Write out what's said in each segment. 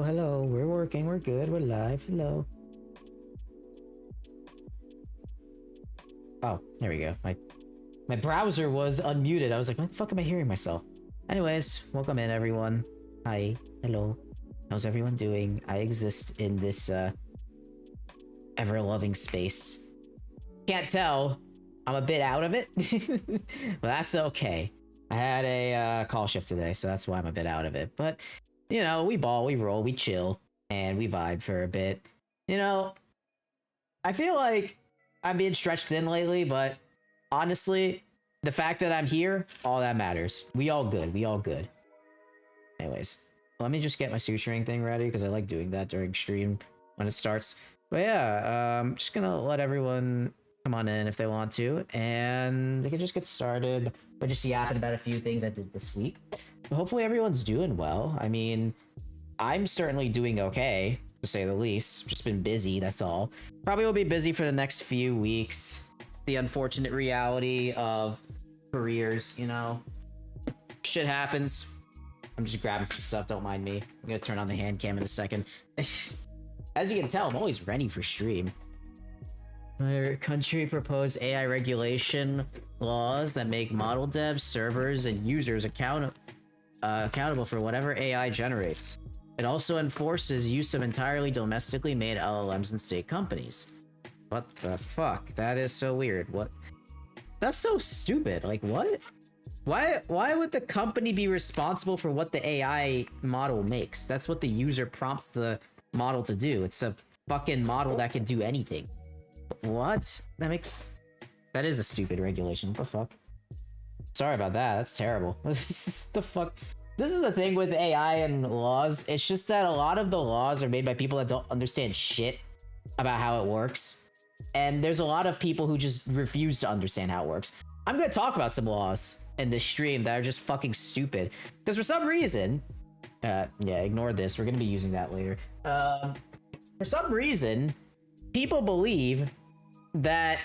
Hello. We're working, we're good, we're live. Hello. Oh, there we go. My browser was unmuted. I was like, what the fuck am I hearing myself? Anyways, welcome in everyone. Hi. Hello. How's everyone doing? I exist in this ever-loving space. Can't tell. I'm a bit out of it. But that's okay. I had a call shift today, so that's why I'm a bit out of it. But, you know, we ball, we roll, we chill, and we vibe for a bit. You know, I feel like I'm being stretched thin lately, but honestly, the fact that I'm here, all that matters. We all good. We all good. Anyways, let me just get my suturing thing ready, because I like doing that during stream when it starts. But yeah, I'm just gonna let everyone come on in if they want to, and they can just get started by just yapping about a few things I did this week. But hopefully everyone's doing well. I mean, I'm certainly doing okay, to say the least. Just been busy, that's all. Probably will be busy for the next few weeks. The unfortunate reality of careers, you know. Shit happens. I'm just grabbing some stuff, don't mind me. I'm gonna turn on the hand cam in a second. As you can tell, I'm always ready for stream. Our country proposed AI regulation laws that make model devs, servers, and users accountable for whatever AI generates. It also enforces use of entirely domestically made LLMs in state companies. What the fuck? That is so weird. What? That's so stupid. Like, what? Why would the company be responsible for what the AI model makes? That's what the user prompts the model to do. It's a fucking model that can do anything. What? That is a stupid regulation. What the fuck? Sorry about that. That's terrible. The fuck? This is the thing with AI and laws. It's just that a lot of the laws are made by people that don't understand shit about how it works. And there's a lot of people who just refuse to understand how it works. I'm gonna talk about some laws in this stream that are just fucking stupid. Because for some reason... yeah, ignore this. We're gonna be using that later. For some reason, people believe that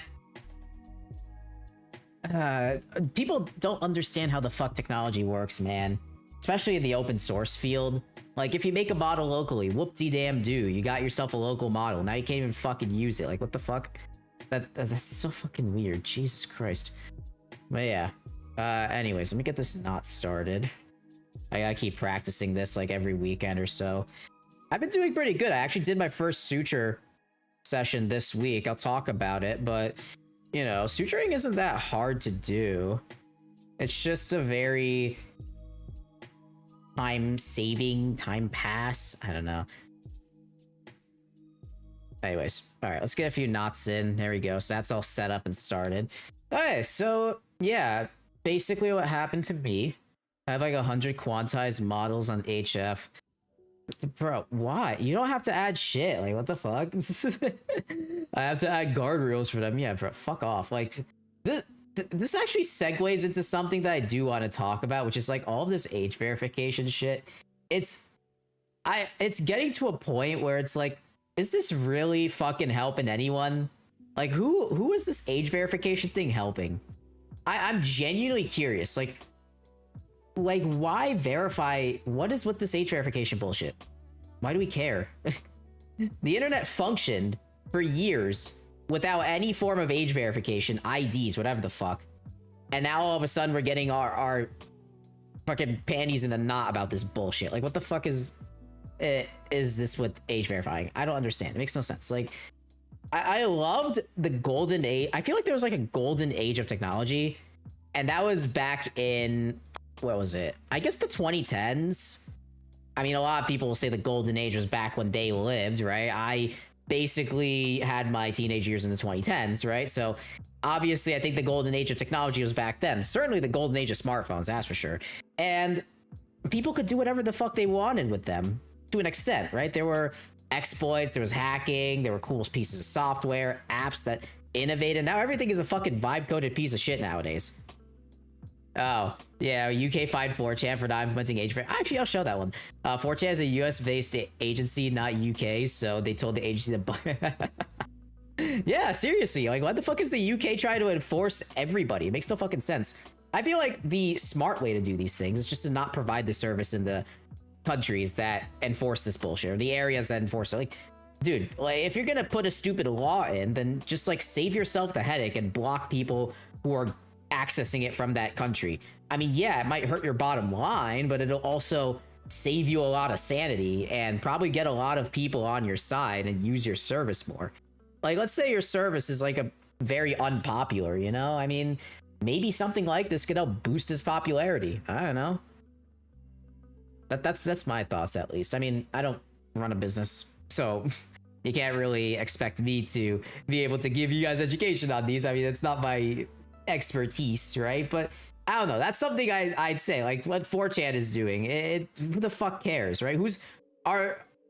people don't understand how the fuck technology works, man. Especially in the open source field. Like, if you make a model locally, whoop-de-damn-do, you got yourself a local model. Now you can't even fucking use it. Like, what the fuck? That's so fucking weird. Jesus Christ. But yeah. Anyways, let me get this knot started. I gotta keep practicing this, like, every weekend or so. I've been doing pretty good. I actually did my first suture session this week. I'll talk about it, but, you know, suturing isn't that hard to do. It's just a very time-saving, time-pass. I don't know. Anyways, all right, let's get a few knots in. There we go. So that's all set up and started. Okay, so yeah, basically what happened to me, I have like 100 quantized models on HF. Bro, why? You don't have to add shit. Like, what the fuck? I have to add guardrails for them. Yeah, bro, fuck off. Like, this actually segues into something that I do want to talk about, which is like all of this age verification shit. It's getting to a point where it's like, is this really fucking helping anyone? Like, who is this age verification thing helping? I'm genuinely curious. Like, why verify? What is with this age verification bullshit? Why do we care? The internet functioned for years without any form of age verification, IDs, whatever the fuck. And now all of a sudden we're getting our fucking panties in a knot about this bullshit. Like, what the fuck is this with age verifying? I don't understand. It makes no sense. Like, I loved the golden age. I feel like there was like a golden age of technology, and that was back in, what was it? I guess the 2010s. I mean, a lot of people will say the golden age was back when they lived, right? I basically had my teenage years in the 2010s, right? So obviously I think the golden age of technology was back then. Certainly the golden age of smartphones, that's for sure. And people could do whatever the fuck they wanted with them to an extent, right? There were exploits, there was hacking, there were cool pieces of software, apps that innovated. Now everything is a fucking vibe-coded piece of shit nowadays. Oh, yeah, UK fined 4chan for not implementing age verification. Actually, I'll show that one. 4chan is a US-based agency, not UK, so they told the agency to... Yeah, seriously, like, what the fuck is the UK trying to enforce everybody? It makes no fucking sense. I feel like the smart way to do these things is just to not provide the service in the countries that enforce this bullshit, or the areas that enforce it. Like, dude, like, if you're gonna put a stupid law in, then just, like, save yourself the headache and block people who are accessing it from that country. I mean, yeah, it might hurt your bottom line, but it'll also save you a lot of sanity and probably get a lot of people on your side and use your service more. Like, let's say your service is like a very unpopular, you know? I mean, maybe something like this could help boost its popularity. I don't know. That's my thoughts, at least. I mean, I don't run a business, so you can't really expect me to be able to give you guys education on these. I mean, it's not my expertise, right? But I don't know. That's something I'd say, like, what 4chan is doing. Who the fuck cares, right?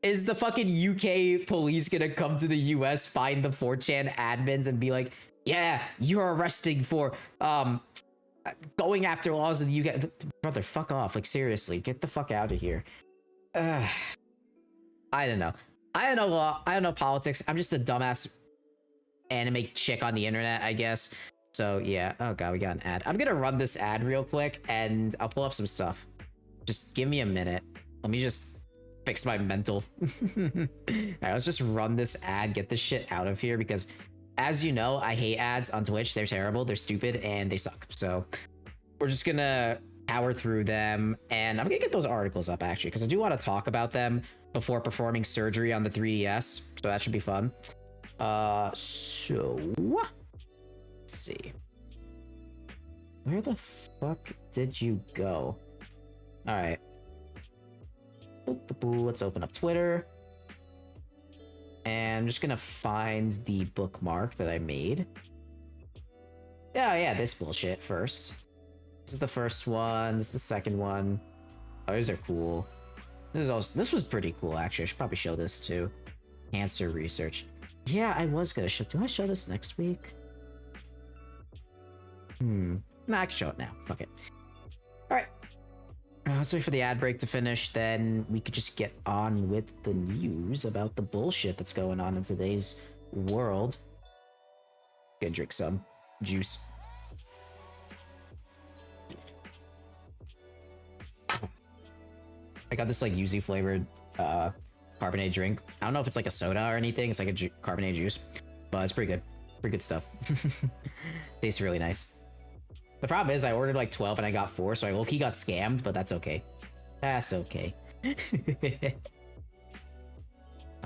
Is the fucking UK police gonna come to the US, find the 4chan admins and be like, yeah, you're arresting for going after laws in the UK? Brother, fuck off. Like, seriously, get the fuck out of here. I don't know. I don't know law. I don't know politics. I'm just a dumbass anime chick on the internet, I guess. So yeah, oh god, we got an ad. I'm gonna run this ad real quick and I'll pull up some stuff. Just give me a minute. Let me just fix my mental. Alright, let's just run this ad, get this shit out of here, because as you know, I hate ads on Twitch. They're terrible, they're stupid, and they suck. So we're just gonna power through them, and I'm gonna get those articles up actually, because I do want to talk about them before performing surgery on the 3DS. So that should be fun. Let's see. Where the fuck did you go? All right. Let's open up Twitter. And I'm just gonna find the bookmark that I made. Yeah, this bullshit first. This is the first one. This is the second one. Oh, these are cool. This was pretty cool, actually. I should probably show this too. Cancer research. Yeah, I was gonna show. Do I show this next week? Nah, I can show it now. Fuck it. Alright. Let's wait for the ad break to finish, then we could just get on with the news about the bullshit that's going on in today's world. Gonna drink some juice. I got this like yuzu flavored carbonated drink. I don't know if it's like a soda or anything. It's like a carbonated juice, but it's pretty good. Pretty good stuff. Tastes really nice. The problem is I ordered like 12 and I got 4, so I low-key got scammed, but that's okay. That's okay. Alright,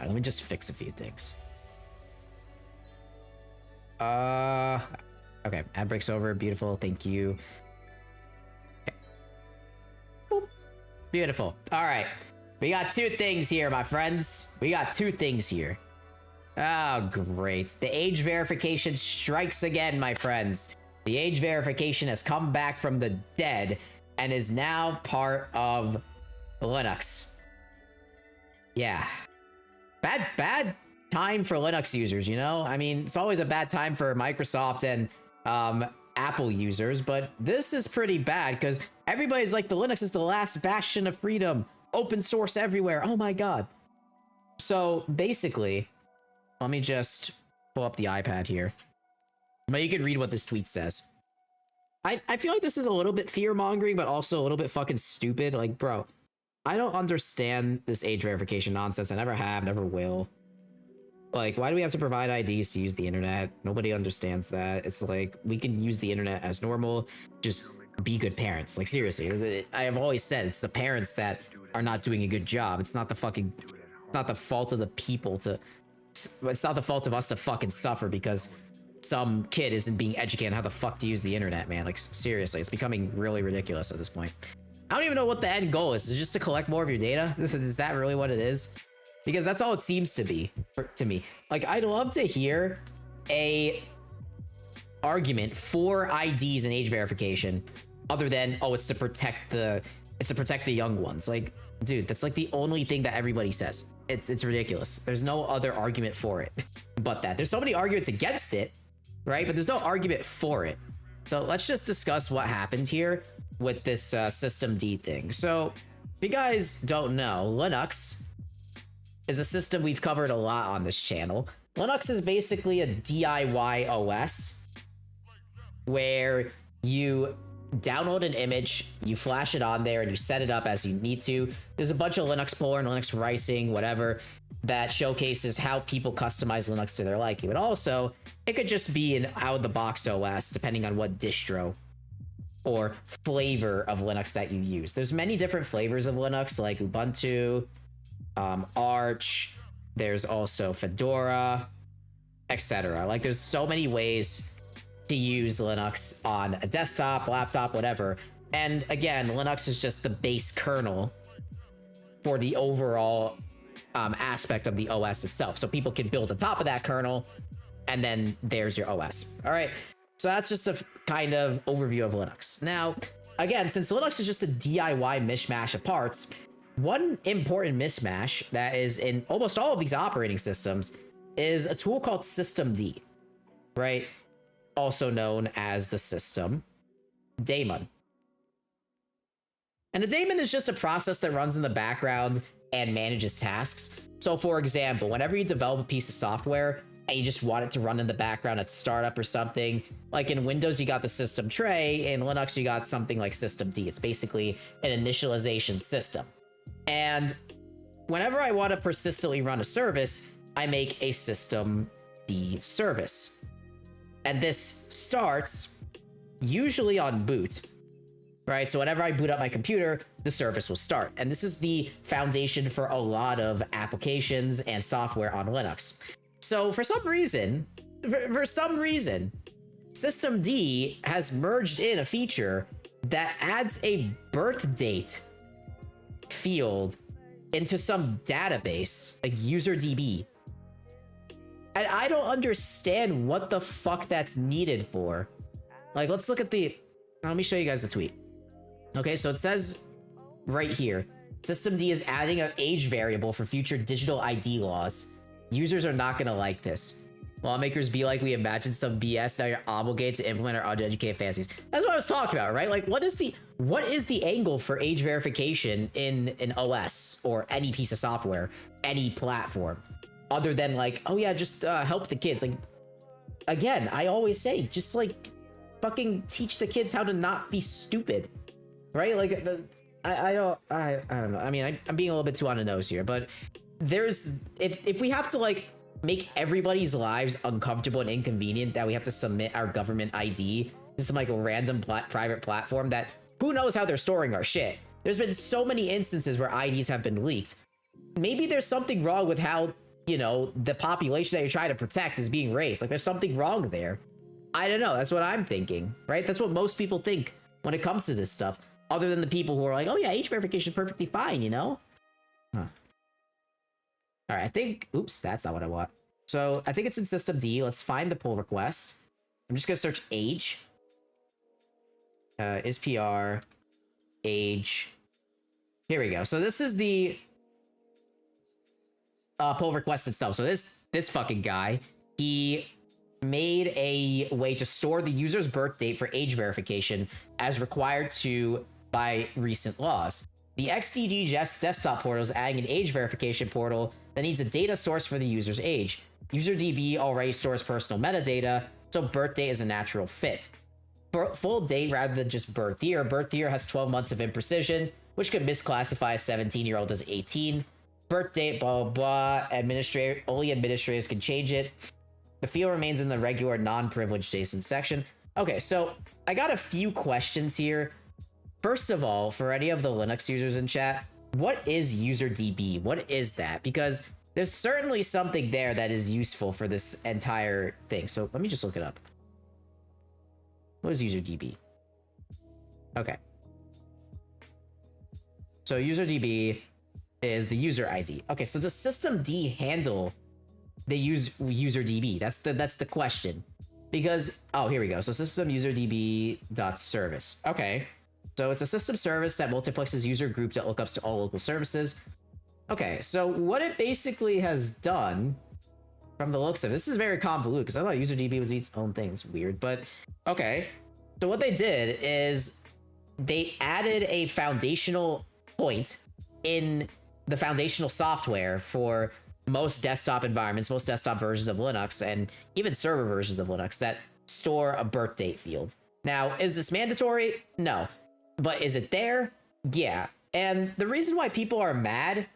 let me just fix a few things. Okay, ad breaks over. Beautiful, thank you. Okay. Boop. Beautiful. Alright. We got 2 things here, my friends. We got 2 things here. Oh, great. The age verification strikes again, my friends. The age verification has come back from the dead and is now part of Linux. Yeah. Bad time for Linux users, you know? I mean, it's always a bad time for Microsoft and Apple users, but this is pretty bad because everybody's like, the Linux is the last bastion of freedom. Open source everywhere. Oh my god. So basically, let me just pull up the iPad here. But you can read what this tweet says. I feel like this is a little bit fear-mongering, but also a little bit fucking stupid. Like, bro, I don't understand this age verification nonsense. I never have, never will. Like, why do we have to provide IDs to use the internet? Nobody understands that. It's like, we can use the internet as normal. Just be good parents. Like, seriously, I have always said it's the parents that are not doing a good job. It's not the fucking, it's not the fault of the people to, it's not the fault of us to fucking suffer because some kid isn't being educated on how the fuck to use the internet, man. Like, seriously, it's becoming really ridiculous at this point. I don't even know what the end goal is. Is it just to collect more of your data? Is that really what it is? Because that's all it seems to be to me. Like, I'd love to hear a argument for IDs and age verification other than, oh, it's to protect the young ones. Like, dude, that's like the only thing that everybody says. It's ridiculous. There's no other argument for it but that. There's so many arguments against it, right? But there's no argument for it. So let's just discuss what happened here with this System D thing. So if you guys don't know, Linux is a system we've covered a lot on this channel. Linux is basically a DIY OS where you download an image, you flash it on there, and you set it up as you need to. There's a bunch of Linux Polar and Linux Rising, whatever, that showcases how people customize Linux to their liking. But also, it could just be an out-of-the-box OS, depending on what distro or flavor of Linux that you use. There's many different flavors of Linux, like Ubuntu, Arch, there's also Fedora, etc. Like, there's so many ways to use Linux on a desktop, laptop, whatever. And again, Linux is just the base kernel for the overall aspect of the OS itself. So people can build on top of that kernel, and then there's your OS. All right, so that's just a kind of overview of Linux. Now, again, since Linux is just a DIY mishmash of parts, one important mishmash that is in almost all of these operating systems is a tool called systemd, right? Also known as the system daemon. And a daemon is just a process that runs in the background and manages tasks. So for example, whenever you develop a piece of software and you just want it to run in the background at startup or something, like in Windows, you got the system tray. In Linux, you got something like systemd. It's basically an initialization system. And whenever I want to persistently run a service, I make a systemd service. And this starts usually on boot, right? So whenever I boot up my computer, the service will start. And this is the foundation for a lot of applications and software on Linux. So for some reason, systemd has merged in a feature that adds a birth date field into some database, like UserDB. And I don't understand what the fuck that's needed for. Like, let's look at the... Let me show you guys the tweet. Okay, so it says right here, systemd is adding an age variable for future digital ID laws. Users are not gonna like this. Lawmakers be like, we imagined some BS, now you're obligated to implement our uneducated fantasies. That's what I was talking about, right? Like, what is the angle for age verification in an OS or any piece of software, any platform, other than like, oh yeah, just help the kids? Like, again, I always say, just like fucking teach the kids how to not be stupid, right? Like, I don't know. I mean, I'm being a little bit too on the nose here, but there's, if we have to like make everybody's lives uncomfortable and inconvenient that we have to submit our government ID to some like a random private platform that who knows how they're storing our shit. There's been so many instances where IDs have been leaked. Maybe there's something wrong with how, you know, the population that you're trying to protect is being raised. Like, there's something wrong there. I don't know. That's what I'm thinking, right? That's what most people think when it comes to this stuff, other than the people who are like, oh yeah, age verification is perfectly fine, you know? Huh. All right, I think, oops, that's not what I want. So I think it's in systemd. Let's find the pull request. I'm just gonna search age. Is PR age. Here we go. So this is the pull request itself. So this fucking guy, he made a way to store the user's birth date for age verification as required to by recent laws. The XDG desktop portal is adding an age verification portal that needs a data source for the user's age. UserDB already stores personal metadata, so birthday is a natural fit. For full date rather than just birth year has 12 months of imprecision, which could misclassify a 17-year-old as 18. Birth date, blah, blah, blah. Only administrators can change it. The field remains in the regular non-privileged JSON section. Okay, so I got a few questions here. First of all, for any of the Linux users in chat, what is UserDB? What is that? Because there's certainly something there that is useful for this entire thing. So let me just look it up. What is UserDB? Okay. So UserDB is the user ID. Okay, so does systemd handle the UserDB? That's the question. Because, oh, here we go. So system userdb.service. Okay. So it's a system service that multiplexes user group to lookups to all local services. Okay, so what it basically has done, from the looks of it, this is very convoluted because I thought UserDB was its own thing. It's weird, but okay. So what they did is they added a foundational point in the foundational software for most desktop environments, most desktop versions of Linux, and even server versions of Linux that store a birth date field. Now, is this mandatory? No. But is it there? Yeah. And the reason why people are mad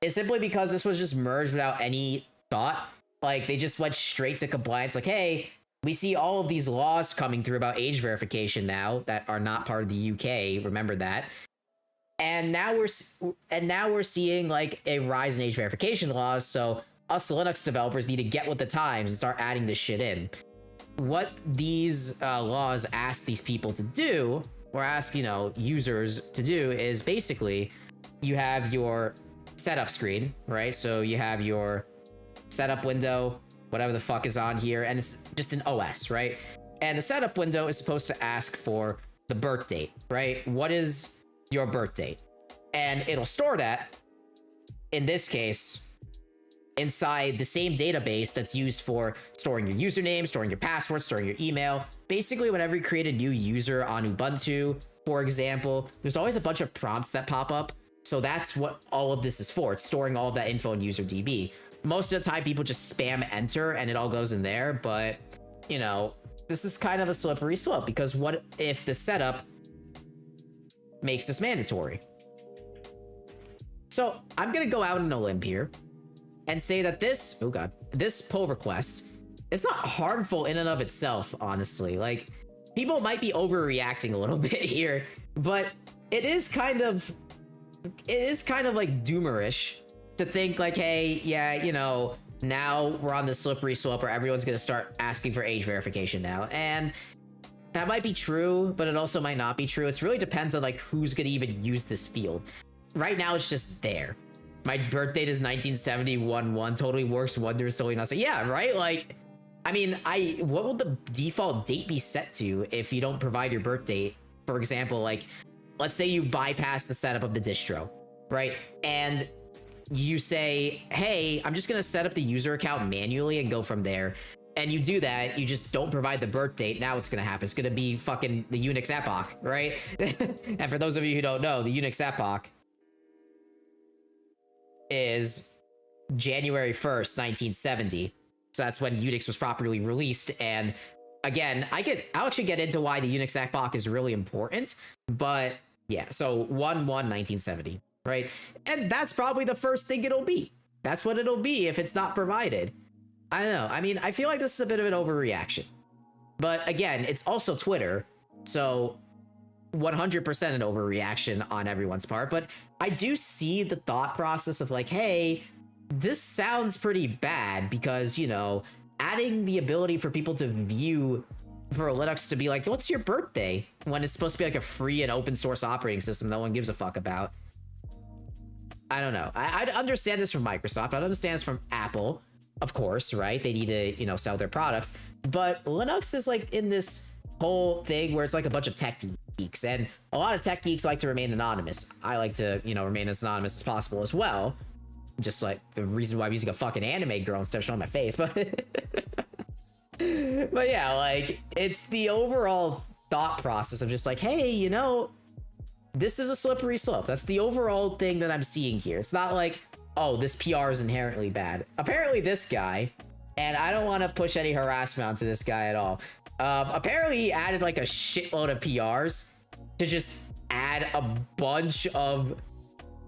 is simply because this was just merged without any thought. Like, they just went straight to compliance. Like, hey, we see all of these laws coming through about age verification now that are not part of the UK. Remember that. And now we're seeing like a rise in age verification laws. So us Linux developers need to get with the times and start adding this shit in. What these laws ask these people to do, or ask, you know, users to do, is basically you have your setup screen, right? So you have your setup window, whatever the fuck is on here, and it's just an OS, right? And the setup window is supposed to ask for the birth date, right? What is your birth date? And it'll store that, in this case, inside the same database that's used for storing your username, storing your password, storing your email. Basically, whenever you create a new user on Ubuntu, for example, there's always a bunch of prompts that pop up. So that's what all of this is for. It's storing all of that info in UserDB. Most of the time, people just spam enter and it all goes in there. But, you know, this is kind of a slippery slope, because what if the setup makes this mandatory? So I'm going to go out on a limb here and say that this, oh god, this pull request is not harmful in and of itself, honestly. Like, people might be overreacting a little bit here, but it is kind of like doomerish to think like, hey, yeah, you know, now we're on the slippery slope where everyone's going to start asking for age verification now. And that might be true, but it also might not be true. It really depends on like who's going to even use this field. Right now, it's just there. My birth date is 1971. Totally works wonders. Totally not. So yeah, right? Like, I mean, what will the default date be set to if you don't provide your birth date? For example, like, let's say you bypass the setup of the distro, right? And you say, hey, I'm just going to set up the user account manually and go from there. And you do that, you just don't provide the birth date. Now what's going to happen? It's going to be fucking the Unix epoch, right? And for those of you who don't know, the Unix epoch is January 1st, 1970. So that's when Unix was properly released. And again, I'll actually get into why the Unix epoch is really important. But yeah, so 1/1/1970, right? And that's probably the first thing it'll be. That's what it'll be if it's not provided. I don't know. I mean, I feel like this is a bit of an overreaction. But again, it's also Twitter, so 100% an overreaction on everyone's part. But I do see the thought process of like, hey, this sounds pretty bad because, you know, adding the ability for people to view, for Linux to be like, what's your birthday? When it's supposed to be like a free and open source operating system no one gives a fuck about. I don't know. I'd understand this from Microsoft. I'd understand this from Apple. Of course, right? They need to, you know, sell their products. But Linux is like in this whole thing where it's like a bunch of tech geeks. And a lot of tech geeks like to remain anonymous. I like to, you know, remain as anonymous as possible as well. Just like the reason why I'm using a fucking anime girl instead of showing my face. But, but yeah, like, it's the overall thought process of just like, hey, you know, this is a slippery slope. That's the overall thing that I'm seeing here. It's not like, oh, this PR is inherently bad. Apparently this guy, and I don't want to push any harassment onto this guy at all. Apparently he added like a shitload of PRs to just add a bunch of,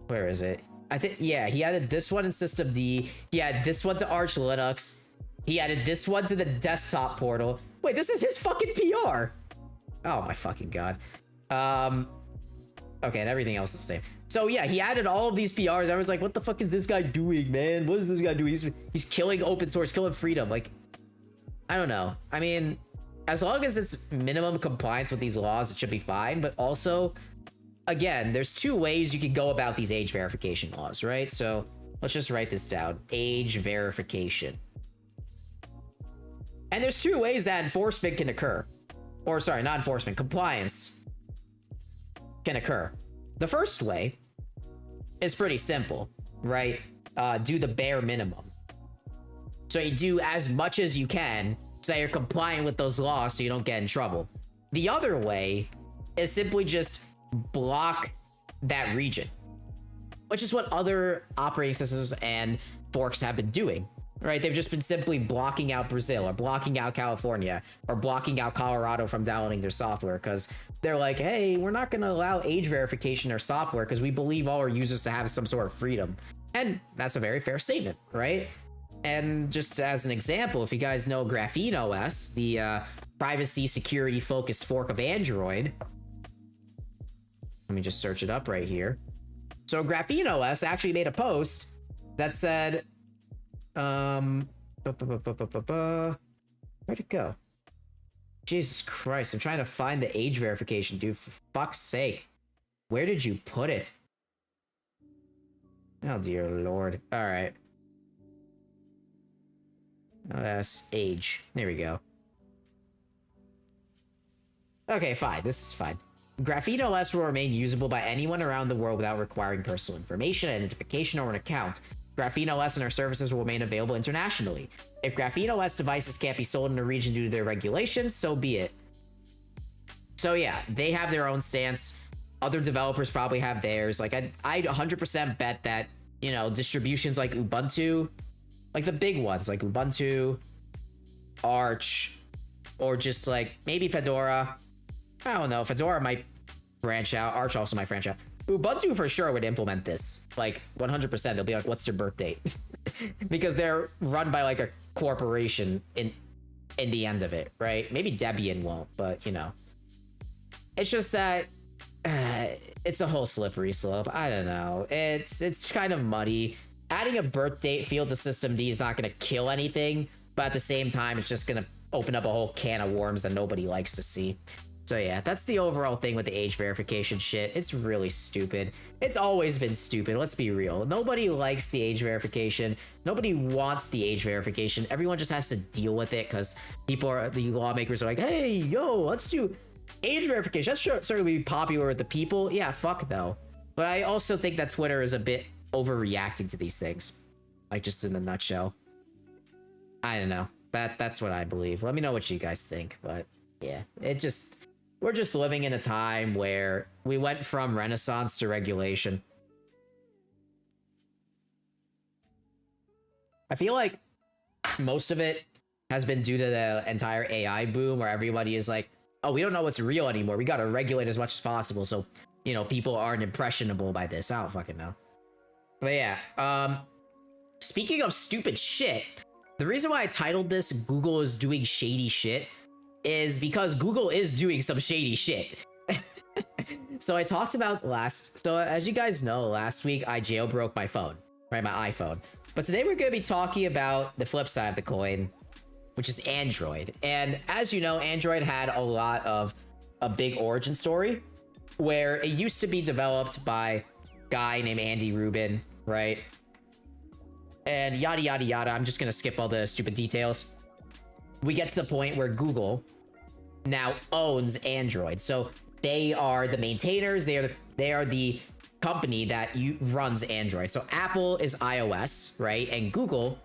where is it? I think, yeah, he added this one in System D. He added this one to Arch Linux. He added this one to the desktop portal. Wait, this is his fucking PR. Oh my fucking god. Okay, and everything else is the same. So yeah, he added all of these PRs. I was like, what the fuck is this guy doing, man? What is this guy doing? He's killing open source, killing freedom. Like, I don't know. I mean, as long as it's minimum compliance with these laws, it should be fine. But also, again, there's two ways you can go about these age verification laws, right? So let's just write this down. Age verification. And there's two ways that enforcement can occur. Or sorry, not enforcement, compliance can occur. The first way is pretty simple, right? Do the bare minimum. So you do as much as you can so that you're compliant with those laws so you don't get in trouble. The other way is simply just block that region, which is what other operating systems and forks have been doing, right? They've just been simply blocking out Brazil or blocking out California or blocking out Colorado from downloading their software because they're like, hey, we're not going to allow age verification in our software because we believe all our users to have some sort of freedom. And that's a very fair statement, right? And just as an example, if you guys know Graphene OS, the privacy security focused fork of Android, let me just search it up right here. So Graphene OS actually made a post that said, where'd it go? Jesus Christ, I'm trying to find the age verification, dude. For fuck's sake. Where did you put it? Oh, dear Lord. All right. OS age. There we go. Okay, fine. This is fine. Graphene OS will remain usable by anyone around the world without requiring personal information, identification, or an account. Graphene OS and our services will remain available internationally. If Graphene OS devices can't be sold in a region due to their regulations, so be it. So yeah, they have their own stance. Other developers probably have theirs. Like I'd 100% bet that, you know, distributions like Ubuntu, like the big ones like Ubuntu, Arch, or just like maybe Fedora. I don't know. Fedora might branch out. Arch also might branch out. Ubuntu for sure would implement this. Like 100%. They'll be like, what's your birth date? Because they're run by like a corporation in the end of it, right? Maybe Debian won't, but you know. It's just that it's a whole slippery slope. I don't know. It's kind of muddy. Adding a birth date field to System D is not going to kill anything, but at the same time, it's just going to open up a whole can of worms that nobody likes to see. So yeah, that's the overall thing with the age verification shit. It's really stupid. It's always been stupid. Let's be real. Nobody likes the age verification. Nobody wants the age verification. Everyone just has to deal with it because the lawmakers are like, hey, yo, let's do age verification. That's certainly be popular with the people. Yeah, fuck though. But I also think that Twitter is a bit overreacting to these things. Like just in a nutshell. I don't know. That's what I believe. Let me know what you guys think. But yeah, we're just living in a time where we went from renaissance to regulation. I feel like most of it has been due to the entire AI boom where everybody is like, oh, we don't know what's real anymore. We got to regulate as much as possible. So, you know, people aren't impressionable by this. I don't fucking know. But yeah, speaking of stupid shit, the reason why I titled this Google is doing shady shit is because Google is doing some shady shit. So I talked about so as you guys know, last week I jailbroke my phone, right? My iPhone. But today we're going to be talking about the flip side of the coin, which is Android. And as you know, Android had a big origin story where it used to be developed by a guy named Andy Rubin, right? And yada, yada, yada. I'm just going to skip all the stupid details. We get to the point where Google now owns Android. So they are the maintainers. They are the company that runs Android. So Apple is iOS, right? And Google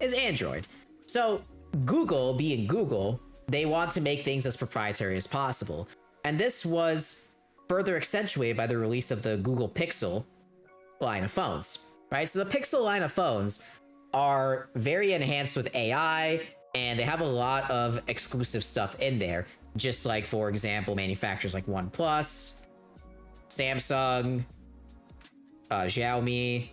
is Android. So Google, being Google, they want to make things as proprietary as possible. And this was further accentuated by the release of the Google Pixel line of phones. right? So the Pixel line of phones are very enhanced with AI, and they have a lot of exclusive stuff in there. Just like, for example, manufacturers like OnePlus, Samsung, Xiaomi,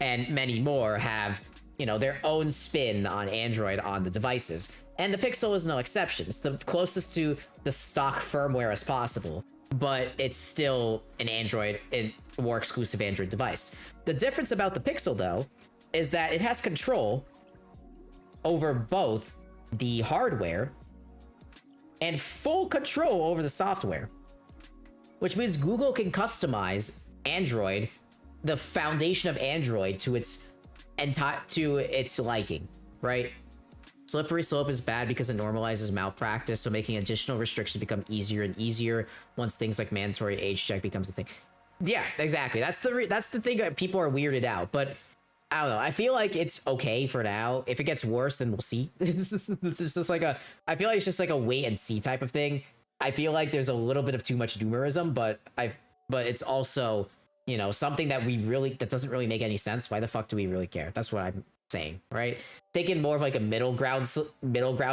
and many more have, you know, their own spin on Android on the devices. And the Pixel is no exception. It's the closest to the stock firmware as possible, but it's still an Android, a more exclusive Android device. The difference about the Pixel, though, is that it has control over both the hardware and full control over the software, which means Google can customize Android, the foundation of Android, to its liking, right? Slippery slope is bad because it normalizes malpractice, so making additional restrictions become easier and easier once things like mandatory age check becomes a thing. Yeah, exactly. That's the thing that people are weirded out, but I don't know. I feel like it's okay for now. If it gets worse, then we'll see. It's just like I feel like it's just like a wait and see type of thing. I feel like there's a little bit of too much doomerism, but it's also, you know, something that that doesn't really make any sense. Why the fuck do we really care? That's what I'm saying, right? Taking more of like a middle ground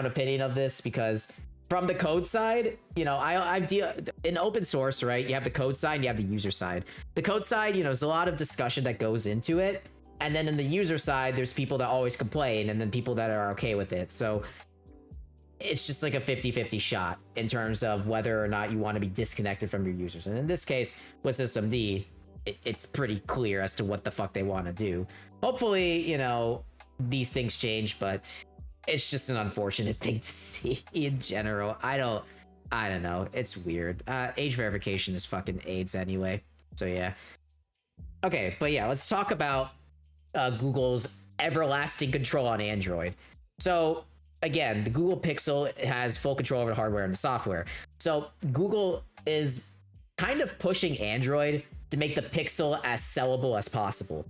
opinion of this, because from the code side, you know, I deal in open source, right? You have the code side, you have the user side. The code side, you know, there's a lot of discussion that goes into it. And then in the user side, there's people that always complain, and then people that are okay with it. So it's just like a 50-50 shot in terms of whether or not you want to be disconnected from your users. And in this case, with systemd, it's pretty clear as to what the fuck they want to do. Hopefully, you know, these things change, but it's just an unfortunate thing to see in general. I don't know. It's weird. Age verification is fucking AIDS anyway. So yeah. Okay, but yeah, let's talk about Google's everlasting control on Android. So again, the Google Pixel has full control over the hardware and the software. So Google is kind of pushing Android to make the Pixel as sellable as possible.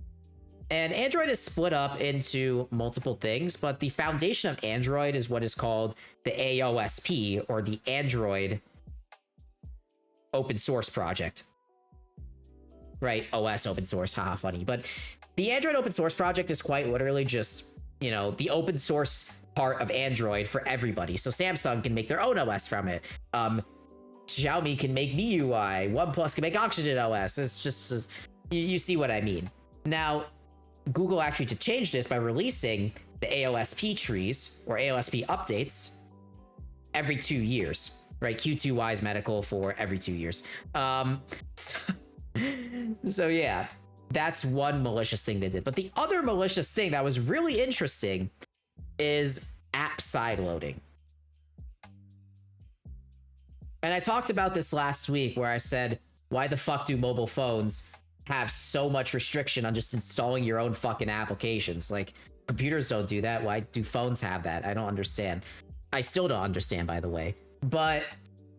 And Android is split up into multiple things, but the foundation of Android is what is called the AOSP, or the Android Open Source Project. Right? OS open source, haha, funny. But the Android Open Source Project is quite literally just, you know, the open source part of Android for everybody. So Samsung can make their own OS from it. Xiaomi can make MIUI. OnePlus can make Oxygen OS. It's just, you see what I mean. Now, Google actually to change this by releasing the AOSP trees, or AOSP updates, every 2 years, right? Q2 is medical for every 2 years. So yeah, that's one malicious thing they did. But the other malicious thing that was really interesting is app sideloading. And I talked about this last week where I said, why the fuck do mobile phones have so much restriction on just installing your own fucking applications? Like, computers don't do that. Why do phones have that? I don't understand. I still don't understand, by the way. But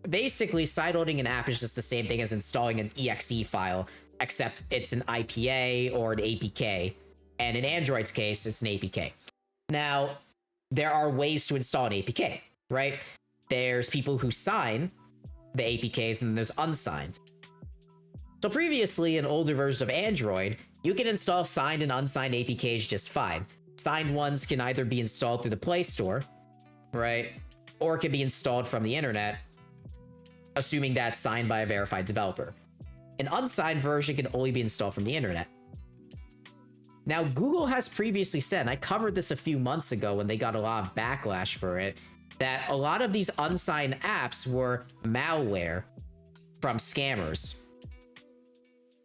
basically, sideloading an app is just the same thing as installing an exe file, except it's an IPA or an APK. And in Android's case, it's an APK. Now, there are ways to install an APK, right? There's people who sign the APKs, and then there's unsigned. So previously, in older versions of Android, you can install signed and unsigned APKs just fine. Signed ones can either be installed through the Play Store, right? Or it can be installed from the internet, assuming that's signed by a verified developer. An unsigned version can only be installed from the internet. Now, Google has previously said, and I covered this a few months ago when they got a lot of backlash for it, that a lot of these unsigned apps were malware from scammers,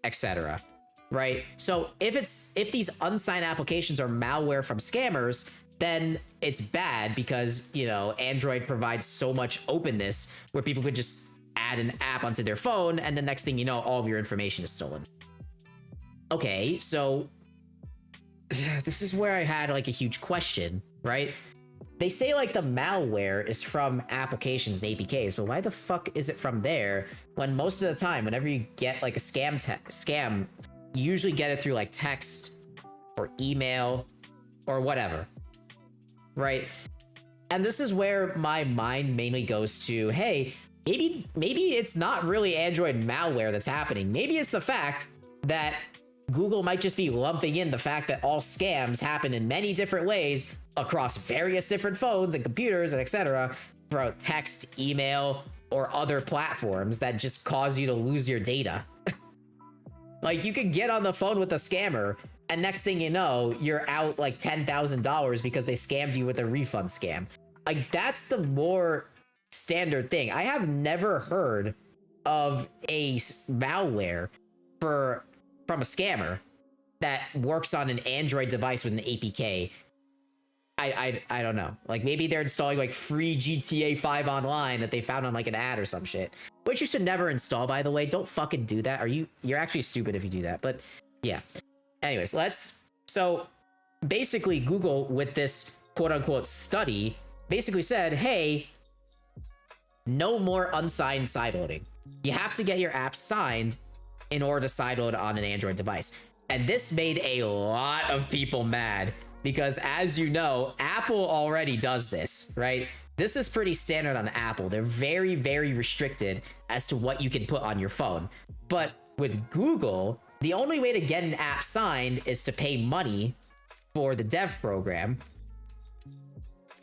etc. Right? So if these unsigned applications are malware from scammers, then it's bad because, you know, Android provides so much openness where people could just add an app onto their phone, and the next thing you know, all of your information is stolen. Okay, so this is where I had like a huge question, right? They say like the malware is from applications and APKs, but why the fuck is it from there when most of the time, whenever you get like a scam, you usually get it through like text or email or whatever, right? And this is where my mind mainly goes to, hey, maybe it's not really Android malware that's happening. Maybe it's the fact that Google might just be lumping in the fact that all scams happen in many different ways across various different phones and computers and etc. throughout text, email, or other platforms that just cause you to lose your data. Like, you could get on the phone with a scammer, and next thing you know, you're out like $10,000 because they scammed you with a refund scam. Like, that's the more standard thing. I have never heard of a malware from a scammer that works on an Android device with an APK. I don't know. Like, maybe they're installing like free GTA 5 online that they found on like an ad or some shit, which you should never install, by the way. Don't fucking do that. You're actually stupid if you do that. But yeah. Anyways, so basically Google, with this quote unquote study, basically said, hey, no more unsigned sideloading. You have to get your app signed in order to sideload on an Android device. And this made a lot of people mad because, as you know, Apple already does this, right? This is pretty standard on Apple. They're very, very restricted as to what you can put on your phone. But with Google, the only way to get an app signed is to pay money for the dev program,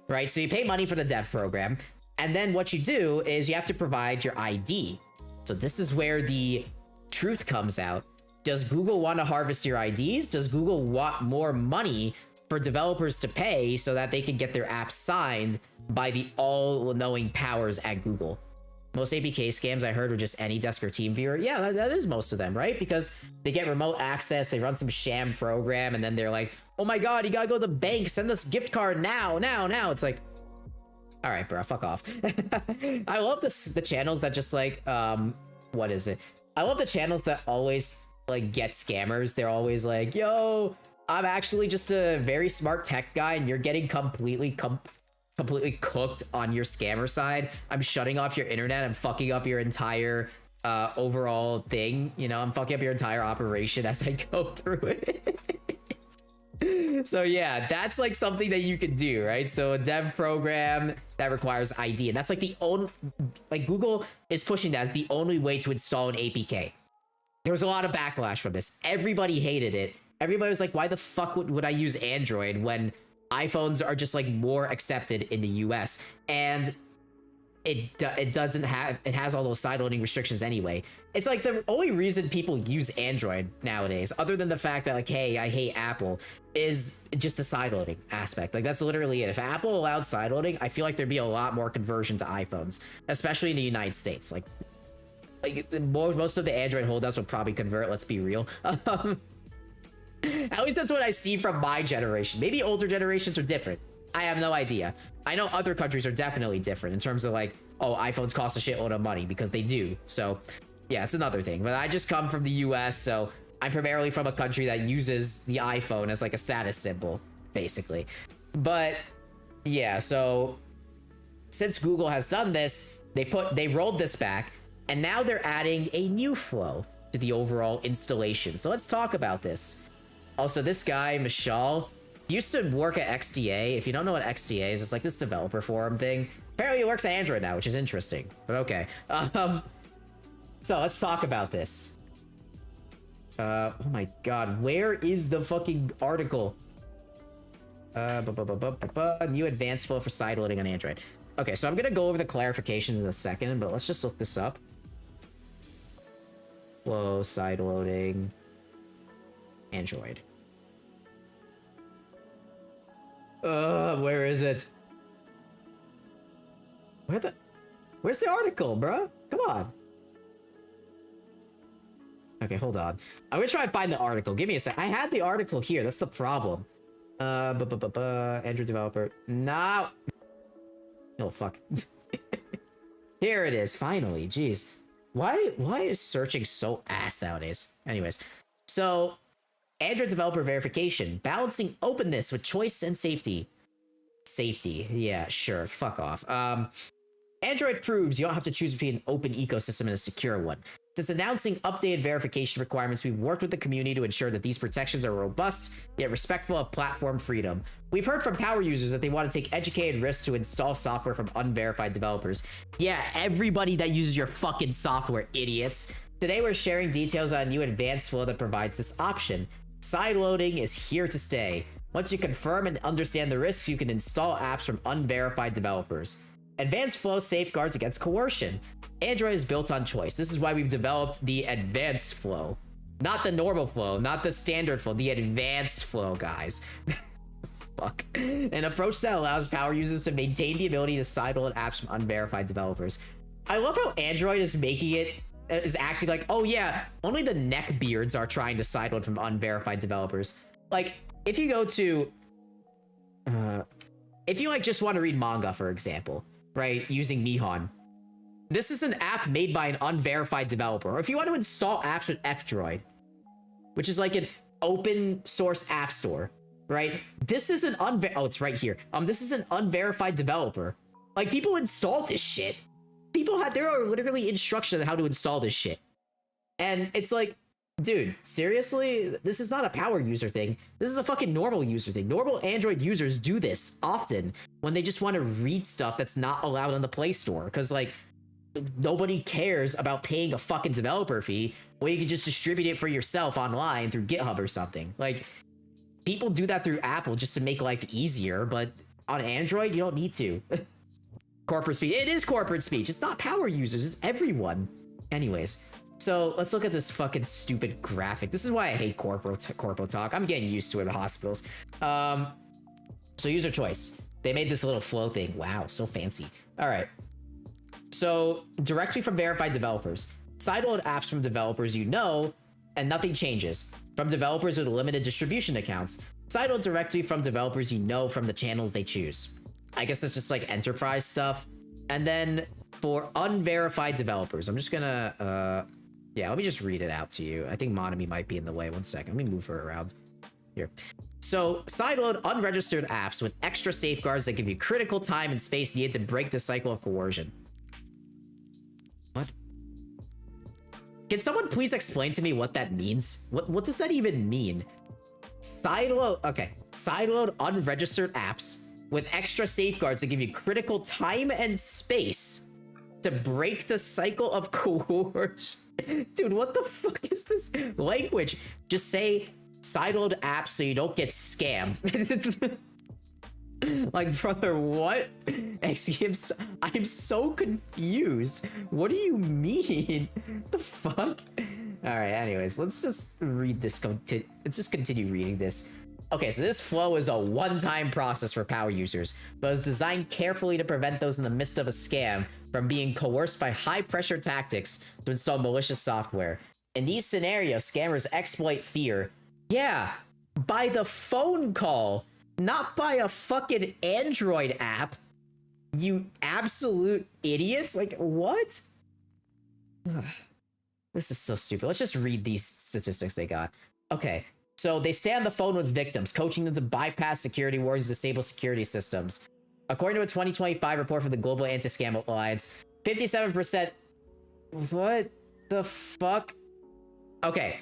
right? So you pay money for the dev program, and then what you do is you have to provide your ID. So this is where the truth comes out. Does Google want to harvest your IDs? Does Google want more money for developers to pay so that they can get their apps signed by the all-knowing powers at Google? Most APK scams I heard were just AnyDesk or TeamViewer. Yeah, that is most of them, right? Because they get remote access, they run some sham program, and then they're like, oh my god, you gotta go to the bank, send us gift card now. It's like, all right, bro, fuck off. I love the channels that just like, what is it? I love the channels that always like get scammers. They're always like, yo, I'm actually just a very smart tech guy and you're getting completely cooked on your scammer side. I'm shutting off your internet. I'm fucking up your entire overall thing. You know, I'm fucking up your entire operation as I go through it. So yeah, that's like something that you can do, right? So a dev program that requires ID, and that's like the only, like Google is pushing that as the only way to install an APK. There was a lot of backlash from this. Everybody hated it. Everybody was like, why the fuck would I use Android when iPhones are just like more accepted in the US? And it doesn't have, it has all those sideloading restrictions anyway. It's like the only reason people use Android nowadays, other than the fact that like, hey, I hate Apple, is just the sideloading aspect. Like, that's literally it. If Apple allowed sideloading, I feel like there'd be a lot more conversion to iPhones, especially in the United States. Like most of the Android holdouts would probably convert, let's be real. At least that's what I see from my generation. Maybe older generations are different. I have no idea. I know other countries are definitely different in terms of like, oh, iPhones cost a shitload of money, because they do. So yeah, it's another thing. But I just come from the US, so I'm primarily from a country that uses the iPhone as like a status symbol, basically. But yeah, so since Google has done this, they rolled this back, and now they're adding a new flow to the overall installation. So let's talk about this. Also, this guy, Mishal, used to work at XDA. If you don't know what XDA is, it's like this developer forum thing. Apparently he works at Android now, which is interesting, but okay. So let's talk about this. Oh my god, where is the fucking article? New advanced flow for sideloading on Android. Okay, so I'm gonna go over the clarifications in a second, but let's just look this up. Flow, sideloading, Android. Where is it? Where's the article, bro? Come on. Okay, hold on. I'm gonna try and find the article. Give me a sec. I had the article here. That's the problem. Android developer. No. Oh, fuck. Here it is, finally. Jeez. Why is searching so ass nowadays? Anyways, so Android developer verification, balancing openness with choice and safety. Safety, yeah, sure, fuck off. Android proves you don't have to choose between an open ecosystem and a secure one. Since announcing updated verification requirements, we've worked with the community to ensure that these protections are robust, yet respectful of platform freedom. We've heard from power users that they want to take educated risks to install software from unverified developers. Yeah, everybody that uses your fucking software, idiots. Today we're sharing details on a new advanced flow that provides this option. Sideloading is here to stay. Once you confirm and understand the risks, you can install apps from unverified developers. Advanced flow safeguards against coercion. Android is built on choice. This is why we've developed the advanced flow. Not the normal flow, not the standard flow, the advanced flow, guys. Fuck. An approach that allows power users to maintain the ability to sideload apps from unverified developers. I love how Android is making it, is acting like, oh yeah, only the neckbeards are trying to sideload from unverified developers. Like, if you go to, if you like just want to read manga, for example, right, using Nihon, this is an app made by an unverified developer. Or if you want to install apps with F-Droid, which is like an open source app store, right? This is an oh, it's right here. This is an unverified developer. Like, people install this shit. There are literally instructions on how to install this shit. And it's like, dude, seriously? This is not a power user thing. This is a fucking normal user thing. Normal Android users do this often when they just want to read stuff that's not allowed on the Play Store. Because, like, nobody cares about paying a fucking developer fee when you can just distribute it for yourself online through GitHub or something. Like, people do that through Apple just to make life easier, but on Android, you don't need to. Corporate speech. It is corporate speech. It's not power users. It's everyone. Anyways, so let's look at this fucking stupid graphic. This is why I hate corpo talk. I'm getting used to it at hospitals. So user choice. They made this little flow thing. Wow, so fancy. All right. So directly from verified developers. Sideload apps from developers you know, and nothing changes. From developers with limited distribution accounts. Sideload directly from developers you know from the channels they choose. I guess that's just like enterprise stuff. And then for unverified developers, I'm just gonna, yeah, let me just read it out to you. I think Monami might be in the way. One second, let me move her around here. So sideload unregistered apps with extra safeguards that give you critical time and space needed to break the cycle of coercion. What? Can someone please explain to me what that means? What does that even mean? Sideload, okay. Sideload unregistered apps with extra safeguards that give you critical time and space to break the cycle of coercion. Dude, what the fuck is this language? Just say sideload apps so you don't get scammed. Like, brother, what? I'm so confused. What do you mean? The fuck? All right, anyways, let's just read this. Let's just continue reading this. Okay, so this flow is a one-time process for power users, but is designed carefully to prevent those in the midst of a scam from being coerced by high-pressure tactics to install malicious software. In these scenarios, scammers exploit fear. Yeah, by the phone call, not by a fucking Android app. You absolute idiots. Like, what? This is so stupid. Let's just read these statistics they got. Okay. So they stay on the phone with victims, coaching them to bypass security warnings, disable security systems. According to a 2025 report from the Global Anti-Scam Alliance, 57%... What the fuck? Okay.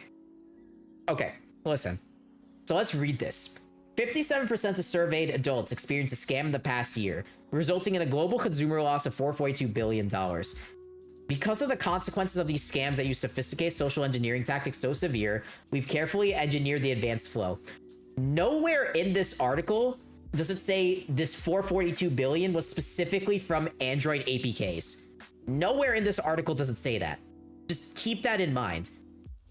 Okay, listen. So let's read this. 57% of surveyed adults experienced a scam in the past year, resulting in a global consumer loss of $4.2 billion. Because of the consequences of these scams that use sophisticated social engineering tactics so severe, we've carefully engineered the advanced flow. Nowhere in this article does it say this 442 billion was specifically from Android APKs. Nowhere in this article does it say that. Just keep that in mind.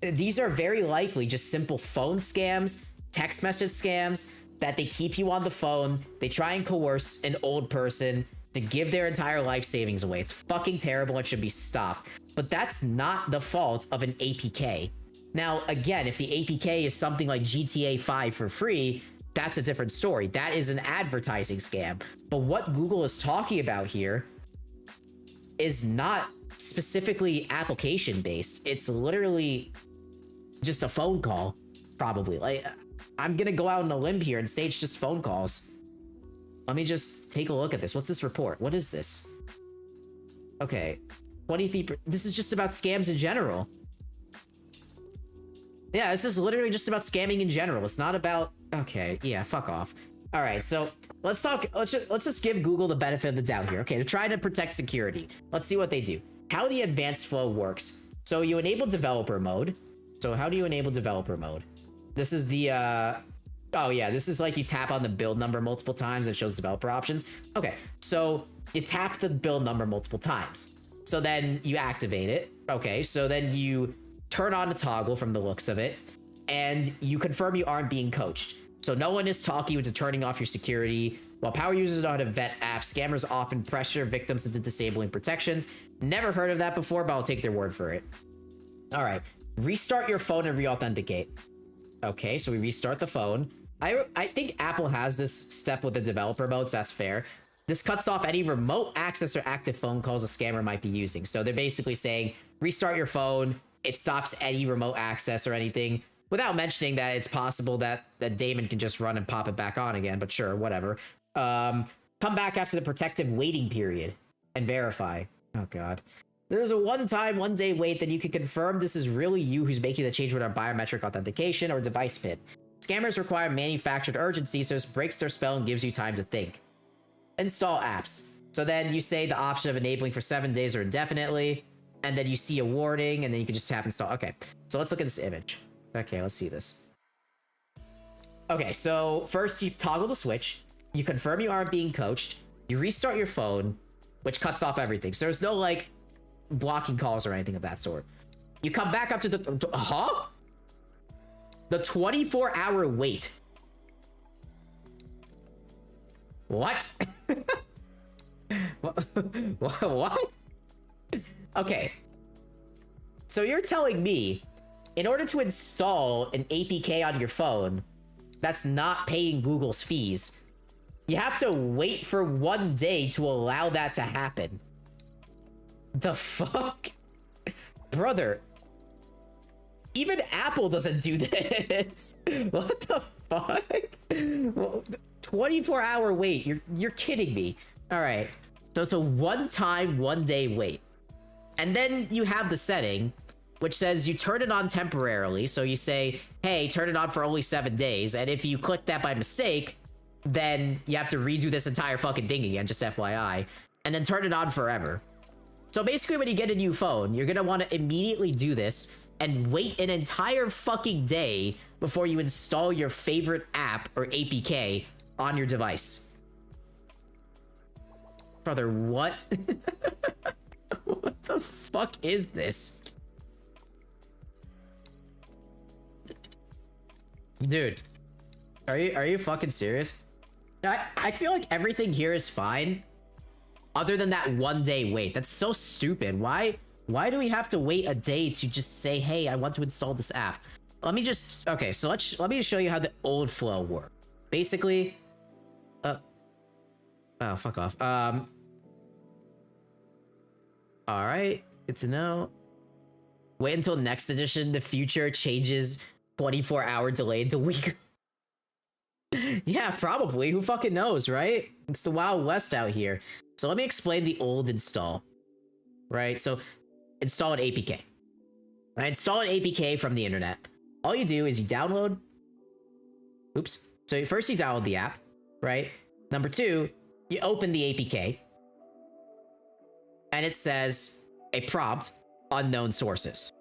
These are very likely just simple phone scams, text message scams, that they keep you on the phone, they try and coerce an old person to give their entire life savings away. It's fucking terrible and should be stopped. But that's not the fault of an APK. Now, again, if the APK is something like GTA 5 for free, that's a different story. That is an advertising scam. But what Google is talking about here is not specifically application-based. It's literally just a phone call, probably. Like, I'm gonna go out on a limb here and say it's just phone calls. Let me just take a look at this. What's this report? What is this? Okay. 23%. This is just about scams in general. Yeah, this is literally just about scamming in general. It's not about... Okay, yeah, fuck off. All right, so let's talk... Let's just give Google the benefit of the doubt here. Okay, they're trying to protect security. Let's see what they do. How the advanced flow works. So you enable developer mode. So how do you enable developer mode? This is the, oh yeah, this is like you tap on the build number multiple times and it shows developer options. Okay, so you tap the build number multiple times. So then you activate it. Okay, so then you turn on the toggle from the looks of it, and you confirm you aren't being coached. So no one is talking you into turning off your security. While power users know how to vet apps, scammers often pressure victims into disabling protections. Never heard of that before, but I'll take their word for it. All right, restart your phone and re-authenticate. Okay, so we restart the phone. I think Apple has this step with the developer mode, so that's fair. This cuts off any remote access or active phone calls a scammer might be using. So they're basically saying, restart your phone. It stops any remote access or anything, without mentioning that it's possible that Damon can just run and pop it back on again, but sure, whatever. Come back after the protective waiting period and verify. Oh, God. There's a one-day wait that you can confirm this is really you who's making the change with our biometric authentication or device PIN. Scammers require manufactured urgency, so this breaks their spell and gives you time to think. Install apps. So then you say the option of enabling for 7 days or indefinitely, and then you see a warning, and then you can just tap install. Okay, so let's look at this image. Okay, let's see this. Okay, so first you toggle the switch, you confirm you aren't being coached, you restart your phone, which cuts off everything. So there's no, like, blocking calls or anything of that sort. You come back up to the... The 24-hour wait. What? What? Okay. So you're telling me, in order to install an APK on your phone that's not paying Google's fees, you have to wait for 1 day to allow that to happen. The fuck? Brother. Even Apple doesn't do this. What the fuck? Well, 24-hour wait. You're kidding me. All right. So it's a one-time, 1 day wait. And then you have the setting, which says you turn it on temporarily. So you say, hey, turn it on for only 7 days. And if you click that by mistake, then you have to redo this entire fucking thing again, just FYI. And then turn it on forever. So basically, when you get a new phone, you're going to want to immediately do this and wait an entire fucking day before you install your favorite app or APK on your device. Brother, what? What the fuck is this? Dude, are you fucking serious? I feel like everything here is fine, other than that 1 day wait. That's so stupid. Why do we have to wait a day to just say, hey, I want to install this app? Let me just, okay, so let me just show you how the old flow worked. Basically, oh, fuck off. All right, good to know. Wait until next edition. The future changes 24-hour delayed to week. Yeah, probably. Who fucking knows, right? It's the Wild West out here. So let me explain the old install. Right, so install an APK. Right, install an APK from the internet. All you do is you download... Oops. So first you download the app, right? Number two, you open the APK. And it says a prompt, unknown sources.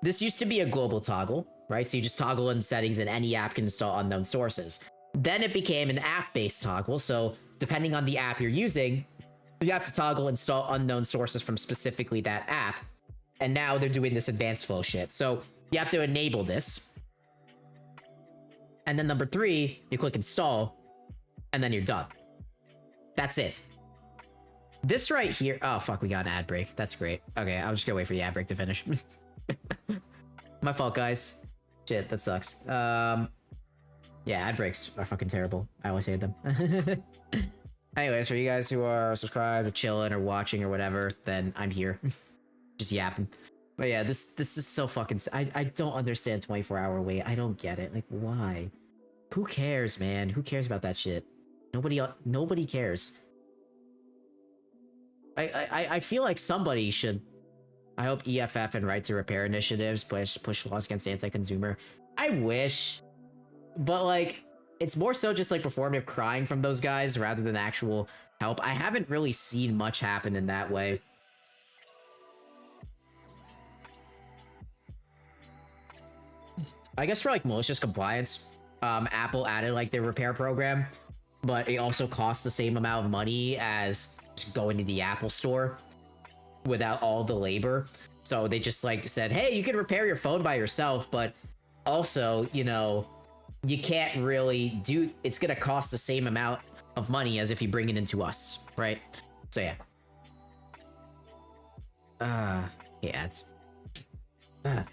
This used to be a global toggle, right? So you just toggle in settings and any app can install unknown sources. Then it became an app-based toggle. So depending on the app you're using, you have to toggle install unknown sources from specifically that app. And now they're doing this advanced flow shit. So you have to enable this. And then number three, you click install, and then you're done. That's it. This right here... Oh, fuck, we got an ad break. That's great. Okay, I'll just go wait for the ad break to finish. My fault, guys. Shit, that sucks. Yeah, ad breaks are fucking terrible. I always hate them. Anyways, for you guys who are subscribed or chilling or watching or whatever, then I'm here. Just yapping. But yeah, this is so fucking... I don't understand 24-hour wait. I don't get it. Like, why? Who cares, man? Who cares about that shit? Nobody cares. I feel like somebody should... I hope EFF and Right to Repair initiatives push laws against anti-consumer. I wish. But, like, it's more so just, like, performative crying from those guys rather than actual help. I haven't really seen much happen in that way. I guess for like malicious compliance, Apple added like their repair program, but it also costs the same amount of money as just going to the Apple store without all the labor. So they just like said, hey, you can repair your phone by yourself, but also, you know, you can't really do, it's gonna cost the same amount of money as if you bring it into us, right? So yeah. Yeah, it's but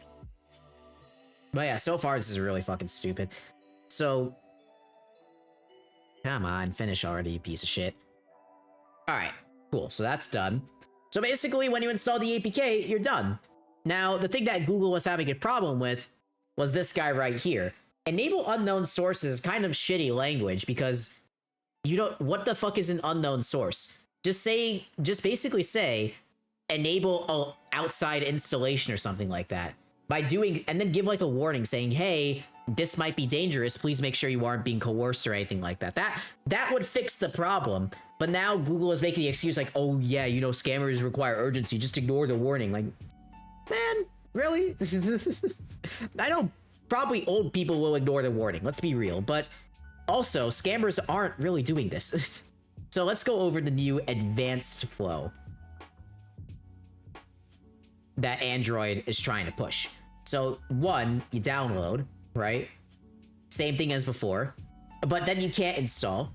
yeah, so far this is really fucking stupid. So come on, finish already, you piece of shit. Alright, cool, so that's done. So basically, when you install the APK, you're done. Now, the thing that Google was having a problem with was this guy right here. Enable unknown sources is kind of shitty language because you don't, what the fuck is an unknown source? Just basically say, enable a outside installation or something like that. By doing, and then give like a warning saying, hey, this might be dangerous, please make sure you aren't being coerced or anything like that. That would fix the problem. But now Google is making the excuse like, oh yeah, you know, scammers require urgency, just ignore the warning. Like, man, really? I know probably old people will ignore the warning, let's be real. But also, scammers aren't really doing this. So let's go over the new advanced flow that Android is trying to push. So one, you download, right? Same thing as before, but then you can't install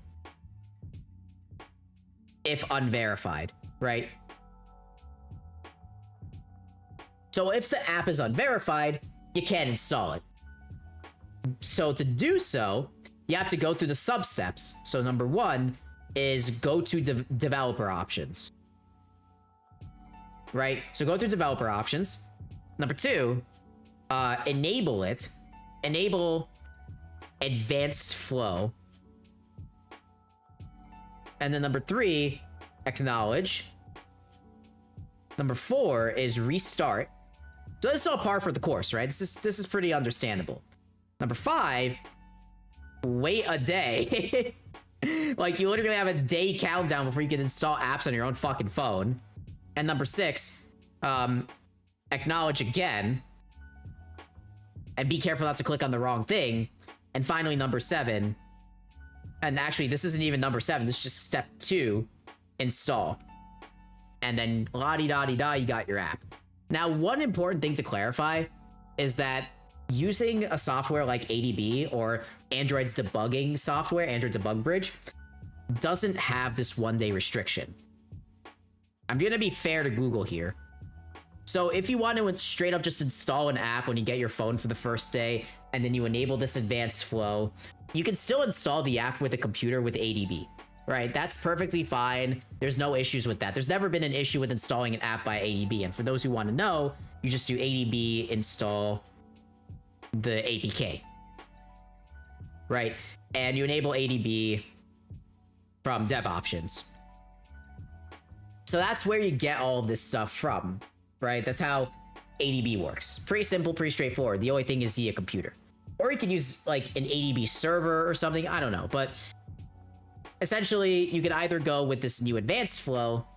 if unverified, right? So if the app is unverified, you can't install it. So to do so, you have to go through the sub-steps. So number one is go to developer options. Right? So go through developer options. Number two, enable it. Enable advanced flow. And then number three, acknowledge. Number four is restart. So this is all par for the course, right? This is pretty understandable. Number five, wait a day. Like, you literally have a day countdown before you can install apps on your own fucking phone. And number six, acknowledge again. And be careful not to click on the wrong thing. And finally, number seven, and actually, this isn't even number seven, this is just step two, install. And then la-di-da-di-da, you got your app. Now, one important thing to clarify is that using a software like ADB or Android's debugging software, Android Debug Bridge, doesn't have this one-day restriction. I'm gonna be fair to Google here. So if you want to straight up just install an app when you get your phone for the first day, and then you enable this advanced flow, you can still install the app with a computer with ADB, right? That's perfectly fine. There's no issues with that. There's never been an issue with installing an app via ADB. And for those who want to know, you just do ADB install the APK, right? And you enable ADB from dev options. So that's where you get all of this stuff from, right? That's how ADB works. Pretty simple, pretty straightforward. The only thing is via computer. Or you could use like an ADB server or something, I don't know. But essentially, you could either go with this new advanced flow,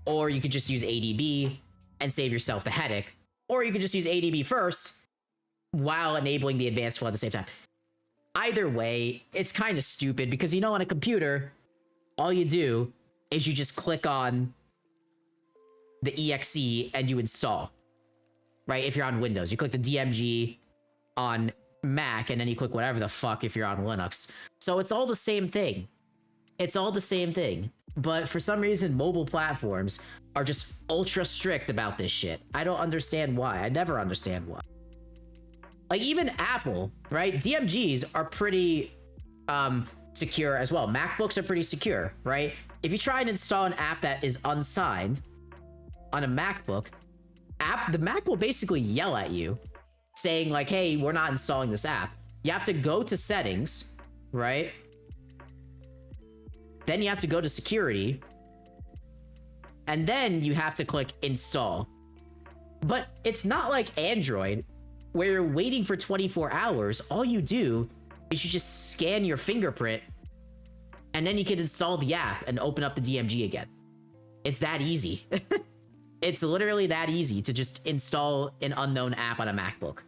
or you could just use ADB and save yourself the headache. Or you could just use ADB first while enabling the advanced flow at the same time. Either way, it's kind of stupid because, you know, on a computer, all you do is you just click on the exe and you install, right? If you're on Windows, you click the DMG on Mac and then you click whatever the fuck if you're on Linux. So it's all the same thing. It's all the same thing. But for some reason, mobile platforms are just ultra strict about this shit. I don't understand why. I never understand why. Like, even Apple, right? DMGs are pretty secure as well. MacBooks are pretty secure, right? If you try and install an app that is unsigned on a MacBook, the Mac will basically yell at you saying like, hey, we're not installing this app. You have to go to settings, right? Then you have to go to security. And then you have to click install. But it's not like Android, where you're waiting for 24 hours. All you do is you just scan your fingerprint, and then you can install the app and open up the DMG again. It's that easy. It's literally that easy to just install an unknown app on a MacBook.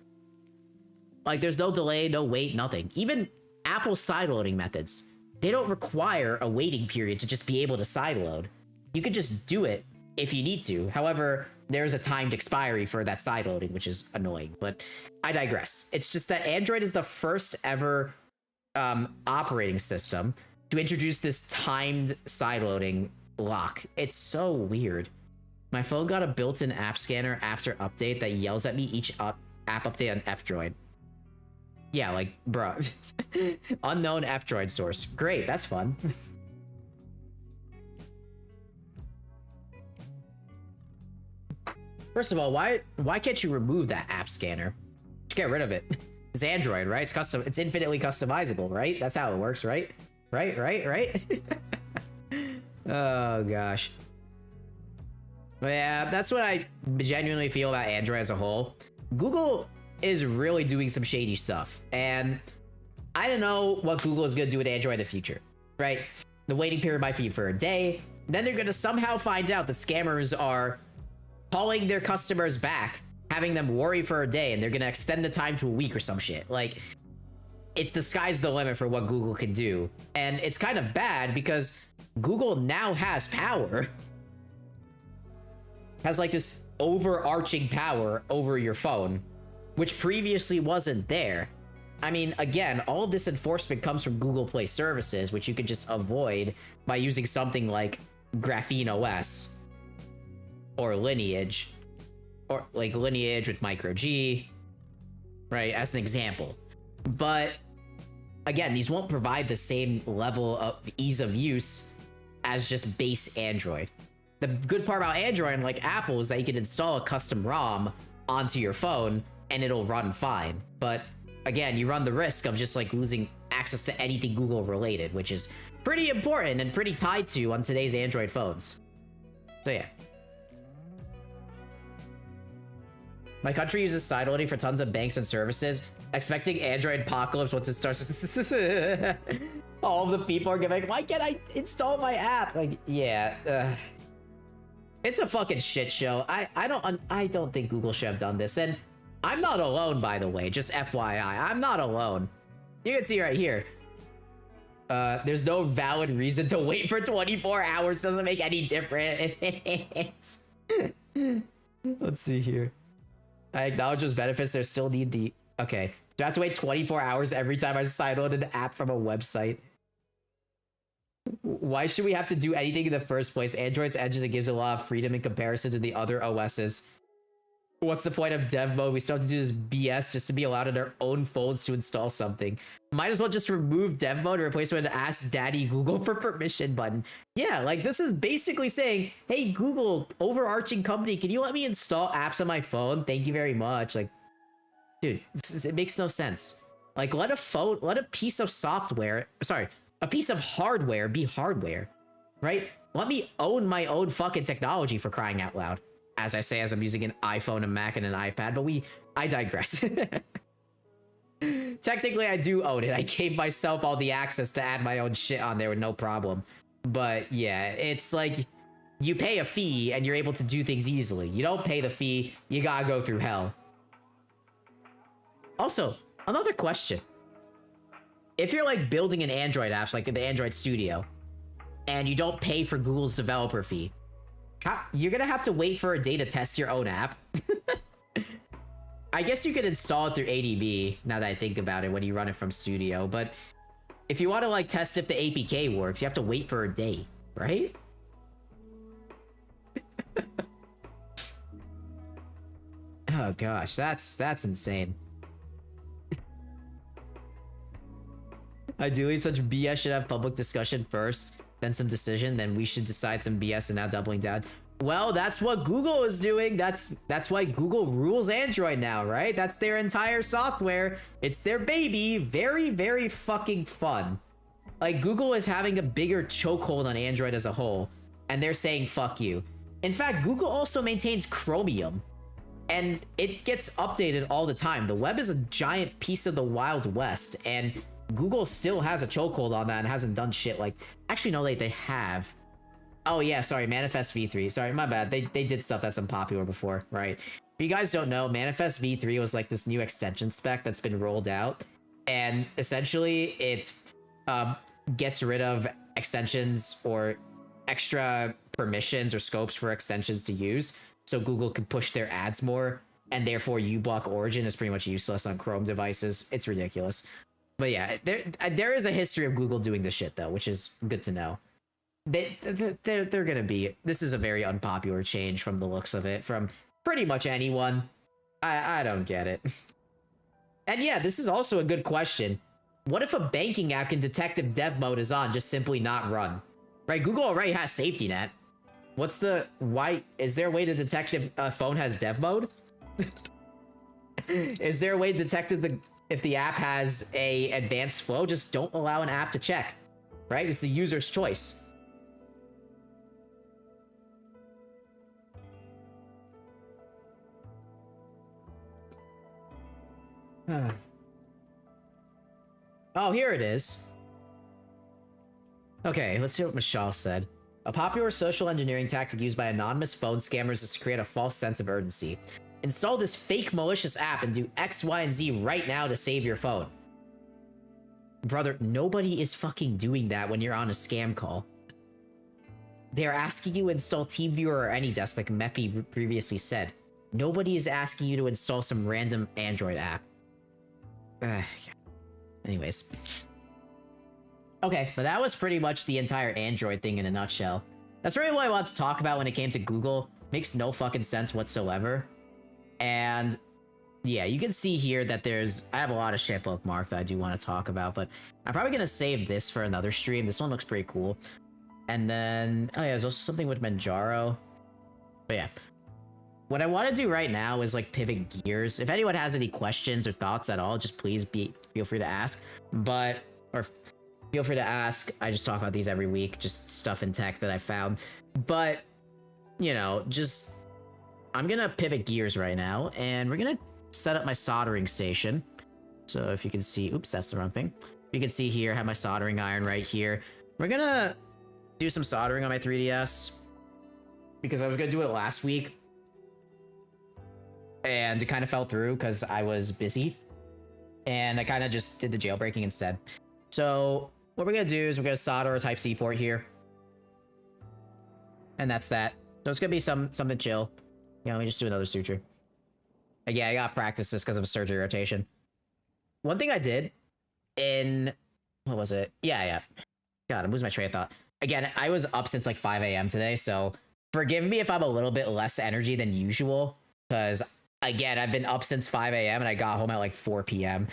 Like, there's no delay, no wait, nothing. Even Apple's sideloading methods, they don't require a waiting period to just be able to sideload. You could just do it if you need to. However, there's a timed expiry for that sideloading, which is annoying, but I digress. It's just that Android is the first ever operating system to introduce this timed sideloading lock. It's so weird. My phone got a built-in app scanner after update that yells at me each app update on F-Droid. Yeah, like, bro. Unknown F-Droid source. Great, that's fun. First of all, why can't you remove that app scanner? Just get rid of it. It's Android, right? It's custom. It's infinitely customizable, right? That's how it works, right? Right? Oh, gosh. But yeah, that's what I genuinely feel about Android as a whole. Google is really doing some shady stuff, and I don't know what Google is going to do with Android in the future, right? The waiting period might be for a day. Then they're going to somehow find out that scammers are calling their customers back, having them worry for a day, and they're going to extend the time to a week or some shit. Like, it's the sky's the limit for what Google can do. And it's kind of bad because Google now has power. Has like this overarching power over your phone, which previously wasn't there. I mean, again, all of this enforcement comes from Google Play services, which you could just avoid by using something like Graphene OS or Lineage, or like Lineage with Micro G, right, as an example. But again, these won't provide the same level of ease of use as just base Android. The good part about Android, like Apple, is that you can install a custom ROM onto your phone and it'll run fine. But again, you run the risk of just like losing access to anything Google related, which is pretty important and pretty tied to on today's Android phones. So yeah. My country uses sideloading for tons of banks and services, expecting Android apocalypse once it starts. All of the people are gonna be like, why can't I install my app? Like, yeah. It's a fucking shit show. I don't think Google should have done this. And I'm not alone, by the way. Just FYI, I'm not alone. You can see right here. There's no valid reason to wait for 24 hours. Doesn't make any difference. Let's see here. I acknowledge those benefits. There still need the... Okay. Do I have to wait 24 hours every time I sideload an app from a website? Why should we have to do anything in the first place? Android's edges, it gives a lot of freedom in comparison to the other OSs. What's the point of dev mode? We still have to do this BS just to be allowed in our own phones to install something. Might as well just remove dev mode and replace it with an Ask Daddy Google for permission button. Yeah, like this is basically saying, hey Google, overarching company, can you let me install apps on my phone? Thank you very much. Like, dude, it makes no sense. Like, let a piece of software, sorry, a piece of hardware be hardware, right? Let me own my own fucking technology, for crying out loud. As I say, as I'm using an iPhone, a Mac, and an iPad, but I digress. Technically, I do own it. I gave myself all the access to add my own shit on there with no problem. But yeah, it's like, you pay a fee and you're able to do things easily. You don't pay the fee, you gotta go through hell. Also, another question. If you're like building an Android apps, like the Android Studio, and you don't pay for Google's developer fee, you're gonna have to wait for a day to test your own app. I guess you could install it through ADB, now that I think about it, when you run it from Studio, but if you want to like test if the APK works, you have to wait for a day, right? Oh gosh, that's insane. Ideally, such BS should have public discussion first, then some decision, then we should decide some BS and now doubling down. Well, that's what Google is doing. That's why Google rules Android now, right? That's their entire software. It's their baby. Very, very fucking fun. Like, Google is having a bigger chokehold on Android as a whole, and they're saying fuck you. In fact, Google also maintains Chromium, and it gets updated all the time. The web is a giant piece of the Wild West, and Google still has a chokehold on that and hasn't done shit. Like, actually, no, they have. Oh yeah, sorry, Manifest v3. Sorry, my bad. They did stuff that's unpopular before, right? If you guys don't know, Manifest v3 was like this new extension spec that's been rolled out, and essentially it gets rid of extensions or extra permissions or scopes for extensions to use, so Google can push their ads more, and therefore uBlock Origin is pretty much useless on Chrome devices. It's ridiculous. But yeah, there is a history of Google doing this shit though, which is good to know. They're gonna be. This is a very unpopular change from the looks of it, from pretty much anyone. I don't get it. And yeah, this is also a good question. What if a banking app can detect if dev mode is on, just simply not run? Right, Google already has safety net. What's the, why, is there a way to detect if a phone has dev mode? Is there a way to detect if the app has a advanced flow? Just don't allow an app to check, right? It's the user's choice. Oh, here it is. Okay, let's see what Michelle said. A popular social engineering tactic used by anonymous phone scammers is to create a false sense of urgency. Install this fake malicious app and do X, Y, and Z right now to save your phone. Brother, nobody is fucking doing that when you're on a scam call. They're asking you to install TeamViewer or AnyDesk like Mephi previously said. Nobody is asking you to install some random Android app. Yeah. Anyways. Okay, but that was pretty much the entire Android thing in a nutshell. That's really what I wanted to talk about when it came to Google. Makes no fucking sense whatsoever. And yeah, you can see here that I have a lot of shit bookmarked that I do want to talk about, but I'm probably going to save this for another stream. This one looks pretty cool. And then, oh yeah, there's also something with Manjaro. But yeah. What I want to do right now is like pivot gears. If anyone has any questions or thoughts at all, just please feel free to ask. Feel free to ask. I just talk about these every week, just stuff in tech that I found. But, you know, I'm gonna pivot gears right now, and we're gonna set up my soldering station. So if you can see, oops, that's the wrong thing. You can see here, I have my soldering iron right here. We're gonna do some soldering on my 3DS, because I was gonna do it last week, and it kind of fell through because I was busy, and I kind of just did the jailbreaking instead. So what we're gonna do is we're gonna solder a Type-C port here, and that's that. So it's gonna be something chill. Yeah, let me just do another suture. Yeah, I gotta practice this because of a surgery rotation. One thing I did what was it? Yeah. God, I'm losing my train of thought. Again, I was up since like 5 a.m. today, so forgive me if I'm a little bit less energy than usual, because again, I've been up since 5 a.m. and I got home at like 4 p.m.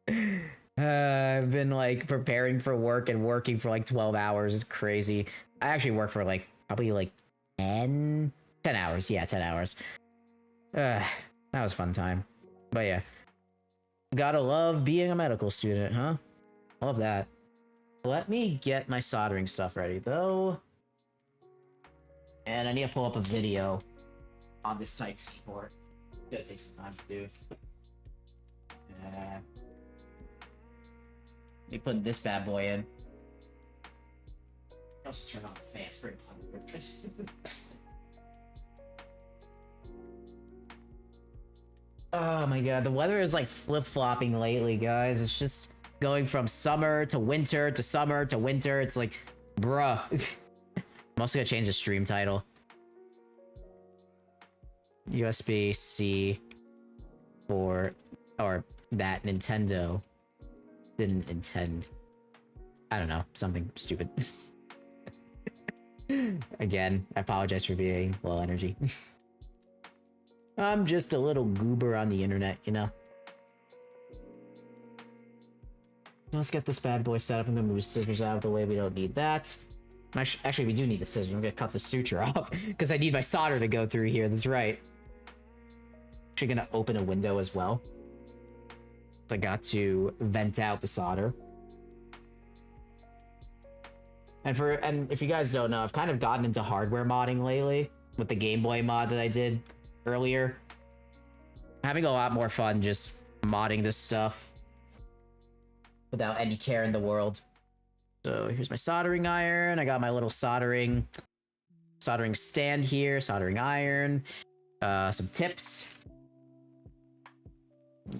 I've been like preparing for work and working for like 12 hours. It's crazy. I actually work for like probably like 10 hours. Yeah, 10 hours. That was a fun time. But yeah. Gotta love being a medical student, huh? Love that. Let me get my soldering stuff ready though. And I need to pull up a video on this Type-C port. It's gonna take some time to do. Let me put this bad boy in. Also turn on the fan. It's pretty fun. Oh my god, the weather is like flip-flopping lately, guys. It's just going from summer to winter to summer to winter. It's like, bruh. I'm also gonna change the stream title. USB-C or that Nintendo didn't intend. I don't know, something stupid. Again, I apologize for being low energy. I'm just a little goober on the internet, you know? Let's get this bad boy set up. I'm gonna move the scissors out of the way. We don't need that. Actually, we do need the scissors. I'm gonna cut the suture off because I need my solder to go through here. That's right. Actually gonna open a window as well. So I got to vent out the solder. And if you guys don't know, I've kind of gotten into hardware modding lately with the Game Boy mod that I did earlier. I'm having a lot more fun just modding this stuff without any care in the world. So here's my soldering iron. I got my little soldering stand here, soldering iron. some tips.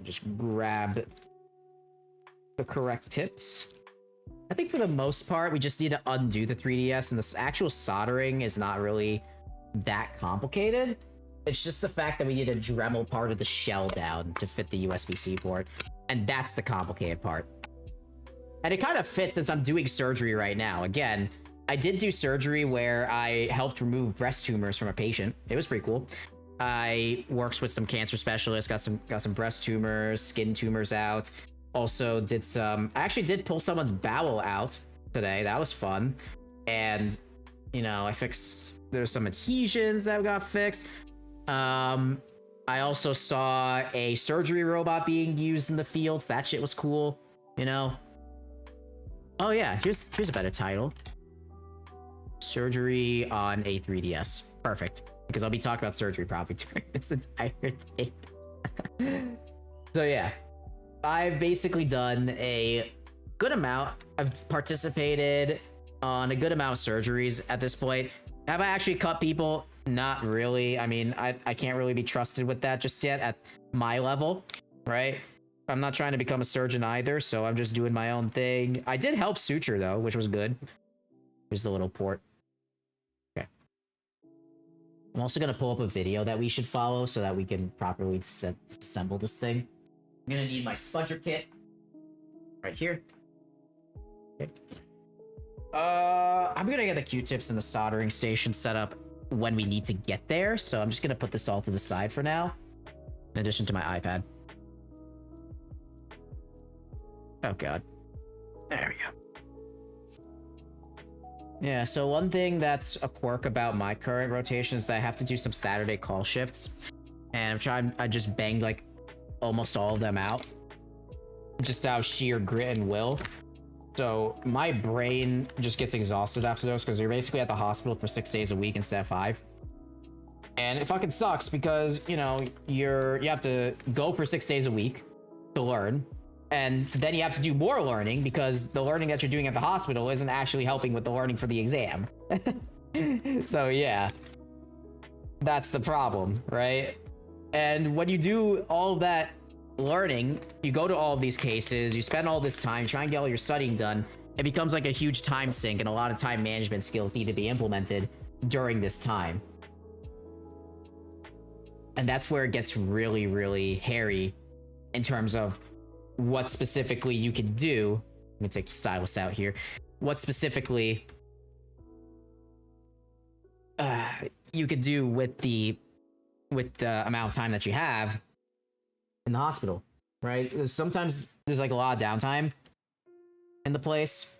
Just grab the correct tips. I think for the most part, we just need to undo the 3DS, and this actual soldering is not really that complicated. It's just the fact that we need to Dremel part of the shell down to fit the USB-C port, and that's the complicated part. And it kind of fits since I'm doing surgery right now. Again, I did do surgery where I helped remove breast tumors from a patient. It was pretty cool. I worked with some cancer specialists, got some breast tumors, skin tumors out. Also did some, I actually did pull someone's bowel out today. That was fun. And, you know, I fixed, there's some adhesions that got fixed. I also saw a surgery robot being used in the fields. That shit was cool, you know. Oh yeah, here's a better title. Surgery on a 3DS. Perfect. Because I'll be talking about surgery probably during this entire thing. So yeah. I've basically done a good amount. I've participated on a good amount of surgeries at this point. Have I actually cut people? Not really. I mean, I can't really be trusted with that just yet at my level, right? I'm not trying to become a surgeon either, so I'm just doing my own thing. I did help suture though, which was good. Here's the little port. Okay. I'm also gonna pull up a video that we should follow so that we can properly disassemble this thing. I'm gonna need my spudger kit right here. Okay. I'm gonna get the Q-tips and the soldering station set up when we need to get there, so I'm just gonna put this all to the side for now, in addition to my iPad. Oh god. There we go. Yeah, so one thing that's a quirk about my current rotation is that I have to do some Saturday call shifts, and I just banged like almost all of them out just out of sheer grit and will. So my brain just gets exhausted after those because you're basically at the hospital for 6 days a week instead of 5. And it fucking sucks because, you know, you have to go for 6 days a week to learn, and then you have to do more learning because the learning that you're doing at the hospital isn't actually helping with the learning for the exam. So yeah, that's the problem, right? And when you do all of that learning, you go to all of these cases, you spend all this time trying to get all your studying done, it becomes like a huge time sink, and a lot of time management skills need to be implemented during this time. And that's where it gets really, really hairy in terms of what specifically you can do. Let me take the stylus out here. What specifically you could do with the amount of time that you have in the hospital, right? Sometimes there's like a lot of downtime in the place,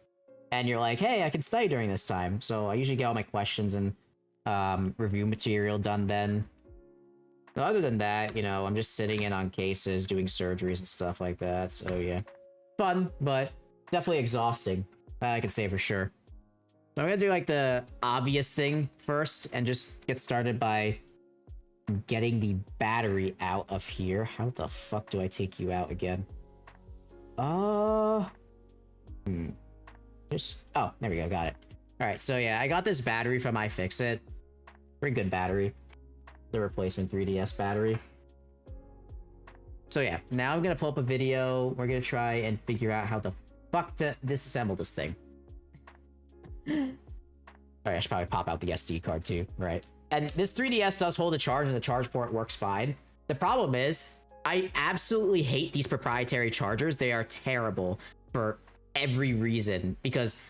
and you're like, hey, I can study during this time. So I usually get all my questions and review material done then. But other than that, you know, I'm just sitting in on cases, doing surgeries and stuff like that. So yeah, fun, but definitely exhausting. That I can say for sure. So I'm gonna do like the obvious thing first and just get started by getting the battery out of here. How the fuck do I take you out again? Just, oh, there we go, got it. All right, so yeah, I got this battery from iFixit. Pretty good battery. The replacement 3DS battery. So yeah, now I'm gonna pull up a video. We're gonna try and figure out how the fuck to disassemble this thing. Alright, I should probably pop out the SD card too, right? And this 3DS does hold a charge, and the charge port works fine. The problem is, I absolutely hate these proprietary chargers. They are terrible for every reason, because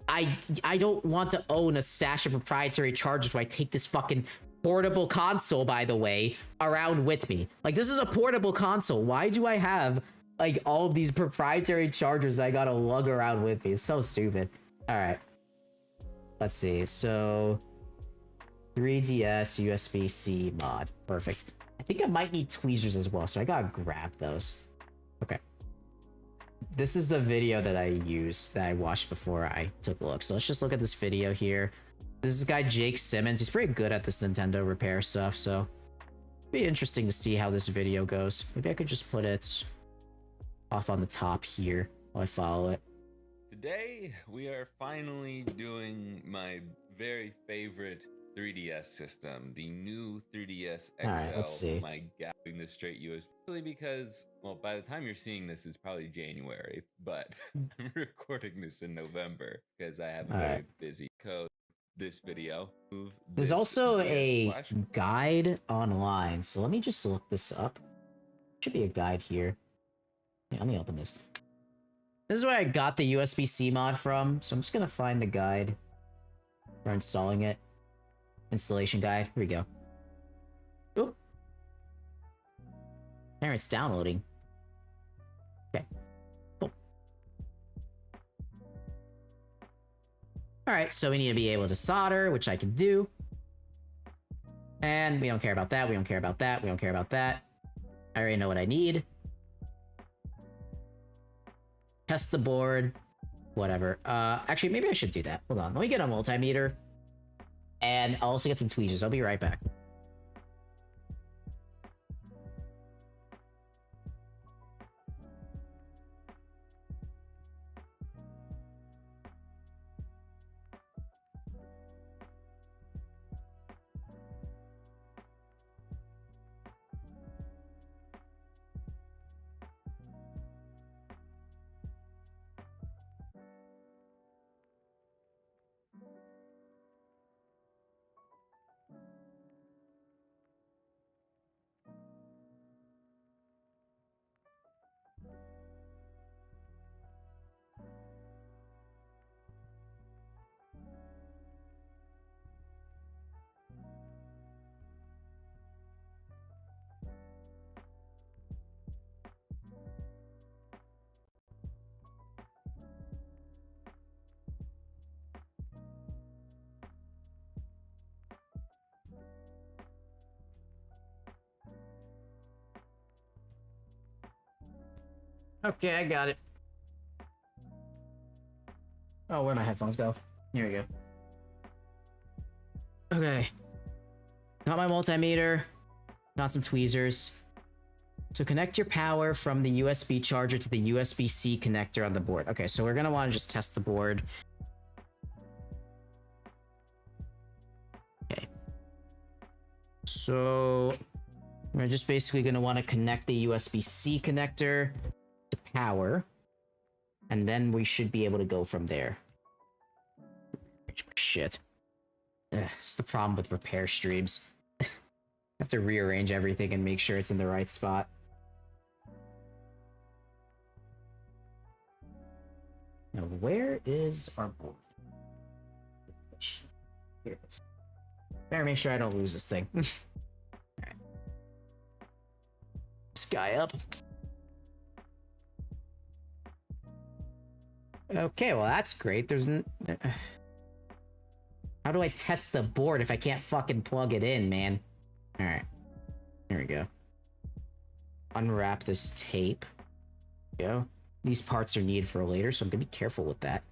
I don't want to own a stash of proprietary chargers where I take this fucking portable console, by the way, around with me. Like, this is a portable console. Why do I have like all of these proprietary chargers that I gotta lug around with me? It's so stupid. All right, let's see. So 3DS USB-C mod. Perfect. I think I might need tweezers as well, so I gotta grab those. Okay. This is the video that I used, that I watched before I took a look. So let's just look at this video here. This is this guy, Jake Simmons. He's pretty good at this Nintendo repair stuff, so it'd be interesting to see how this video goes. Maybe I could just put it off on the top here while I follow it. Today, we are finally doing my very favorite 3DS system, the new 3DS XL. All right, let's see. My God, doing this straight USB, because, well, by the time you're seeing this, it's probably January, but I'm recording this in November because I have a very busy code. This video. There's also a guide online, so let me just look this up. Should be a guide here. Yeah, let me open this. This is where I got the USB-C mod from, so I'm just gonna find the guide for installing it. Installation guide. Here we go. Oop. There, it's downloading. Okay. Cool. Alright, so we need to be able to solder, which I can do. And we don't care about that, we don't care about that, we don't care about that. I already know what I need. Test the board. Whatever. Actually, maybe I should do that. Hold on. Let me get a multimeter. And I'll also get some tweezers. I'll be right back. Okay, I got it. Oh, where'd my headphones go? Here we go. Okay. Got my multimeter. Got some tweezers. So connect your power from the USB charger to the USB-C connector on the board. Okay, so we're gonna want to just test the board. Okay. So we're just basically gonna want to connect the USB-C connector to power, and then we should be able to go from there. Shit. It's the problem with repair streams. I have to rearrange everything and make sure it's in the right spot. Now, where is our board? Here it is. Better make sure I don't lose this thing. Alright. This guy up. Okay, well that's great. There's how do I test the board if I can't fucking plug it in, man? Alright. There we go. Unwrap this tape. There we go. These parts are needed for later, so I'm gonna be careful with that.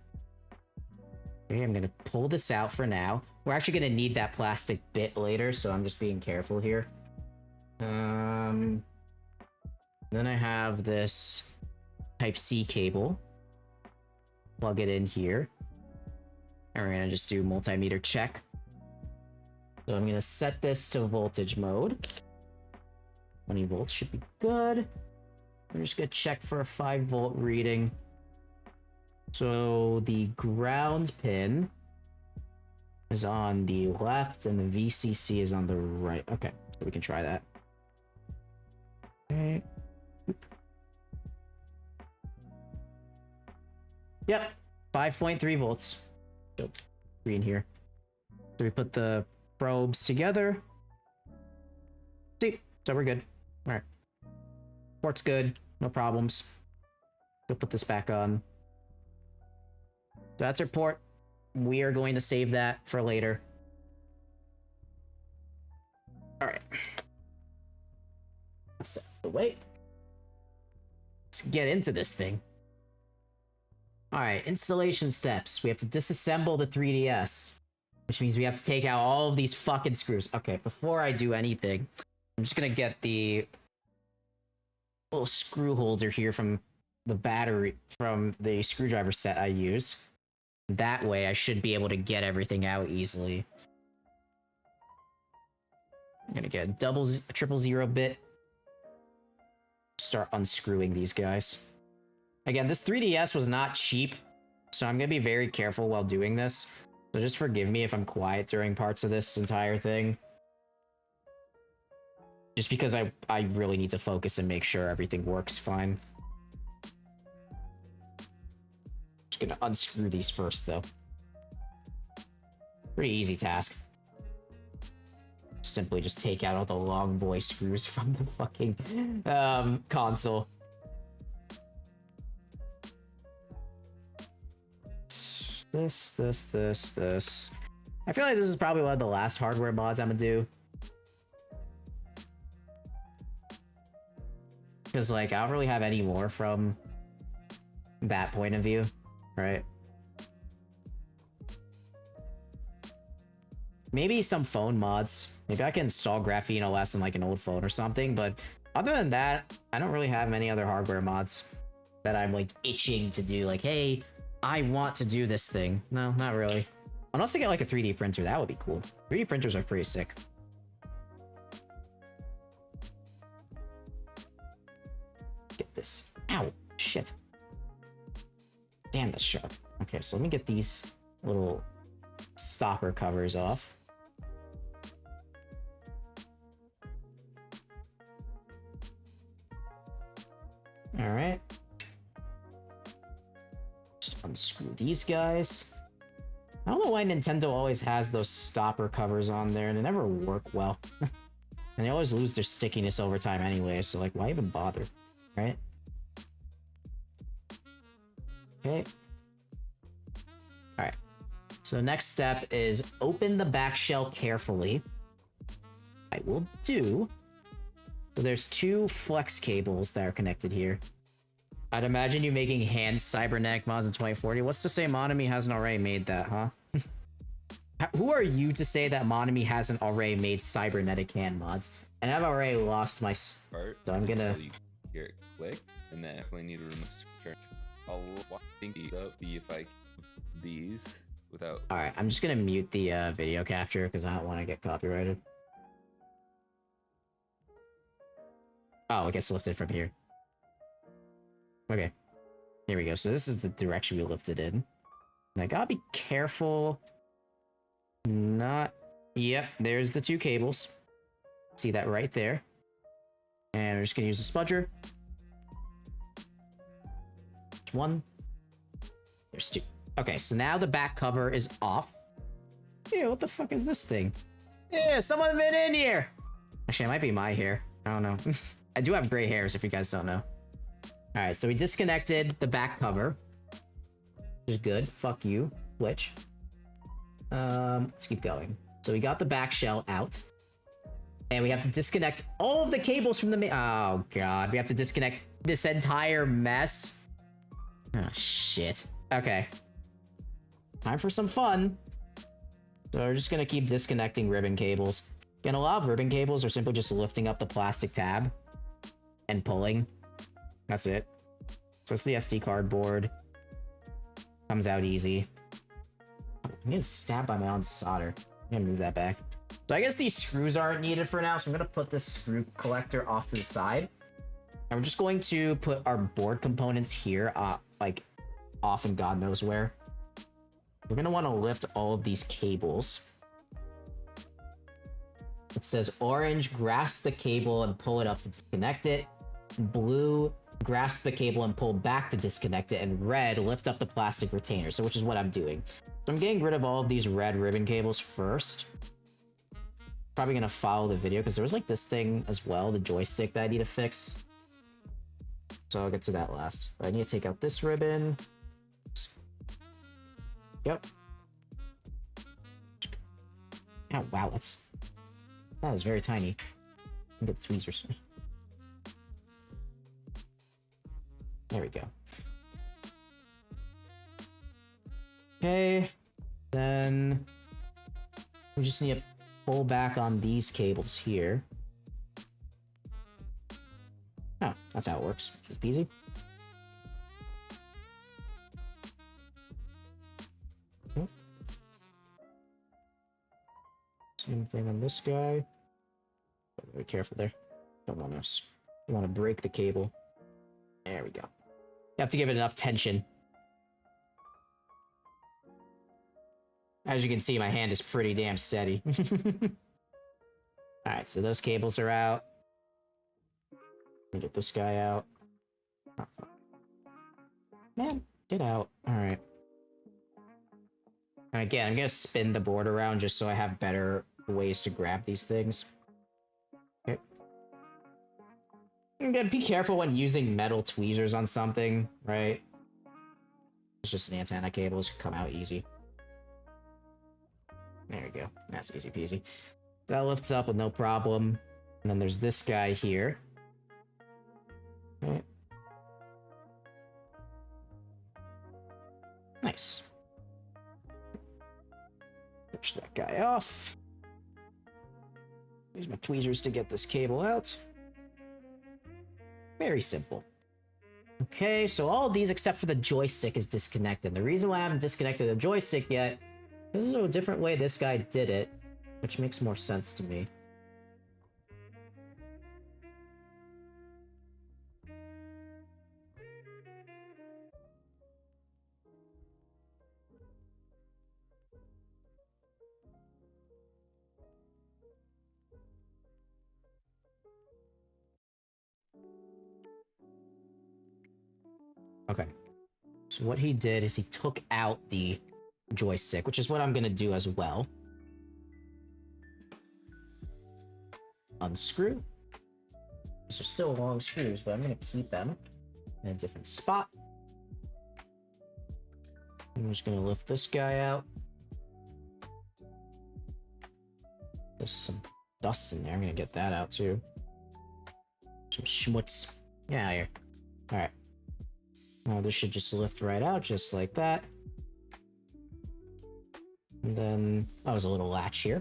Okay, I'm gonna pull this out for now. We're actually gonna need that plastic bit later, so I'm just being careful here. Then I have this Type-C cable. Plug it in here. And we're gonna just do multimeter check. So I'm gonna set this to voltage mode. 20 volts should be good. We're just gonna check for a 5-volt reading. So the ground pin is on the left and the VCC is on the right. Okay, so we can try that. Okay. Yep, 5.3 volts. So, green here. So we put the probes together. See, so we're good. All right. Port's good, no problems. We'll put this back on. So that's our port. We are going to save that for later. All right. Set the weight. Let's get into this thing. All right, installation steps. We have to disassemble the 3DS, which means we have to take out all of these fucking screws. Okay, before I do anything, I'm just gonna get the little screw holder here from the battery, from the screwdriver set I use. That way I should be able to get everything out easily. I'm gonna get a triple zero bit. Start unscrewing these guys. Again, this 3DS was not cheap, so I'm gonna be very careful while doing this. So just forgive me if I'm quiet during parts of this entire thing. Just because I really need to focus and make sure everything works fine. Just gonna unscrew these first, though. Pretty easy task. Simply just take out all the long boy screws from the fucking console. This. I feel like this is probably one of the last hardware mods I'm gonna do. Because, like, I don't really have any more from that point of view, right? Maybe some phone mods. Maybe I can install Graphene OS in, like, an old phone or something, but other than that, I don't really have many other hardware mods that I'm, like, itching to do. Like, hey, I want to do this thing. No, not really. Unless I get, like, a 3D printer, that would be cool. 3D printers are pretty sick. Get this. Ow, shit. Damn, that's sharp. Okay, so let me get these little stopper covers off. Alright. Just unscrew these guys. I don't know why Nintendo always has those stopper covers on there, and they never work well. And they always lose their stickiness over time anyway, so like, why even bother? Right? Okay. Alright. So next step is open the back shell carefully. I will do. So there's two flex cables that are connected here. I'd imagine you making hand cybernetic mods in 2040. What's to say Monami hasn't already made that, huh? Who are you to say that Monami hasn't already made cybernetic hand mods? And I've already lost my... Part, so I'm gonna... You hear it click, and then definitely need to start. I'll think if I these without... Alright, I'm just gonna mute the video capture because I don't want to get copyrighted. Oh, it gets lifted from here. Okay. Here we go. So this is the direction we lifted in. And I gotta be careful. Not... Yep, there's the two cables. See that right there. And we're just gonna use the spudger. There's one. There's two. Okay, so now the back cover is off. Ew, what the fuck is this thing? Yeah, someone been in here! Actually, it might be my hair. I don't know. I do have gray hairs, if you guys don't know. Alright, so we disconnected the back cover. Which is good. Fuck you, Glitch. Let's keep going. So we got the back shell out. And we have to disconnect all of the cables from the oh god, we have to disconnect this entire mess. Oh shit. Okay. Time for some fun. So we're just gonna keep disconnecting ribbon cables. Again, a lot of ribbon cables are simply just lifting up the plastic tab and pulling. That's it. So it's the SD card board. Comes out easy. I'm getting stabbed by my own solder. I'm gonna move that back. So I guess these screws aren't needed for now, so I'm gonna put this screw collector off to the side. And we're just going to put our board components here, like, off and God knows where. We're gonna want to lift all of these cables. It says orange, grasp the cable and pull it up to disconnect it. Blue, grasp the cable and pull back to disconnect it. And red, lift up the plastic retainer, so which is what I'm doing. So I'm getting rid of all of these red ribbon cables first. Probably gonna follow the video because there was like this thing as well, the joystick that I need to fix. So I'll get to that last. But I need to take out this ribbon. Yep. Oh wow, that is very tiny. Get the tweezers. There we go. Okay, then we just need to pull back on these cables here. Oh, that's how it works. Easy peasy. Same thing on this guy. Be careful there. Don't want to break the cable. There we go. You have to give it enough tension. As you can see, my hand is pretty damn steady. Alright, so those cables are out. Let me get this guy out. Oh, fuck. Man, get out. Alright. Again, I'm gonna spin the board around just so I have better ways to grab these things. Okay. Again, be careful when using metal tweezers on something, right? It's just an antenna cable, this can come out easy. There we go. That's easy peasy. That lifts up with no problem. And then there's this guy here. Okay. Nice. Push that guy off. Use my tweezers to get this cable out. Very simple. Okay, so all of these except for the joystick is disconnected. The reason why I haven't disconnected the joystick yet, this is a different way this guy did it, which makes more sense to me. Okay. So what he did is he took out the joystick, which is what I'm gonna do as well. Unscrew. These are still long screws, but I'm gonna keep them in a different spot. I'm just gonna lift this guy out. There's some dust in there. I'm gonna get that out too. Some schmutz. Get out of here. Alright. Now this should just lift right out, just like that. And then, oh, there's a little latch here.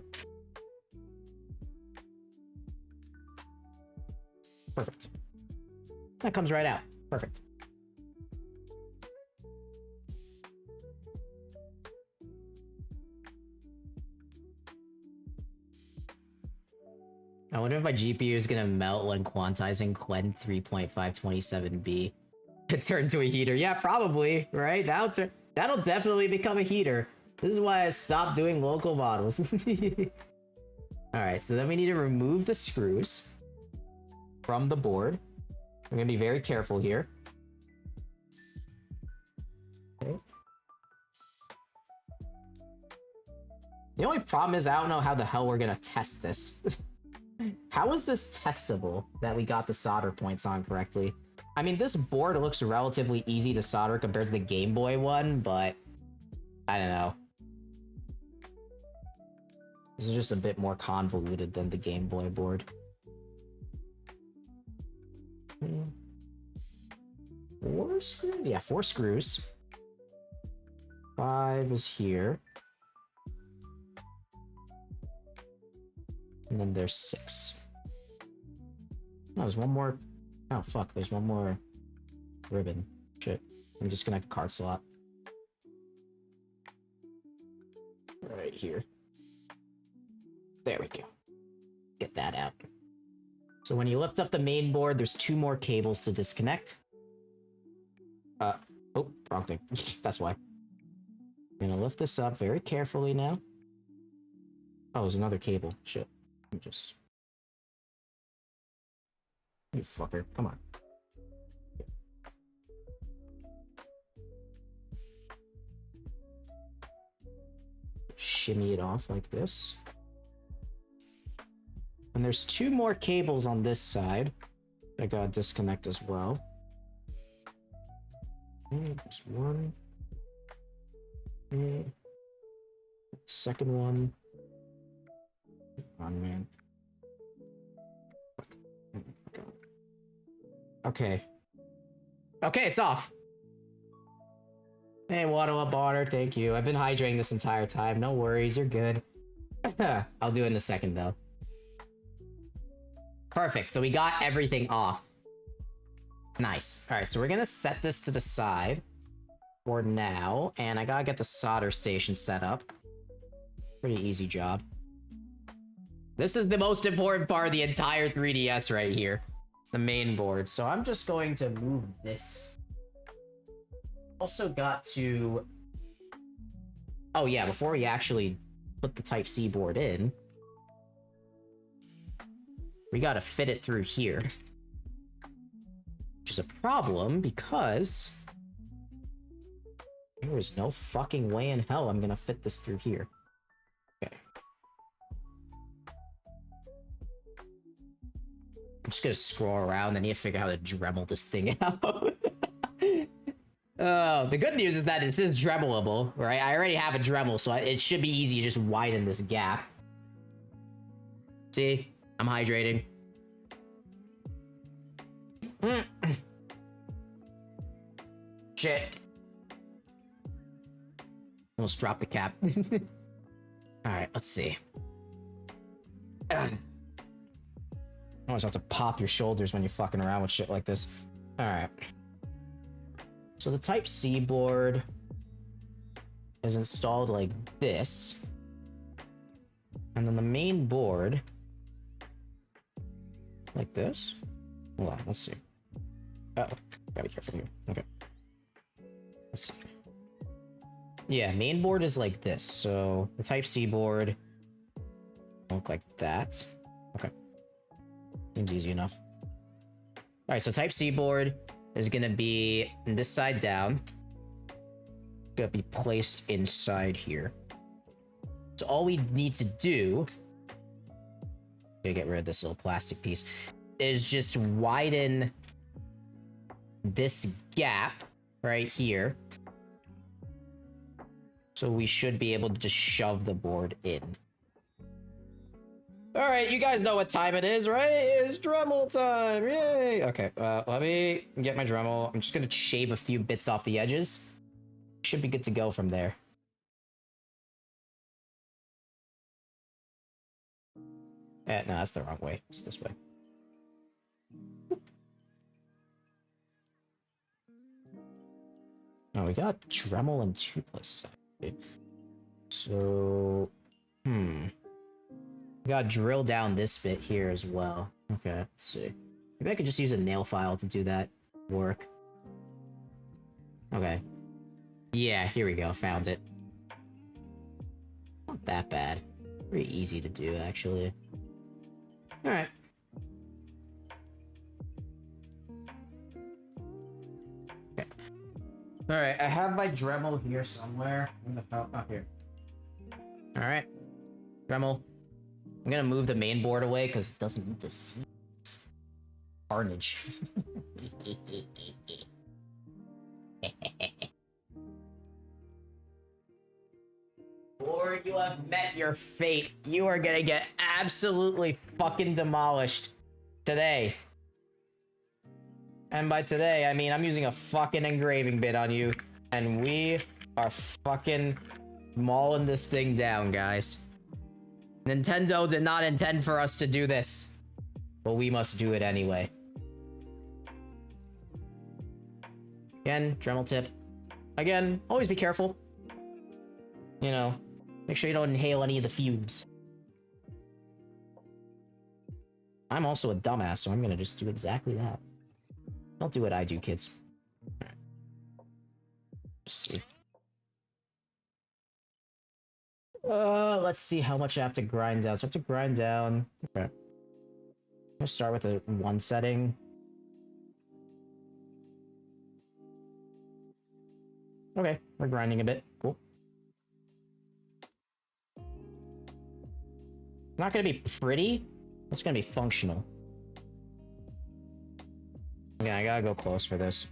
Perfect. That comes right out. Perfect. I wonder if my GPU is gonna melt when quantizing Quen 3.527B. It turned to a heater. Yeah, probably, right? That'll definitely become a heater. This is why I stopped doing local models. Alright, so then we need to remove the screws from the board. We're gonna be very careful here. Okay. The only problem is I don't know how the hell we're gonna test this. How is this testable that we got the solder points on correctly? I mean, this board looks relatively easy to solder compared to the Game Boy one, but I don't know. This is just a bit more convoluted than the Game Boy board. 4 screws? Yeah, 4 screws. 5 is here. And then there's 6. Oh, there's one more. Oh, fuck, there's one more ribbon. Shit. Let me disconnect the card slot. Right here. There we go. Get that out. So when you lift up the main board, there's 2 more cables to disconnect. Oh, wrong thing. That's why. I'm gonna lift this up very carefully now. Oh, there's another cable. Shit. Let me just... You fucker. Come on. Shimmy it off like this. And there's 2 more cables on this side. I gotta disconnect as well. There's one. Second one. Come on, man. Okay. Okay, it's off. Hey, water up water, thank you. I've been hydrating this entire time. No worries, you're good. I'll do it in a second, though. Perfect, so we got everything off. Nice. Alright, so we're gonna set this to the side for now, and I gotta get the solder station set up. Pretty easy job. This is the most important part of the entire 3DS right here. The main board. So I'm just going to move this. Also got to... Oh yeah, before we actually put the Type-C board in, we gotta fit it through here. Which is a problem because there is no fucking way in hell I'm gonna fit this through here. Okay. I'm just gonna scroll around. I need to figure out how to Dremel this thing out. Oh, the good news is that it is Dremelable, right? I already have a Dremel, so it should be easy to just widen this gap. See? I'm hydrating. Shit. Almost dropped the cap. Alright, let's see. You always have to pop your shoulders when you're fucking around with shit like this. Alright. So the Type-C board is installed like this. And then the main board... like this? Hold on, let's see. Uh-oh. Gotta be careful here. Okay. Let's see. Yeah, main board is like this. So the Type-C board look like that. Okay. Seems easy enough. Alright, so Type-C board is gonna be this side down. Gonna be placed inside here. So all we need to do, to get rid of this little plastic piece, is just widen this gap right here. So we should be able to just shove the board in. Alright, you guys know what time it is, right? It's Dremel time! Yay! Okay, let me get my Dremel. I'm just gonna shave a few bits off the edges. Should be good to go from there. No, that's the wrong way. It's this way. Oh, we got Dremel in two places, actually. So... we gotta drill down this bit here as well. Okay, let's see. Maybe I could just use a nail file to do that work. Okay. Yeah, here we go. Found it. Not that bad. Pretty easy to do, actually. Alright. Okay. Alright, I have my Dremel here somewhere. Oh, here. Alright. Dremel. I'm gonna move the main board away because it doesn't need to see carnage. Or you have met your fate. You are gonna get absolutely fucking demolished today. And by today, I mean I'm using a fucking engraving bit on you. And we are fucking mauling this thing down, guys. Nintendo did not intend for us to do this, but we must do it anyway. Again, Dremel tip. Again, always be careful. You know, make sure you don't inhale any of the fumes. I'm also a dumbass, so I'm gonna just do exactly that. Don't do what I do, kids. Alright. Just see. Let's see how much I have to grind down. So I have to grind down. Okay. I'm gonna start with a 1 setting. Okay, we're grinding a bit. Cool. Not gonna be pretty. It's gonna be functional. Yeah, I gotta go close for this.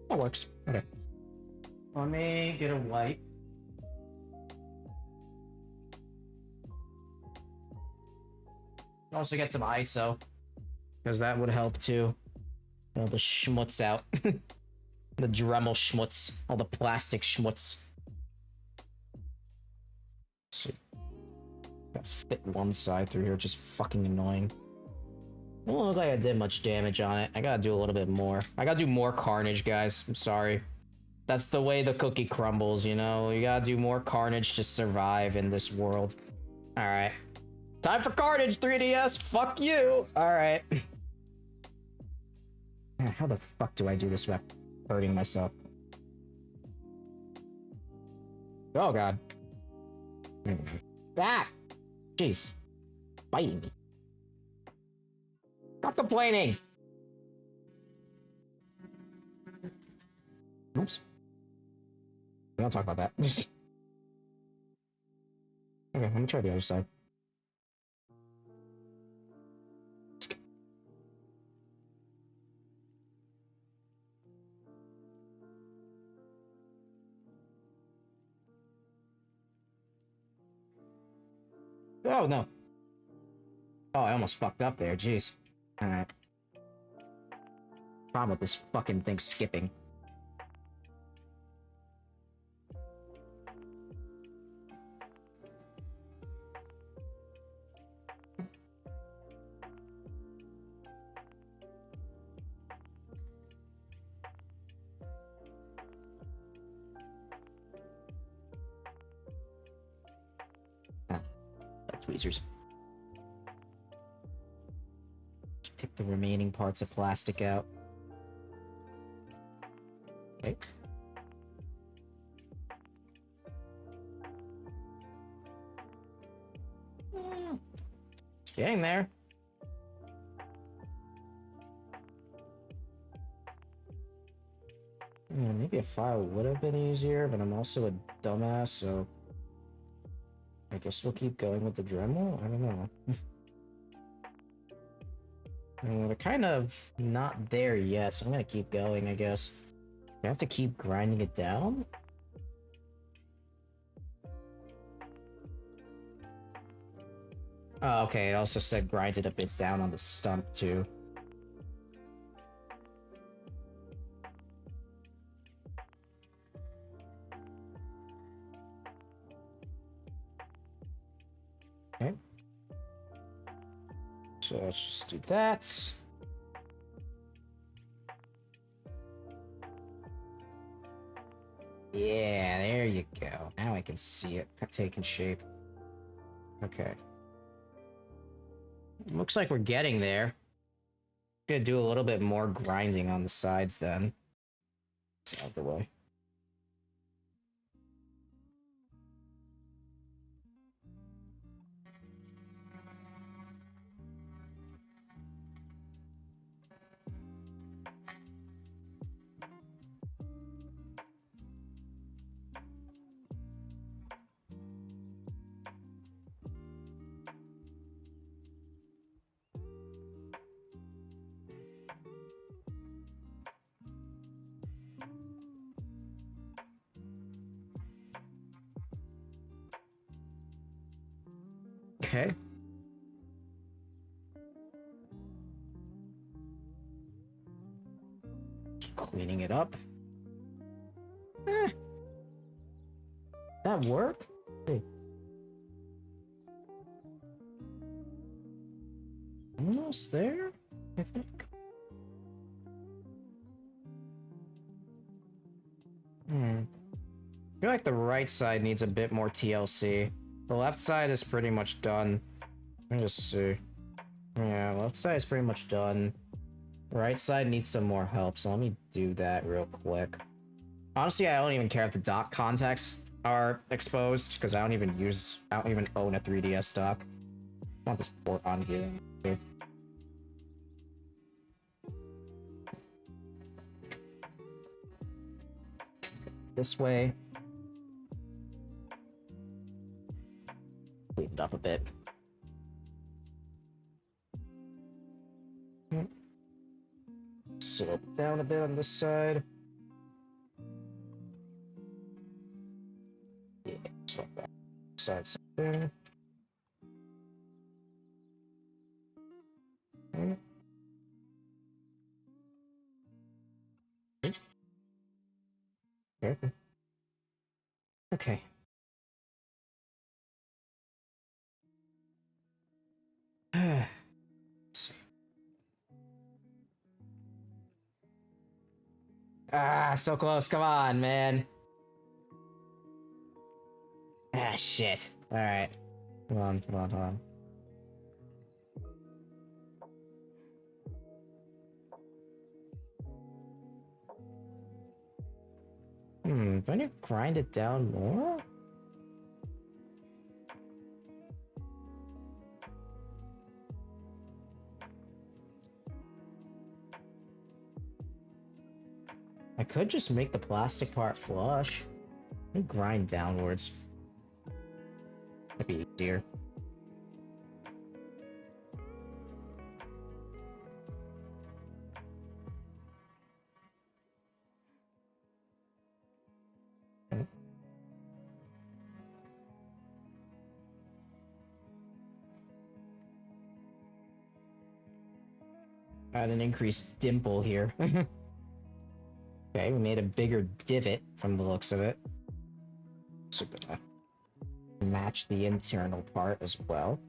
That works. Okay. Let me get a wipe. Also get some ISO. because that would help too. All the schmutz out. The Dremel schmutz. All the plastic schmutz. Let's see. Gotta fit one side through here, just fucking annoying. It don't look like I did much damage on it. I gotta do a little bit more. I gotta do more carnage, guys. I'm sorry. That's the way the cookie crumbles, you know? You gotta do more carnage to survive in this world. Alright. Time for carnage, 3DS! Fuck you! Alright. How the fuck do I do this without hurting myself? Oh god. Ah! Jeez. Biting me. Stop complaining! Oops. We don't talk about that. Okay, let me try the other side. Oh, no. Oh, I almost fucked up there, jeez. Alright. Problem with this fucking thing skipping. Tweezers. Just pick the remaining parts of plastic out. Okay. Getting there. Maybe a file would have been easier, but I'm also a dumbass, so I guess we'll keep going with the Dremel? I don't know. We're kind of not there yet, so I'm gonna keep going, I guess. I have to keep grinding it down? Oh, okay, it also said grind it a bit down on the stump, too. Okay. So let's just do that. Yeah, there you go. Now I can see it taking shape. Okay. Looks like we're getting there. Gonna do a little bit more grinding on the sides then. It's out of the way. Okay. Just cleaning it up. That work? Hey. Almost there, I think. I feel like the right side needs a bit more TLC. The left side is pretty much done. Let me just see. Yeah, left side is pretty much done. Right side needs some more help, so let me do that real quick. Honestly, I don't even care if the dot contacts are exposed, because I don't even own a 3DS dock. I want this port on here. This way. Clean it up a bit. Slope down a bit on this side. Yeah, slope that side there. Okay. Okay. Okay. Let's see. Ah, so close. Come on, man. Ah, shit. Alright. Hold on, hold on, hold on. Do I need to grind it down more? I could just make the plastic part flush. And grind downwards. That'd be easier. Add an increased dimple here. Okay, we made a bigger divot from the looks of it. So gonna match the internal part as well.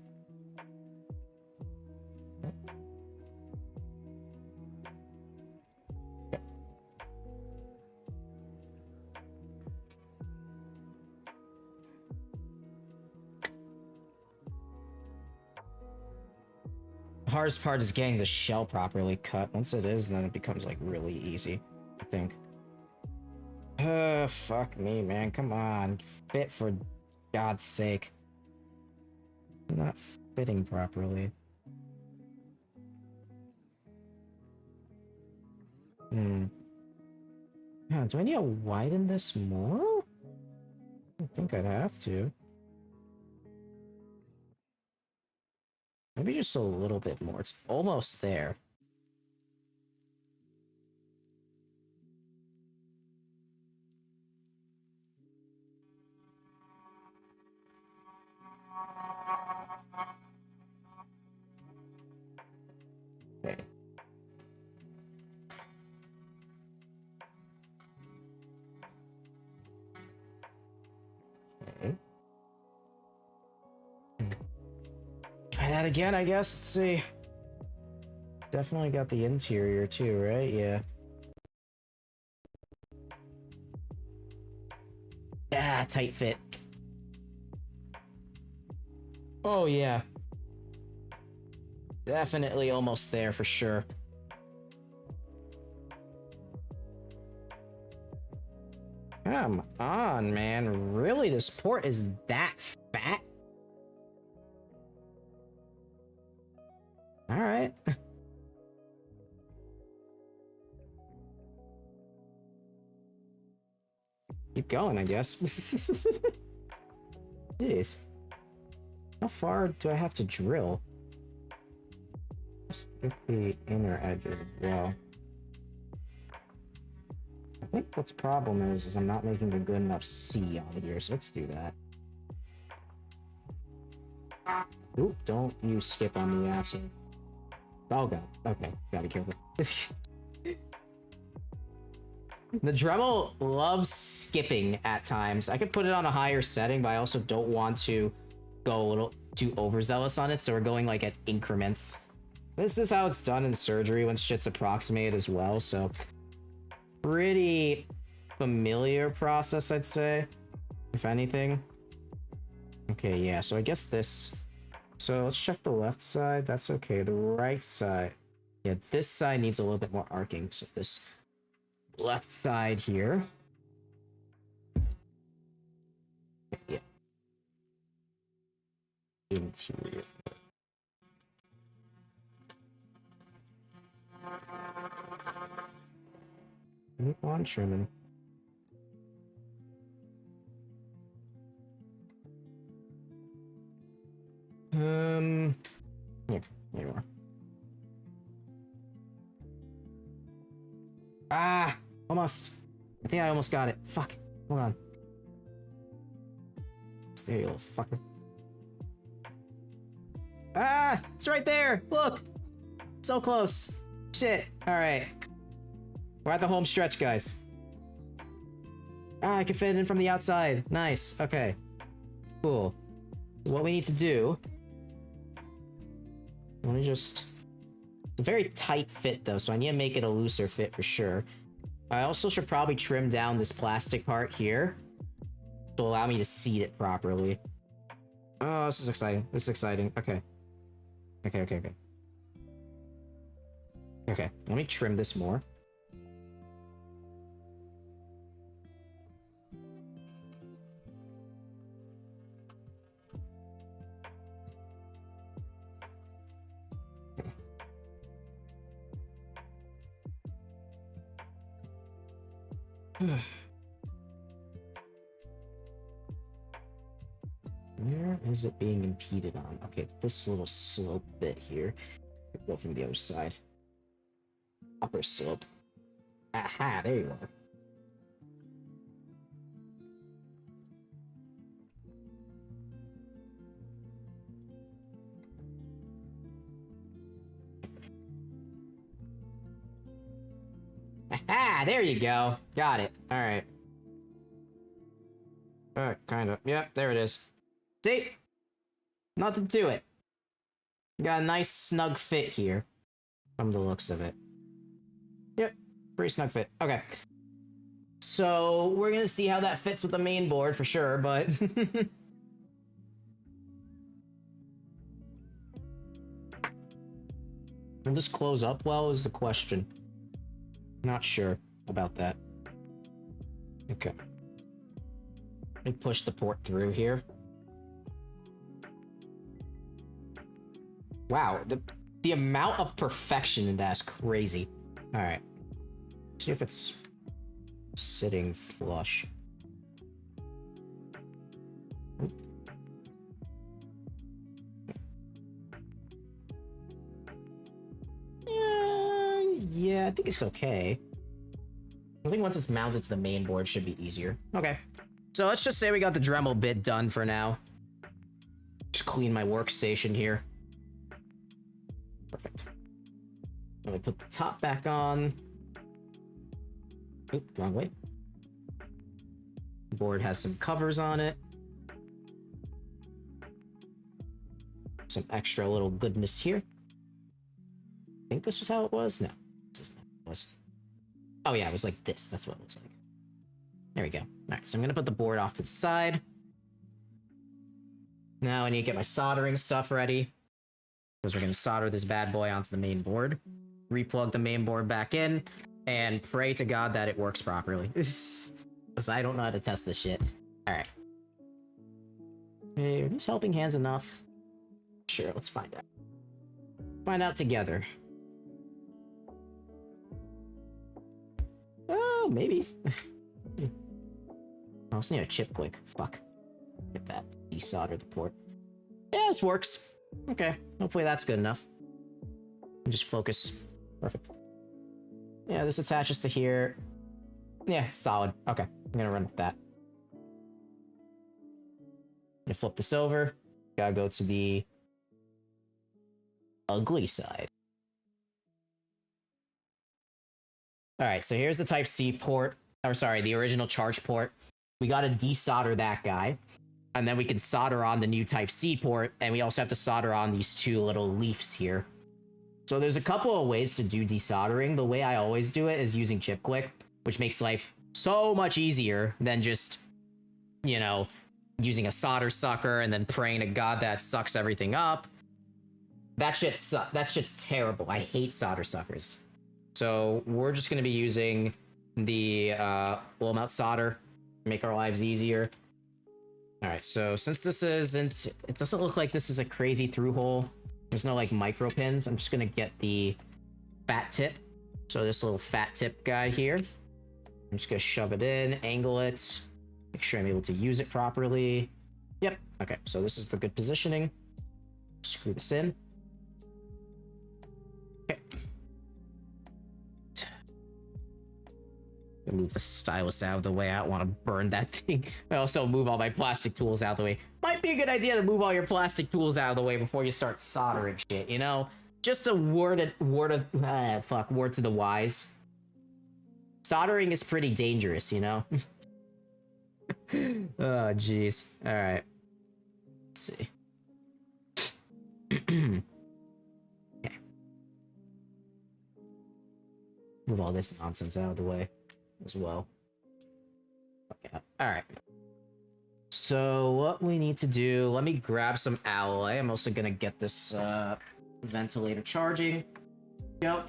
The hardest part is getting the shell properly cut. Once it is, then it becomes like really easy, I think. Fuck me, man. Come on. Fit for God's sake. Not fitting properly. Yeah, do I need to widen this more? I don't think I'd have to. Maybe just a little bit more. It's almost there. Okay. Okay. Try that again, I guess. Let's see. Definitely got the interior too, right? Yeah. Ah, tight fit. Oh, yeah. Definitely almost there for sure. Come on, man. Really? This port is that fat? Alright. Keep going, I guess. Jeez. How far do I have to drill? Just get the inner edges as well. I think what's the problem is I'm not making a good enough C out of here, so let's do that. Oop, don't you skip on the acid. Oh god, okay, gotta be careful. The Dremel loves skipping at times. I could put it on a higher setting, but I also don't want to go a little too overzealous on it, so we're going like at increments. This is how it's done in surgery when shit's approximated as well, so pretty familiar process, I'd say, if anything. Okay, yeah, so I guess this... So let's check the left side. That's okay. The right side. Yeah, this side needs a little bit more arcing. So this left side here. Yeah. Interior. Keep on trimming. Here, there you are. Ah, almost. I think I almost got it. Fuck. Hold on. Stay, you little fucker. Ah, it's right there. Look. So close. Shit. All right. We're at the home stretch, guys. Ah, I can fit it in from the outside. Nice. Okay. Cool. What we need to do... Let me just... It's a very tight fit, though, so I need to make it a looser fit for sure. I also should probably trim down this plastic part here to allow me to seat it properly. Oh, this is exciting. This is exciting. Okay. Okay. Okay, let me trim this more. Where is it being impeded on? Okay, this little slope bit here. Go from the other side. Upper slope. Aha, there you are. Aha, there you go. Got it. Alright. Kind of. Yep, there it is. See? Nothing to it. Got a nice snug fit here. From the looks of it. Yep, pretty snug fit. Okay. So, we're gonna see how that fits with the main board for sure, but... Will this close up well is the question. Not sure about that. Okay. Let me push the port through here. Wow, the amount of perfection in that is crazy. Alright. See if it's sitting flush. Yeah, I think it's okay. I think once it's mounted to the main board, it should be easier. Okay. So let's just say we got the Dremel bit done for now. Just clean my workstation here. Perfect. Let me put the top back on. Oop, wrong way. The board has some covers on it. Some extra little goodness here. I think this was how it was? No, this isn't how it was. Oh yeah, it was like this. That's what it looks like. There we go. Alright, so I'm gonna put the board off to the side. Now I need to get my soldering stuff ready. Because we're gonna solder this bad boy onto the main board. Replug the main board back in. And pray to God that it works properly. Because I don't know how to test this shit. Alright. Hey, are these helping hands enough? Sure, let's find out. Find out together. Oh, maybe. I also need a chip quick. Fuck. Get that. Desolder the port. Yeah, this works. Okay. Hopefully that's good enough. Just focus. Perfect. Yeah, this attaches to here. Yeah, solid. Okay. I'm gonna run with that. Gonna flip this over. Gotta go to the ugly side. Alright, so here's the Type-C port. Or sorry, the original charge port. We gotta desolder that guy. And then we can solder on the new Type-C port. And we also have to solder on these two little leaves here. So there's a couple of ways to do desoldering. The way I always do it is using chip quick, which makes life so much easier than just, you know, using a solder sucker and then praying to God that sucks everything up. That shit's terrible. I hate solder suckers. So we're just going to be using the blow melt solder to make our lives easier. Alright, so since this isn't... It doesn't look like this is a crazy through hole. There's no like micro pins. I'm just going to get the fat tip. So this little fat tip guy here. I'm just going to shove it in, angle it. Make sure I'm able to use it properly. Yep. Okay, so this is the good positioning. Screw this in. Okay. Move the stylus out of the way. I don't want to burn that thing. I also move all my plastic tools out of the way. Might be a good idea to move all your plastic tools out of the way before you start soldering shit, you know? Just a word to the wise. Soldering is pretty dangerous, you know? Oh, jeez. All right. Let's see. Okay. Move all this nonsense out of the way as well. Okay. All right. So what we need to do, let me grab some alloy. I'm also gonna get this ventilator charging. Yep.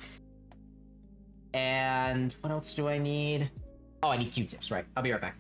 And what else do I need? Oh, I need Q-tips, right. I'll be right back.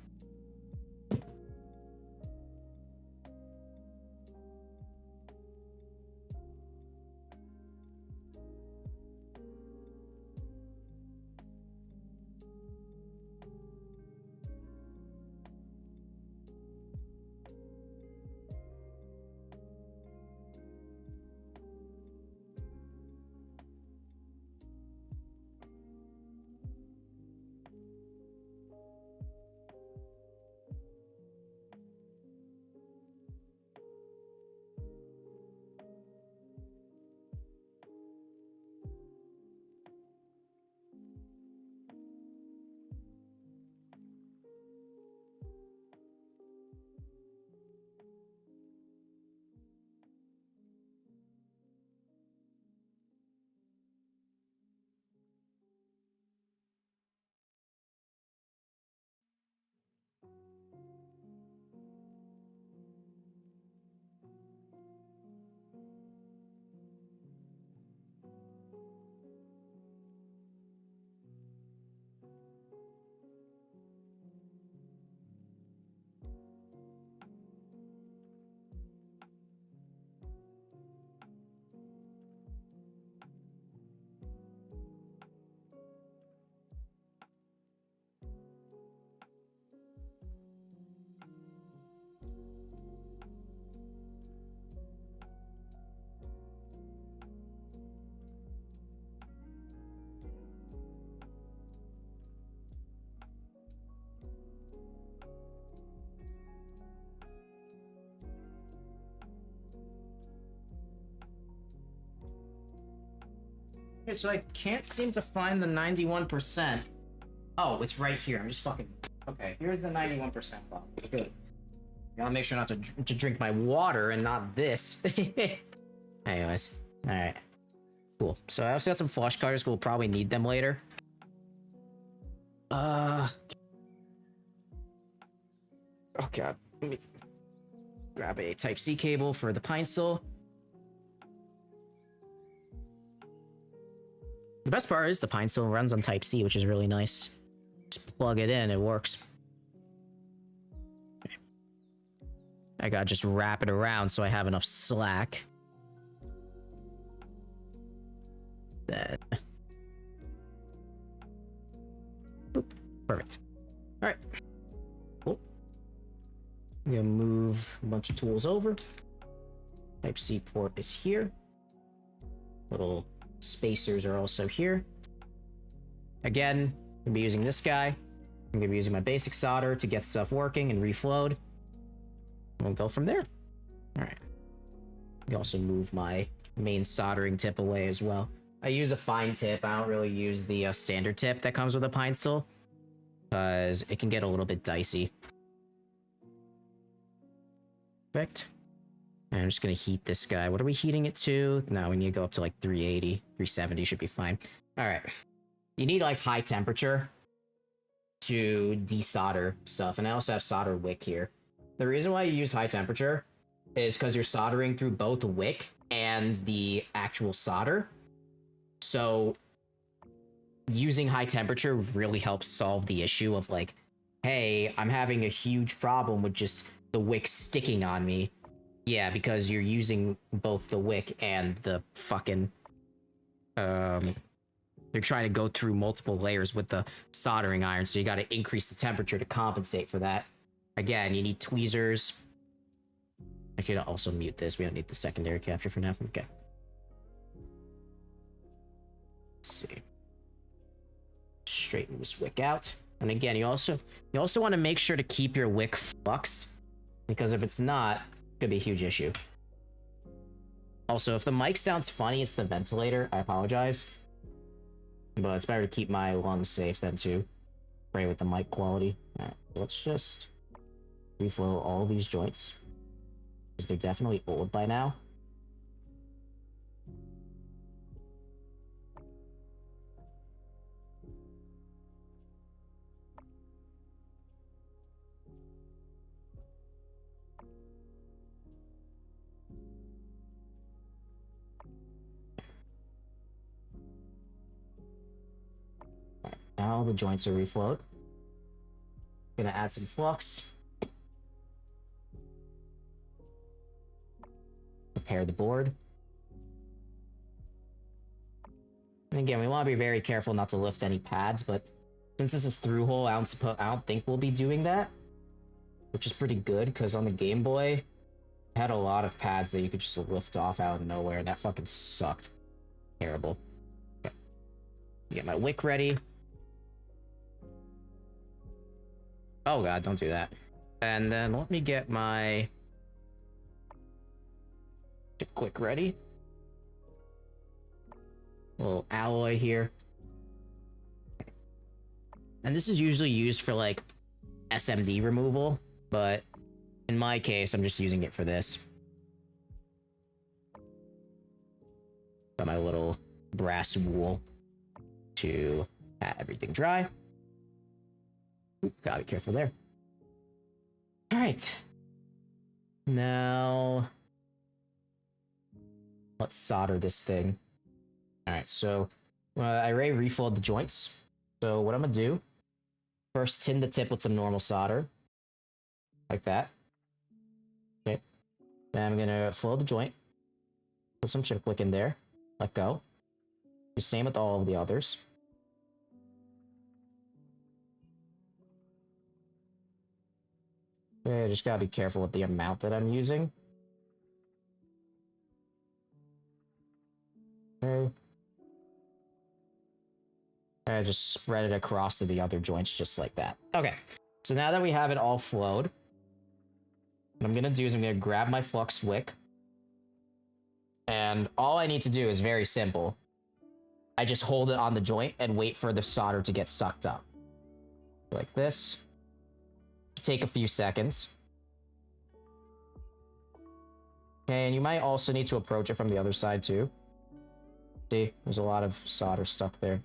Okay, so I can't seem to find the 91%. Oh, it's right here. I'm just fucking... Okay, here's the 91% bottle. Good. Gotta make sure not to drink my water and not this. Anyways. Alright. Cool. So I also got some flush cutters. We'll probably need them later. Oh god. Let me grab a Type-C cable for the pine sol. The best part is the pine sol runs on Type-C, which is really nice. Just plug it in, it works. I gotta just wrap it around so I have enough slack. Then... Boop. Perfect. Alright. Cool. I'm gonna move a bunch of tools over. Type-C port is here. Little spacers are also here. Again, I'm gonna be using this guy. I'm gonna be using my basic solder to get stuff working and reflowed. We'll go from there. Alright. You also move my main soldering tip away as well. I use a fine tip. I don't really use the standard tip that comes with a pine sol, because it can get a little bit dicey. Perfect. And I'm just gonna heat this guy. What are we heating it to? No, we need to go up to like 380, 370 should be fine. Alright. You need like high temperature to desolder stuff. And I also have solder wick here. The reason why you use high temperature is because you're soldering through both the wick and the actual solder. So using high temperature really helps solve the issue of like, hey, I'm having a huge problem with just the wick sticking on me. Yeah, because you're using both the wick and the fucking... You're trying to go through multiple layers with the soldering iron, so you gotta increase the temperature to compensate for that. Again, you need tweezers. I could also mute this. We don't need the secondary capture for now. Okay. Let's see. Straighten this wick out. And again, you also want to make sure to keep your wick fluxed, because if it's not, it could be a huge issue. Also, if the mic sounds funny, it's the ventilator. I apologize. But it's better to keep my lungs safe than to pray with the mic quality. Alright, let's just reflow all these joints, because they're definitely old by now. Now the joints are reflowed. Gonna add some flux. Prepare the board. And again, we want to be very careful not to lift any pads, but since this is through hole, I don't think we'll be doing that, which is pretty good because on the Game Boy, I had a lot of pads that you could just lift off out of nowhere, and that fucking sucked. Terrible. Okay. Get my wick ready. Oh god, don't do that. And then let me get my quick ready. Little alloy here. And this is usually used for like SMD removal, but in my case, I'm just using it for this. Got my little brass wool to pat everything dry. Oop, gotta be careful there. All right. Now, let's solder this thing. All right, so I already refilled the joints. So what I'm gonna do, first tin the tip with some normal solder, like that. Okay. Then I'm gonna fill the joint, put some chip wick in there, let go. The same with all of the others. Okay, just gotta be careful with the amount that I'm using. Okay. I just spread it across to the other joints just like that. Okay, so now that we have it all flowed, what I'm gonna do is I'm gonna grab my flux wick, and all I need to do is very simple. I just hold it on the joint and wait for the solder to get sucked up. Like this. Take a few seconds. Okay, and you might also need to approach it from the other side too. See, there's a lot of solder stuck there.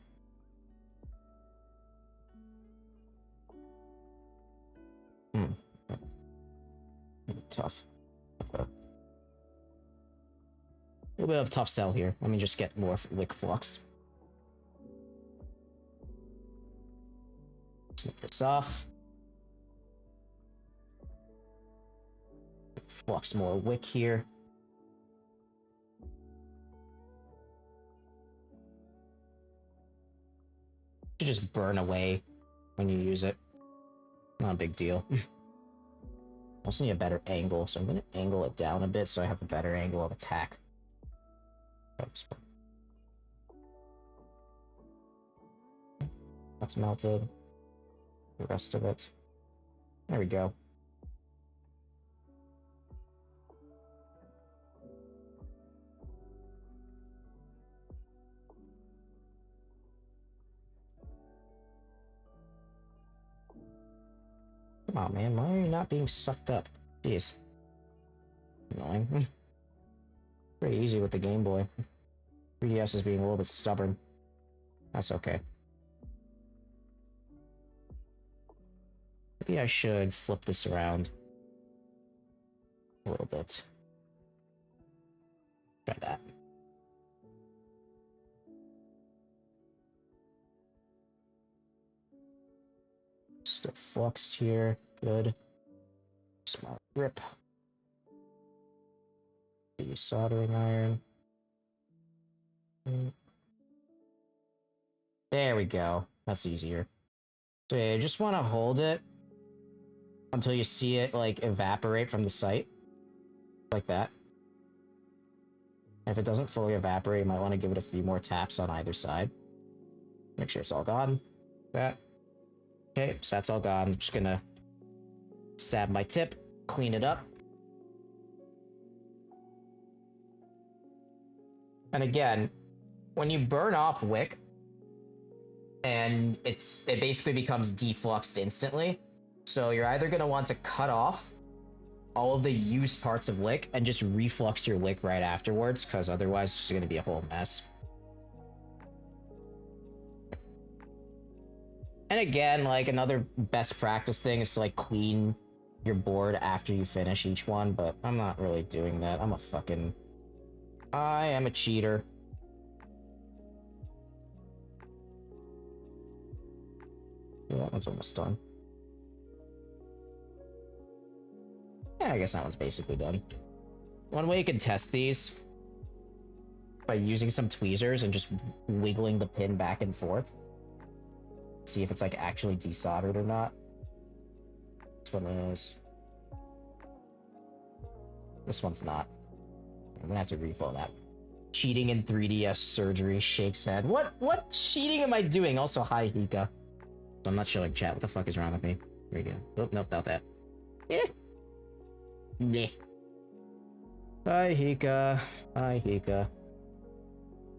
Tough. Okay. A little bit of tough sell here. Let me just get more wick flux. Snip this off. Flux more wick here. Should just burn away when you use it. Not a big deal. Also need a better angle, so I'm going to angle it down a bit so I have a better angle of attack. That's melted. The rest of it. There we go. Come on, man. Why are you not being sucked up? Jeez. Annoying. Pretty easy with the Game Boy. 3DS is being a little bit stubborn. That's okay. Maybe I should flip this around a little bit. Try that. Still fluxed here. Good. Small grip. The soldering iron. There we go. That's easier. So yeah, you just want to hold it until you see it like evaporate from the site. Like that. If it doesn't fully evaporate, you might want to give it a few more taps on either side. Make sure it's all gone. That. Okay, so that's all gone. I'm just gonna stab my tip, clean it up. And again, when you burn off wick, and it basically becomes defluxed instantly. So you're either going to want to cut off all of the used parts of wick and just reflux your wick right afterwards, because otherwise it's going to be a whole mess. And again, like, another best practice thing is to, like, clean your board after you finish each one, but I'm not really doing that. I am a cheater. Yeah, that one's almost done. Yeah, I guess that one's basically done. One way you can test these by using some tweezers and just wiggling the pin back and forth. See if it's like actually desoldered or not. This one is. This one's not. I'm gonna have to refill that. Cheating in 3DS surgery, shakes head. What cheating am I doing? Also, hi Hika. I'm not showing chat. What the fuck is wrong with me? Here we go. Oh, nope, not that. Yeah. Meh. Hi Hika. Hi Hika.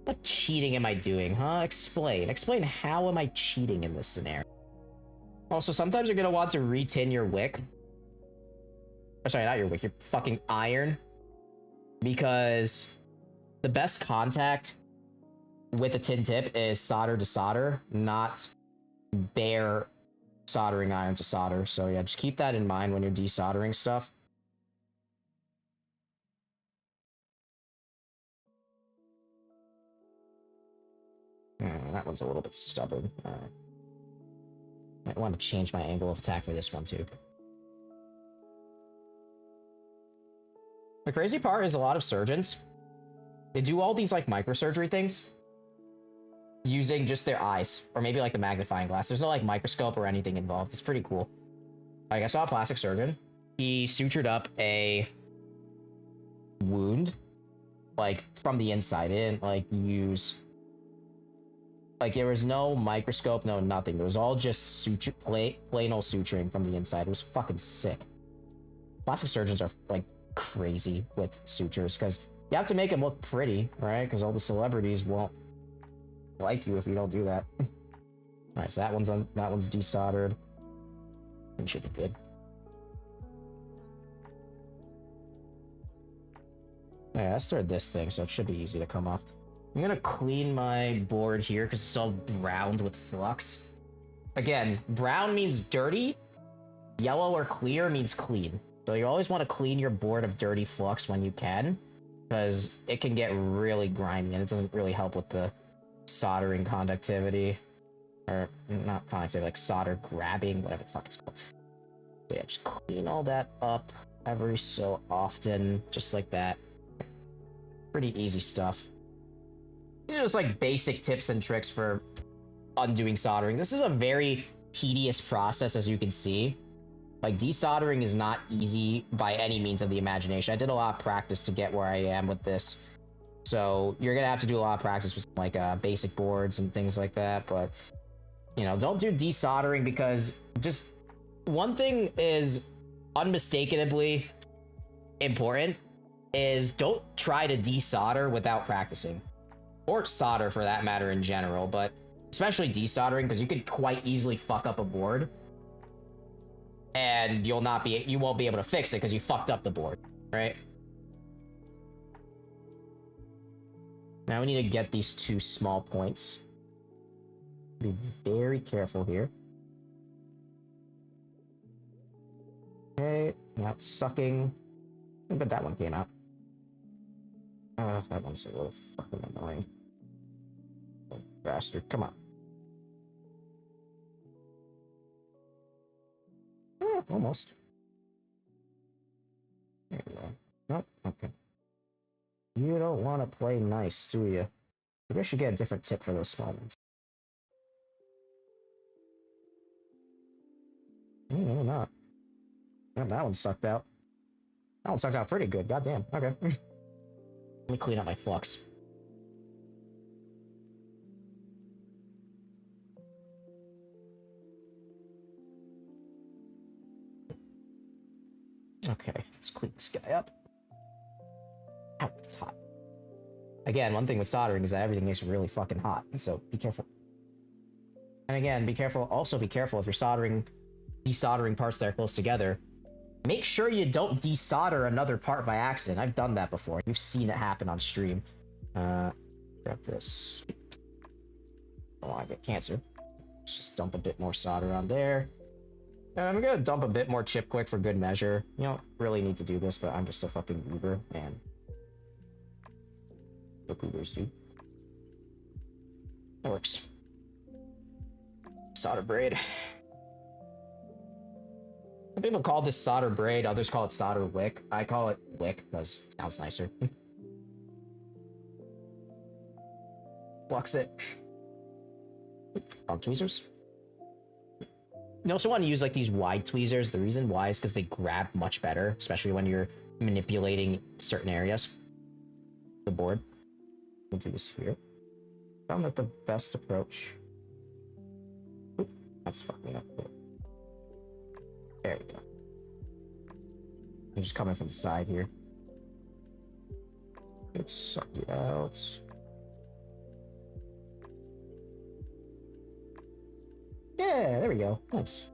What cheating am I doing, huh? Explain. Explain how am I cheating in this scenario? Also, sometimes you're gonna want to retin your wick. Oh, sorry, not your wick, your fucking iron. Because the best contact with a tin tip is solder to solder, not bare soldering iron to solder. So yeah, just keep that in mind when you're desoldering stuff. That one's a little bit stubborn. Might want to change my angle of attack for this one too. The crazy part is a lot of surgeons, they do all these like microsurgery things using just their eyes, or maybe like the magnifying glass. There's no like microscope or anything involved. It's pretty cool. Like, I saw a plastic surgeon. He sutured up a wound, like, from the inside. He didn't like use, like, there was no microscope, no nothing. It was all just suture, plain old suturing from the inside. It was fucking sick. Plastic surgeons are like crazy with sutures because you have to make them look pretty, right? Because all the celebrities won't like you if you don't do that. All right, so that one's desoldered. It should be good. Yeah, let's start this thing, so it should be easy to come off. I'm gonna clean my board here because it's all browned with flux. Again, brown means dirty. Yellow or clear means clean. So you always want to clean your board of dirty flux when you can, because it can get really grimy and it doesn't really help with the soldering conductivity. Or not conductivity, like solder grabbing, whatever the fuck it's called. So yeah, just clean all that up every so often, just like that. Pretty easy stuff. These are just like basic tips and tricks for undoing soldering. This is a very tedious process, as you can see. Like, desoldering is not easy by any means of the imagination. I did a lot of practice to get where I am with this. So you're gonna have to do a lot of practice with like basic boards and things like that. But, you know, don't do desoldering, because just one thing is unmistakably important is don't try to desolder without practicing. Or solder for that matter in general, but especially desoldering, because you could quite easily fuck up a board. And you won't be able to fix it because you fucked up the board, right? Now we need to get these two small points. Be very careful here. Okay, not sucking. But that one came out. That one's a little fucking annoying. Oh, bastard, come on. Oh, almost. There you go. Nope, okay. You don't want to play nice, do you? Maybe I should get a different tip for those small ones. Maybe not. Yeah, that one sucked out. That one sucked out pretty good, goddamn. Okay. Let me clean up my flux. Okay, let's clean this guy up. Ow, it's hot. Again, one thing with soldering is that everything gets really fucking hot, so be careful. And again, be careful. Also be careful if you're soldering desoldering parts that are close together, make sure you don't desolder another part by accident. I've done that before. You've seen it happen on stream. Grab this. Oh, I get cancer. Let's just dump a bit more solder on there. And I'm gonna dump a bit more chip quick for good measure. You don't really need to do this, but I'm just a fucking Uber, man. What Ubers do. That works. Solder braid. Some people call this solder braid, others call it solder wick. I call it wick because it sounds nicer. Flux it. Wrong tweezers. You also want to use like these wide tweezers. The reason why is because they grab much better, especially when you're manipulating certain areas. The board. We'll do this here. Found that the best approach. Oop, that's fucking up. There we go. I'm just coming from the side here. Let's suck it out. Yeah, there we go. Nice.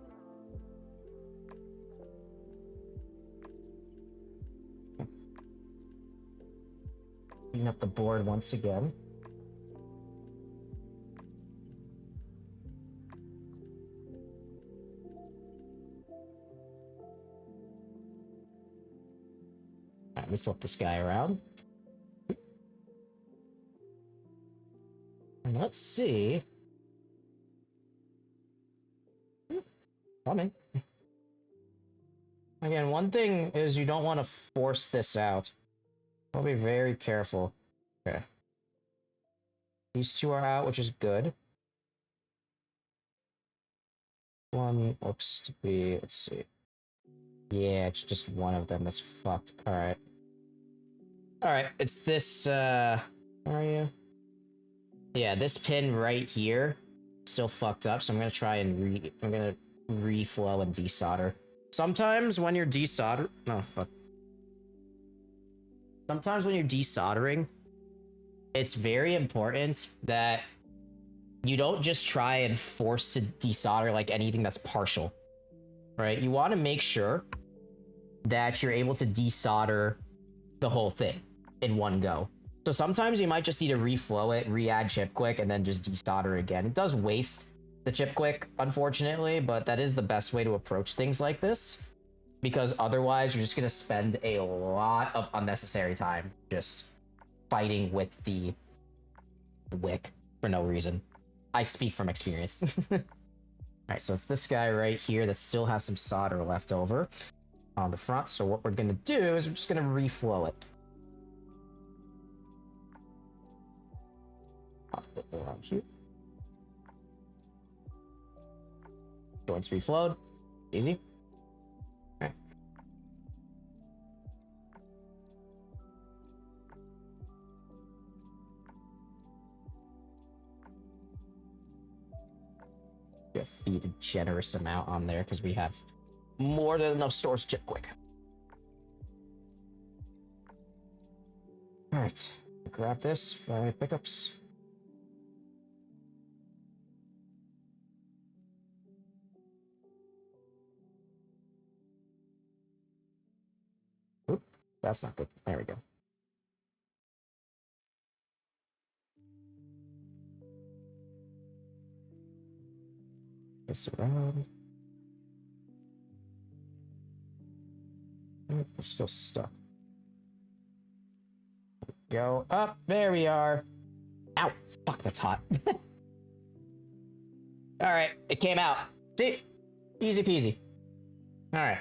Clean up the board once again. Alright, let me flip this guy around. And let's see. Coming. Again, one thing is you don't want to force this out. I'll be very careful. Okay. These two are out, which is good. One looks to be, let's see. Yeah, it's just one of them that's fucked. Alright. Alright, it's this, where are you? Yeah, this pin right here still fucked up, so I'm gonna try and reflow and desolder. Sometimes when you're desoldering, sometimes when you're desoldering, it's very important that you don't just try and force to desolder like anything that's partial, right? You want to make sure that you're able to desolder the whole thing in one go. So sometimes you might just need to reflow it, re-add chip quick, and then just desolder again. It does waste the chip quick, unfortunately, but that is the best way to approach things like this, because otherwise you're just going to spend a lot of unnecessary time just fighting with the wick for no reason. I speak from experience. Alright, so it's this guy right here that still has some solder left over on the front, so what we're going to do is we're just going to reflow it. Pop it around here. Joints reflowed. Easy. Okay. Feed a generous amount on there because we have more than enough stores chip quick. Alright. Grab this by pickups. Oop, that's not good. There we go. This around. We're still stuck. Go up. There we are. Ow. Fuck, that's hot. Alright, it came out. See? Easy peasy. Alright.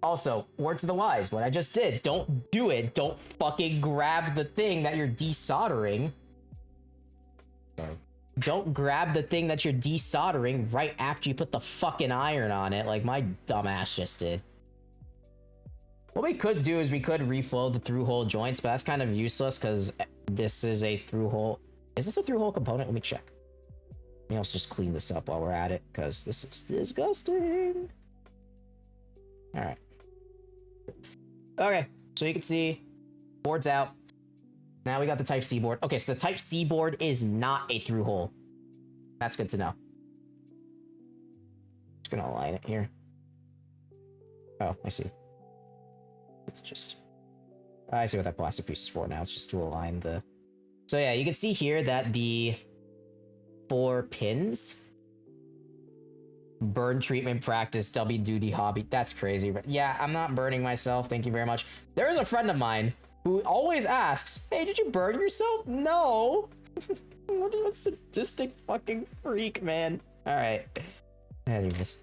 Also, word to the wise, what I just did, don't do it. Don't fucking grab the thing that you're desoldering. Sorry. Don't grab the thing that you're desoldering right after you put the fucking iron on it, like my dumbass just did. What we could do is we could reflow the through-hole joints, but that's kind of useless because this is a through-hole. Is this a through-hole component? Let me check. Let me also just clean this up while we're at it because this is disgusting. Alright. Okay, so you can see board's out. Now we got the Type-C board. Okay, so the Type-C board is not a through-hole. That's good to know. Just gonna align it here. Oh, I see. It's just... I see what that plastic piece is for now. It's just to align the... So yeah, you can see here that the 4 pins... Burn treatment practice, W duty hobby. That's crazy. But yeah, I'm not burning myself. Thank you very much. There is a friend of mine who always asks, hey, did you burn yourself? No. What a sadistic fucking freak, man. Alright. Anyways.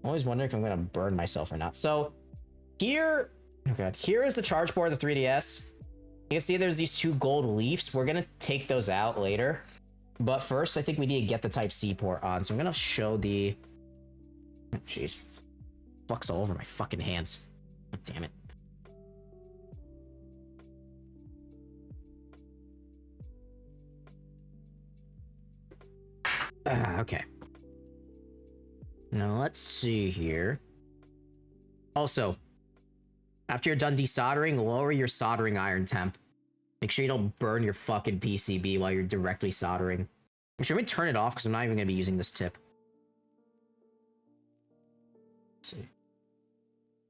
I'm always wondering if I'm gonna burn myself or not. So, here... Oh god. Here is the charge port of the 3DS. You can see there's these 2 gold leaves. We're gonna take those out later. But first, I think we need to get the Type-C port on. So I'm gonna show the... Jeez. Fuck's all over my fucking hands. God damn it. Okay. Now let's see here. Also, after you're done desoldering, lower your soldering iron temp. Make sure you don't burn your fucking PCB while you're directly soldering. Make sure we turn it off because I'm not even going to be using this tip. Let's see.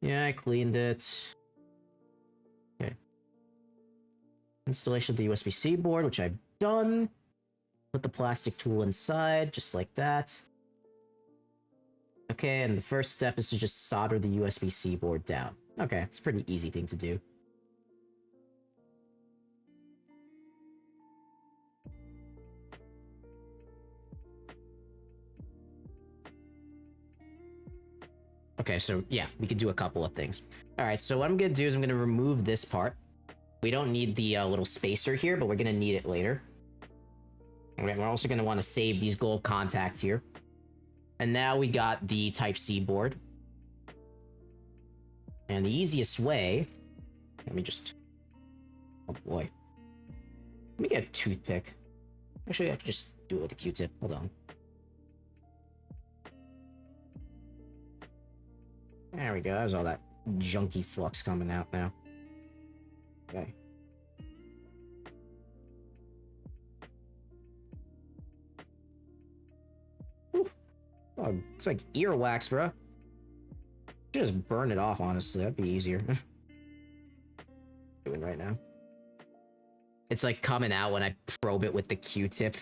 Yeah, I cleaned it. Okay. Installation of the USB-C board, which I've done. Put the plastic tool inside, just like that. Okay, and the first step is to just solder the USB-C board down. Okay, it's a pretty easy thing to do. Okay, so yeah, we could do a couple of things. All right, so what I'm gonna do is I'm gonna remove this part. We don't need the little spacer here, but we're gonna need it later. Okay, we're also gonna want to save these gold contacts here. And now we got the Type-C board. And the easiest way... Let me just... Oh boy. Let me get a toothpick. Actually, I could just do it with a Q-tip. Hold on. There we go. There's all that junky flux coming out now. Okay. Ooh. Oh, it's like earwax, bro. Just burn it off, honestly. That'd be easier. Doing right now. It's like coming out when I probe it with the Q-tip.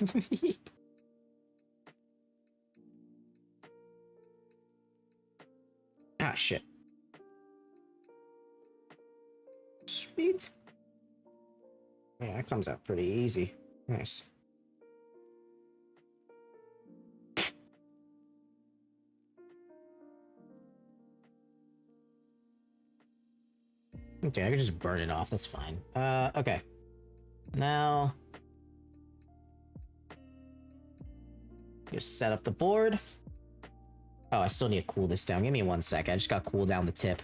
Ah, shit. Sweet. Yeah, that comes out pretty easy. Nice. Okay, I can just burn it off. That's fine. Okay. Now... just set up the board. Oh, I still need to cool this down. Give me 1 sec. I just gotta cool down the tip.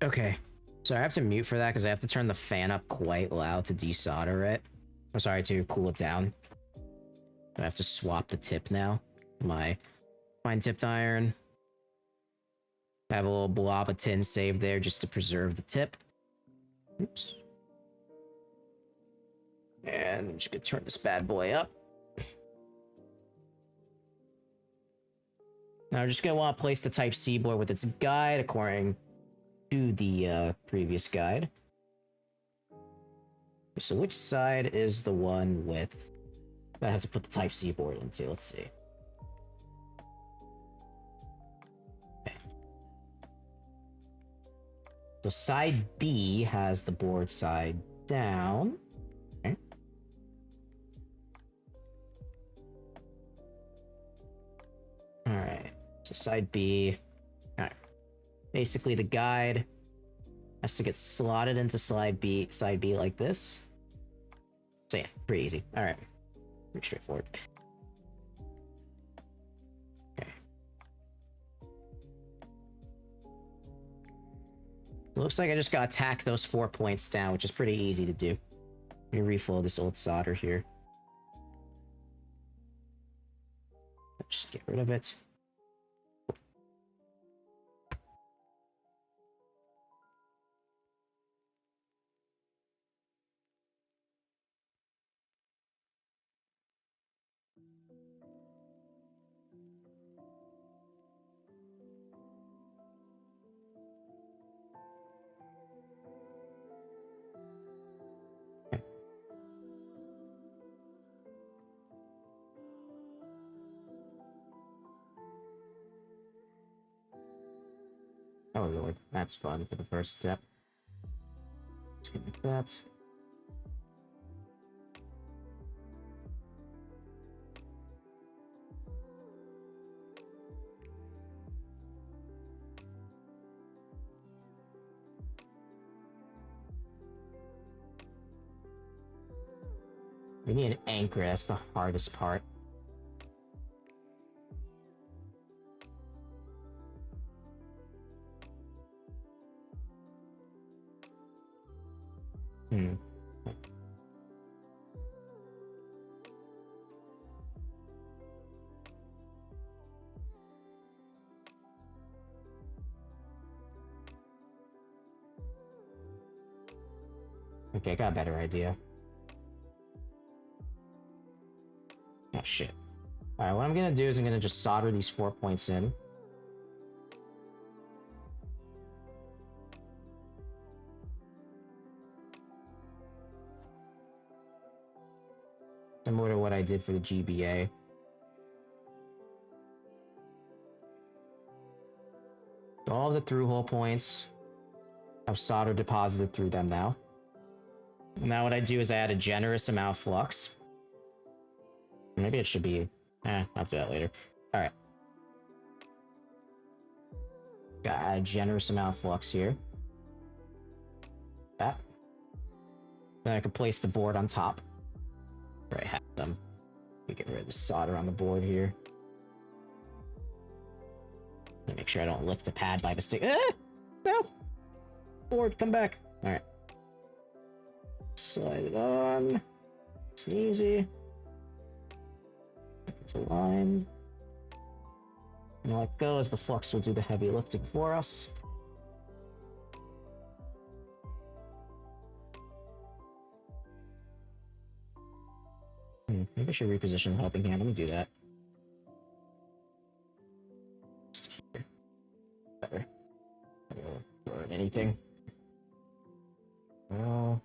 Okay, so I have to mute for that because I have to turn the fan up quite loud to desolder it. I'm sorry, to cool it down. I have to swap the tip now. My fine tipped iron. I have a little blob of tin saved there just to preserve the tip. Oops. And I'm just gonna turn this bad boy up. Now I'm just gonna want to place the Type-C board with its guide according to the previous guide. So which side is the one with... I have to put the Type-C board into, let's see. Okay. So side B has the board side down. Okay. Alright, so side B. Alright. Basically the guide has to get slotted into side B like this. So yeah, pretty easy. Alright. Pretty straightforward. Okay. Looks like I just gotta tack those 4 points down, which is pretty easy to do. Let me refill this old solder here. Just get rid of it. Oh lord, that's fun for the first step. Let's get like that. We need an anchor, that's the hardest part. Okay, I got a better idea. Oh shit. Alright, what I'm gonna do is I'm gonna just solder these 4 points in. Similar to what I did for the GBA. So all of the through-hole points have solder deposited through them now. Now what I do is I add a generous amount of flux. Maybe it should be... I'll do that later. Alright. Gotta add a generous amount of flux here. That. Then I can place the board on top. Where I have them. We get rid of the solder on the board here. Let me make sure I don't lift the pad by mistake. Ah! No! Board, come back. Alright. Slide it on. It's easy. It's aligned. And let go as the flux will do the heavy lifting for us. Maybe I should reposition the helping hand. Let me do that. Here. Better. Or anything. Well,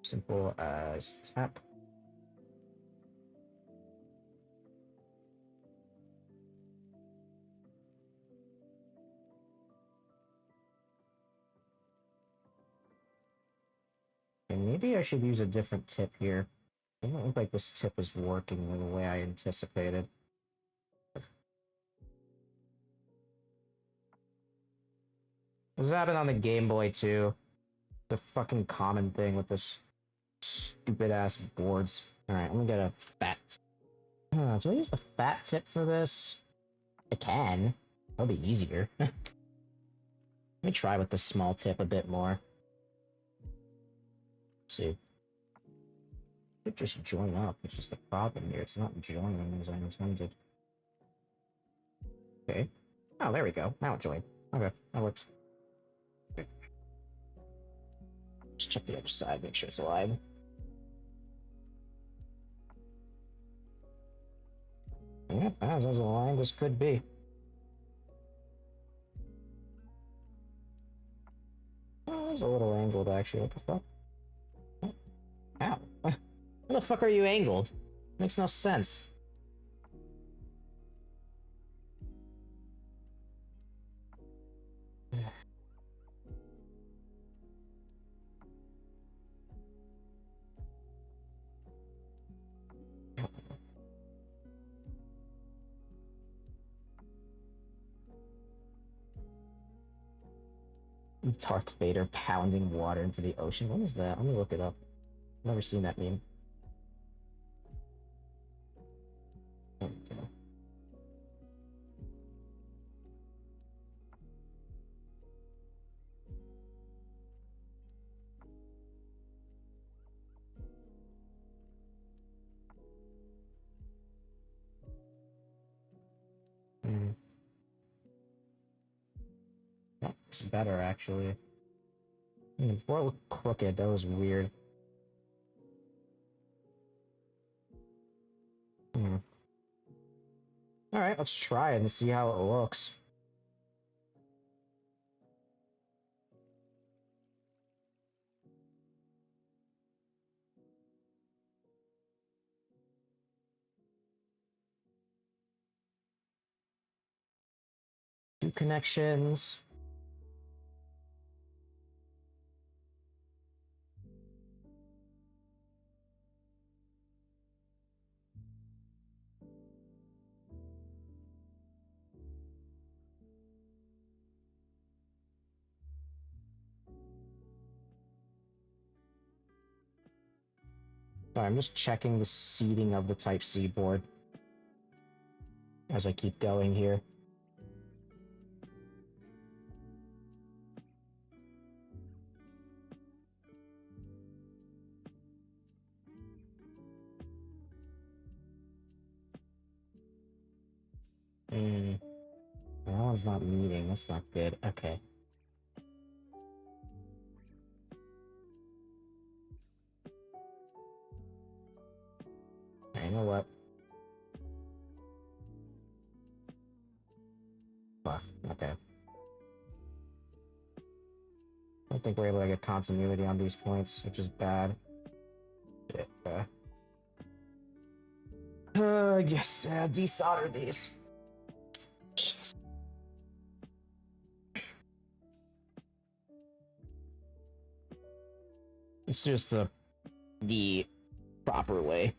simple as tap. And maybe I should use a different tip here. It doesn't look like this tip is working the way I anticipated. This happened on the Game Boy too. The fucking common thing with this stupid ass boards. Alright, let me get a fat. Do I use the fat tip for this? I can. That'll be easier. Let me try with the small tip a bit more. Let's see. It just join up, which is the problem here. It's not joining as I intended. Okay. Oh, there we go. Now it joined. Okay, that works. Okay. Just check the other side, make sure it's alive. Yep, as aligned as could be. was a little angled, actually. What the fuck? Ow. Where the fuck are you angled? Makes no sense. Darth Vader pounding water into the ocean. What is that? Let me look it up. Never seen that meme. Okay. That looks better, actually. Before it looked crooked, that was weird. Alright, let's try it and see how it looks. Two connections. Sorry, I'm just checking the seating of the Type-C board as I keep going here. That one's not meeting. That's not good. Okay. You know what? Fuck. Okay. I don't think we're able to get continuity on these points, which is bad. Shit. Yes. Desolder these. It's just the proper way.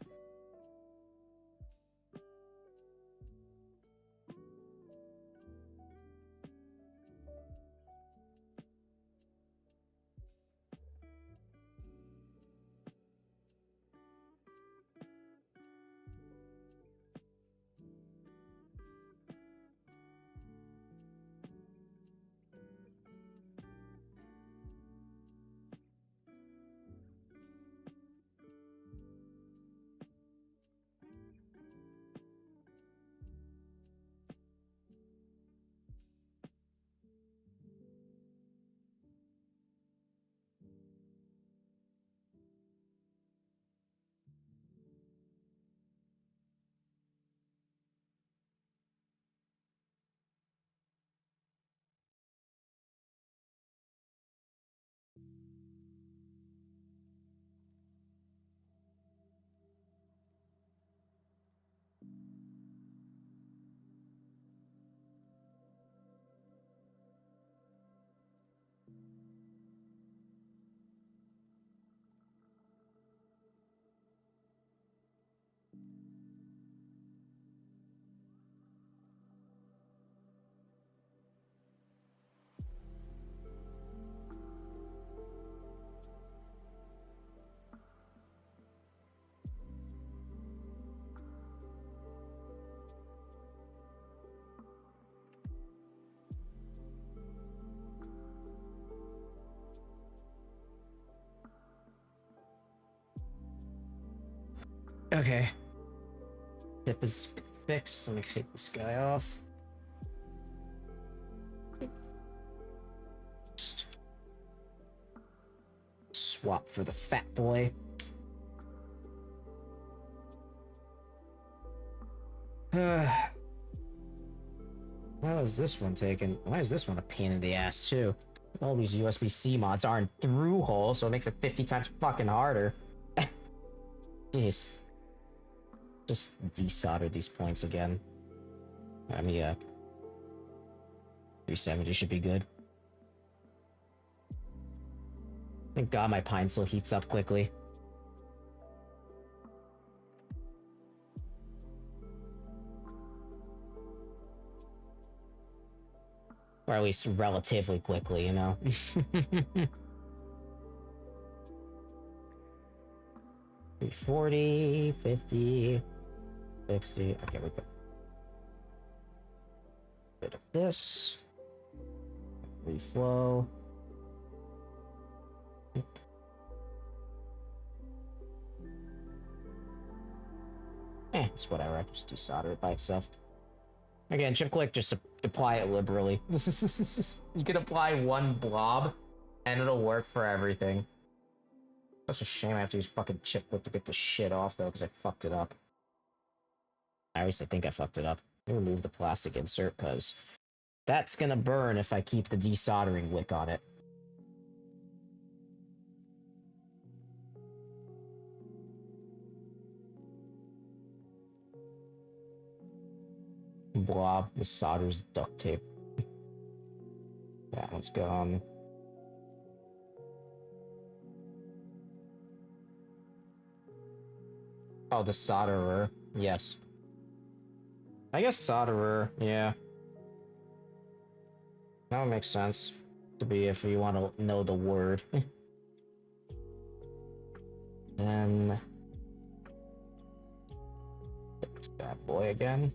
Okay. Tip is fixed. Let me take this guy off. Swap for the fat boy. Why is this one taken? Why is this one a pain in the ass too? All these USB-C mods aren't through hole, so it makes it 50 times fucking harder. Jeez. Just desolder these points again. I mean, 370 should be good. Thank God my pine still heats up quickly. Or at least relatively quickly, you know? 340, 50, 60. Okay, we got a bit of this. Reflow. It's whatever. I just desolder it by itself. Again, chip click, just apply it liberally. You can apply one blob, and it'll work for everything. Such a shame I have to use fucking chip click to get this shit off, though, because I fucked it up. At least I think I fucked it up. Let me remove the plastic insert, because that's gonna burn if I keep the desoldering wick on it. Blob, the solder's duct tape. That one's gone. Oh, the solderer. Yes. I guess solderer, yeah. That would make sense to be if you want to know the word. Then fix that boy again.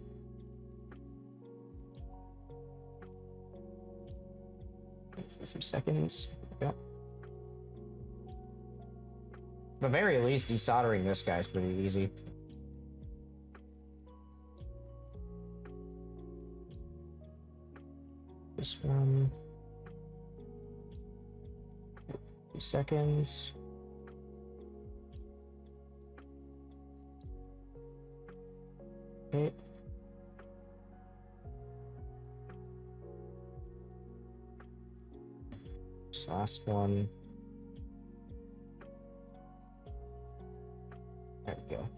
For a few seconds. Yep. At the very least, desoldering this guy's pretty easy. This one. 2 seconds. Okay. This last one. There we go.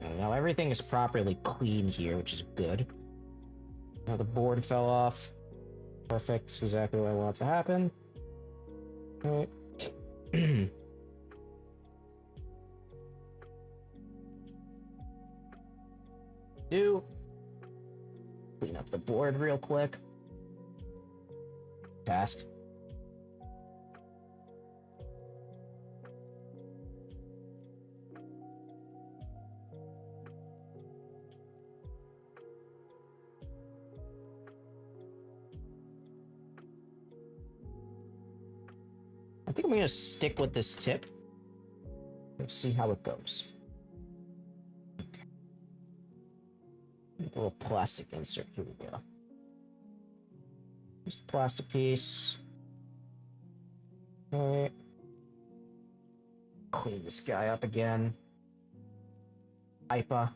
And now everything is properly clean here, which is good. Now the board fell off. Perfect. Exactly what I want to happen. Alright. Clean up the board real quick. Task. I think I'm gonna stick with this tip. Let's see how it goes. Okay. A little plastic insert. Here we go. Here's the plastic piece. Okay. Clean this guy up again. IPA.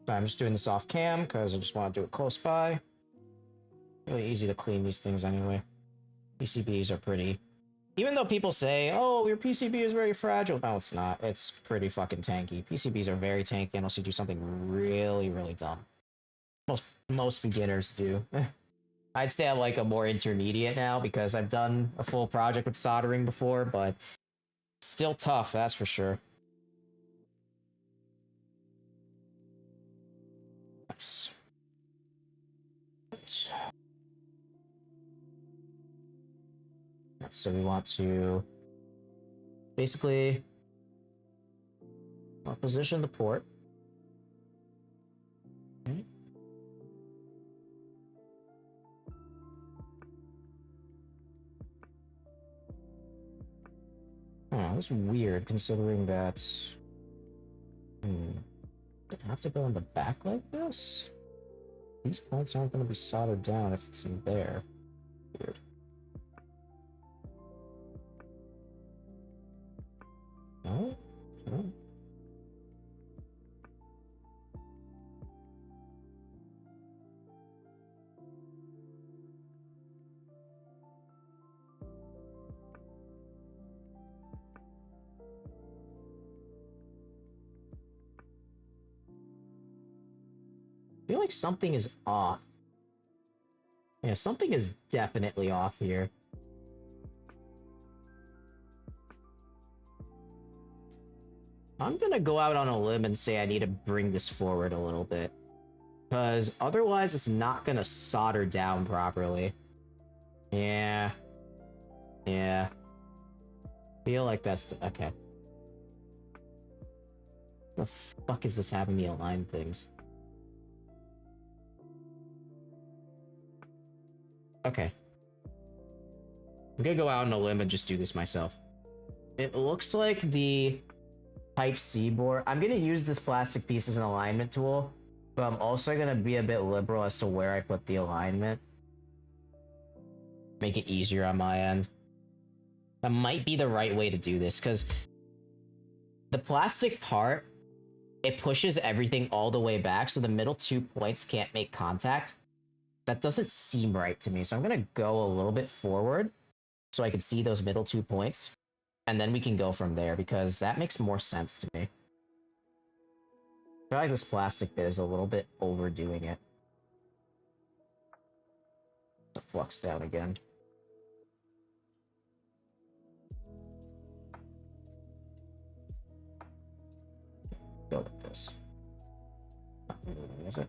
I'm just doing this off cam because I just want to do it close by. Really easy to clean these things anyway. PCBs are pretty... Even though people say, oh, your PCB is very fragile. No, it's not. It's pretty fucking tanky. PCBs are very tanky unless you do something really, really dumb. Most beginners do. I'd say I'm like a more intermediate now because I've done a full project with soldering before, but still tough, that's for sure. Nice. So we want to basically position the port. Okay. Oh, that's weird considering that. Does it have to go in the back like this? These points aren't going to be soldered down if it's in there. Weird. No? No. feel like something is off. Yeah, something is definitely off here. I'm gonna go out on a limb and say I need to bring this forward a little bit. Because otherwise it's not gonna solder down properly. Yeah. Yeah. Feel like that's the... Okay. The fuck is this having me align things? Okay. I'm gonna go out on a limb and just do this myself. It looks like the Type-C board... I'm gonna use this plastic piece as an alignment tool, but I'm also gonna be a bit liberal as to where I put the alignment. Make it easier on my end. That might be the right way to do this, because the plastic part, it pushes everything all the way back, so the middle 2 points can't make contact. That doesn't seem right to me, so I'm gonna go a little bit forward so I can see those middle 2 points, and then we can go from there, because that makes more sense to me. I feel like this plastic bit is a little bit overdoing it. Flux down again. Go with this. Is it?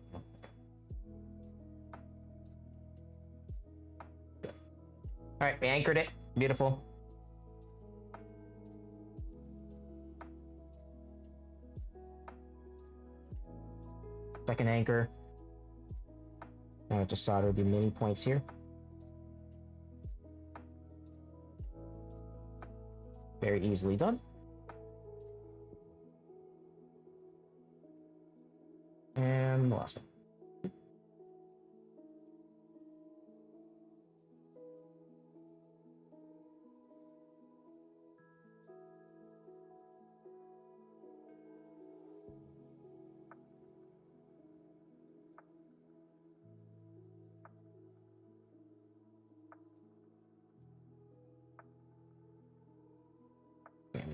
Alright, we anchored it. Beautiful. Second anchor. Now I just solder the mini points here. Very easily done. And the last one.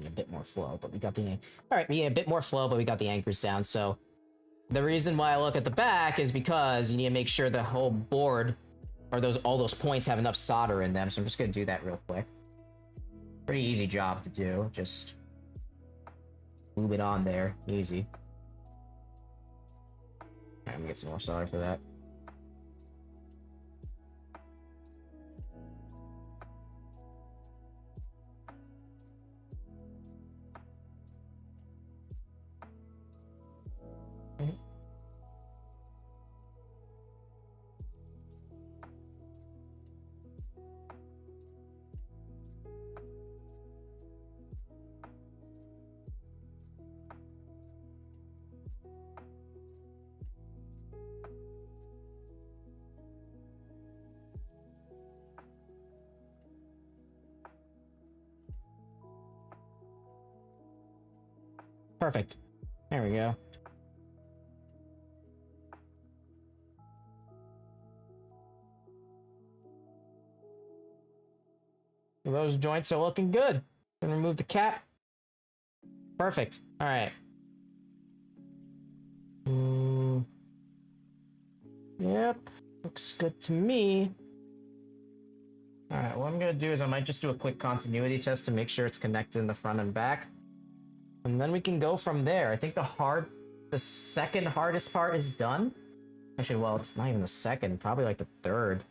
A bit more flow, but we got the... Alright, we need a bit more flow, but we got the anchors down, so... The reason why I look at the back is because you need to make sure the whole board, or all those points have enough solder in them, so I'm just gonna do that real quick. Pretty easy job to do, just... move it on there, easy. I'm gonna get some more solder for that. Perfect. There we go. Those joints are looking good. Gonna remove the cap. Perfect. All right. Yep. Looks good to me. All right. What I'm gonna do is I might just do a quick continuity test to make sure it's connected in the front and back. And then we can go from there. I think the second hardest part is done. Actually, well, it's not even the second, probably like the third.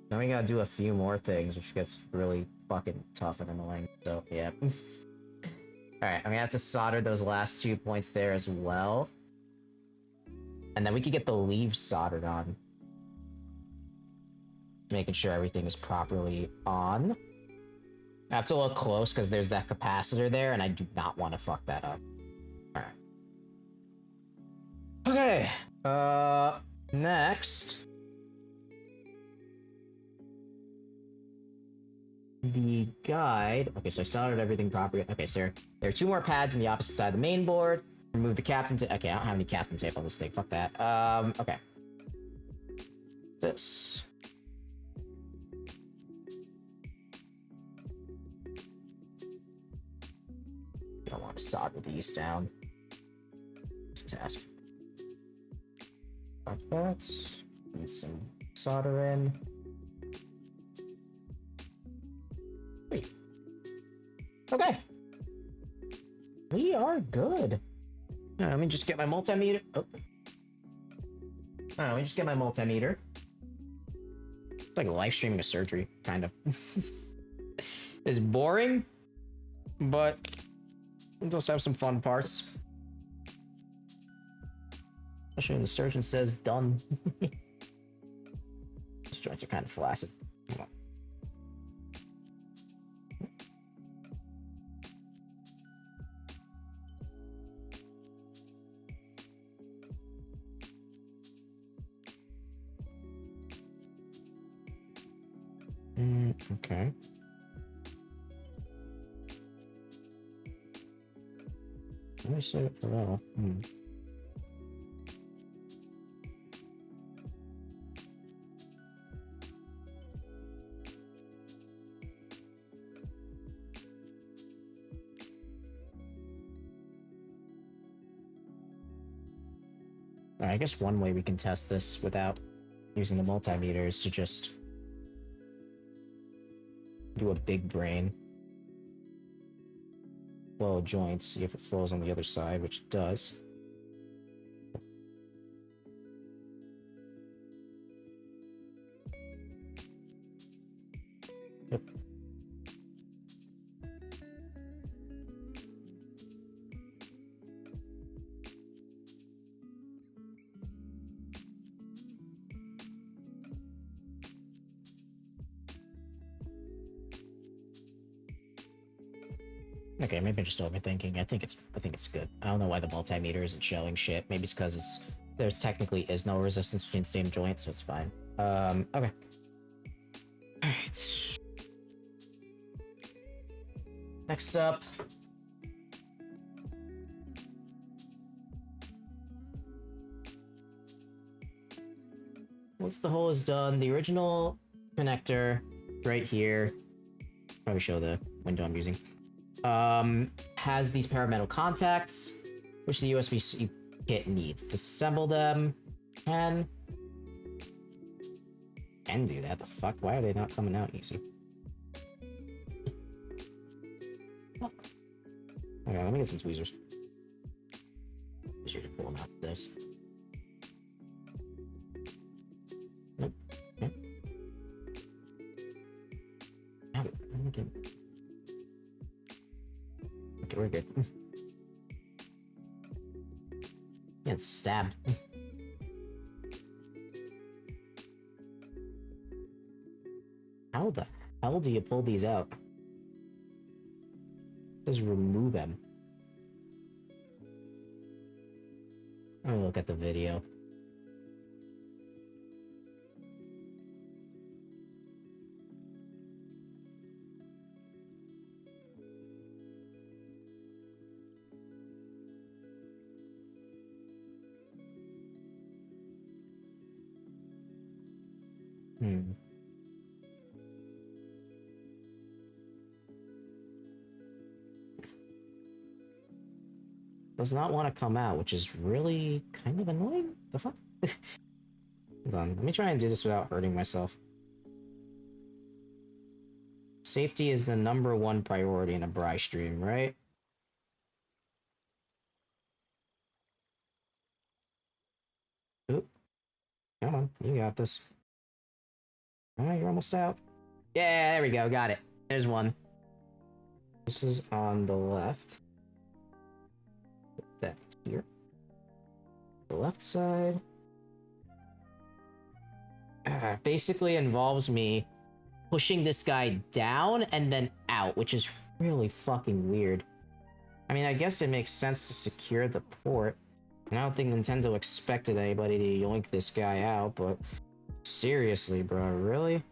Then we gotta do a few more things, which gets really fucking tough and annoying. So, yeah. Alright, I'm gonna have to solder those last 2 points there as well. And then we can get the leaves soldered on. Making sure everything is properly on. I have to look close because there's that capacitor there, and I do not want to fuck that up. Alright. Okay. Next. The guide. Okay, so I soldered everything properly. Okay, so there are 2 more pads on the opposite side of the main board. Remove the captain tape. Okay, I don't have any captain tape on this thing. Fuck that. Okay. This. I don't want to solder these down. Task. Like that. Need some solder in. Sweet. Okay. We are good. Let me just get my multimeter. Oh. Let me just get my multimeter. It's like live streaming a surgery, kind of. It's boring, but it does have some fun parts. Especially when the surgeon says done. These joints are kind of flaccid. Hold on. Okay. Let me save it for now. I guess one way we can test this without using the multimeter is to just do a big brain. Flow a joint, see if it flows on the other side, which it does. Yep. Okay, maybe I'm just overthinking. I think it's good. I don't know why the multimeter isn't showing shit. Maybe it's because there technically is no resistance between the same joints, so it's fine. Okay. Alright. Next up. Once the hole is done, the original connector right here, probably show the window I'm using, has these parametal contacts, which the USB-C kit needs. Disassemble them. Can do that. The fuck? Why are they not coming out easy? Okay, let me get some tweezers. Easier to pull them out with this. Nope. Okay. Okay, we're good. Yeah, it's stabbed. How the hell do you pull these out? Just remove them. Let me look at the video. Does not want to come out, which is really kind of annoying. The fuck? Hold on, let me try and do this without hurting myself. Safety is the #1 priority in a Bri stream, right? Oop. Come on, you got this. Alright, you're almost out. Yeah, there we go, got it. There's one. This is on the left. Put that here. The left side. Basically involves me pushing this guy down and then out, which is really fucking weird. I mean, I guess it makes sense to secure the port. And I don't think Nintendo expected anybody to yoink this guy out, but seriously, bro, really?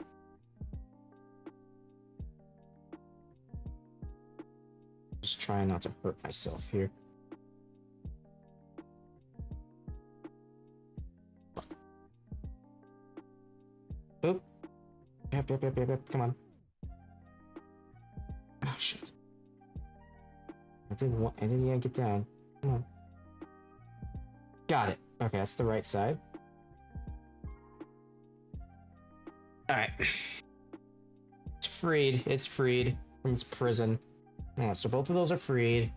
Just trying not to hurt myself here. Oop. Yep. Come on. Oh, shit. I didn't yank it down. Come on. Got it. Okay, that's the right side. Alright. It's freed. It's freed from its prison. Alright, so both of those are freed.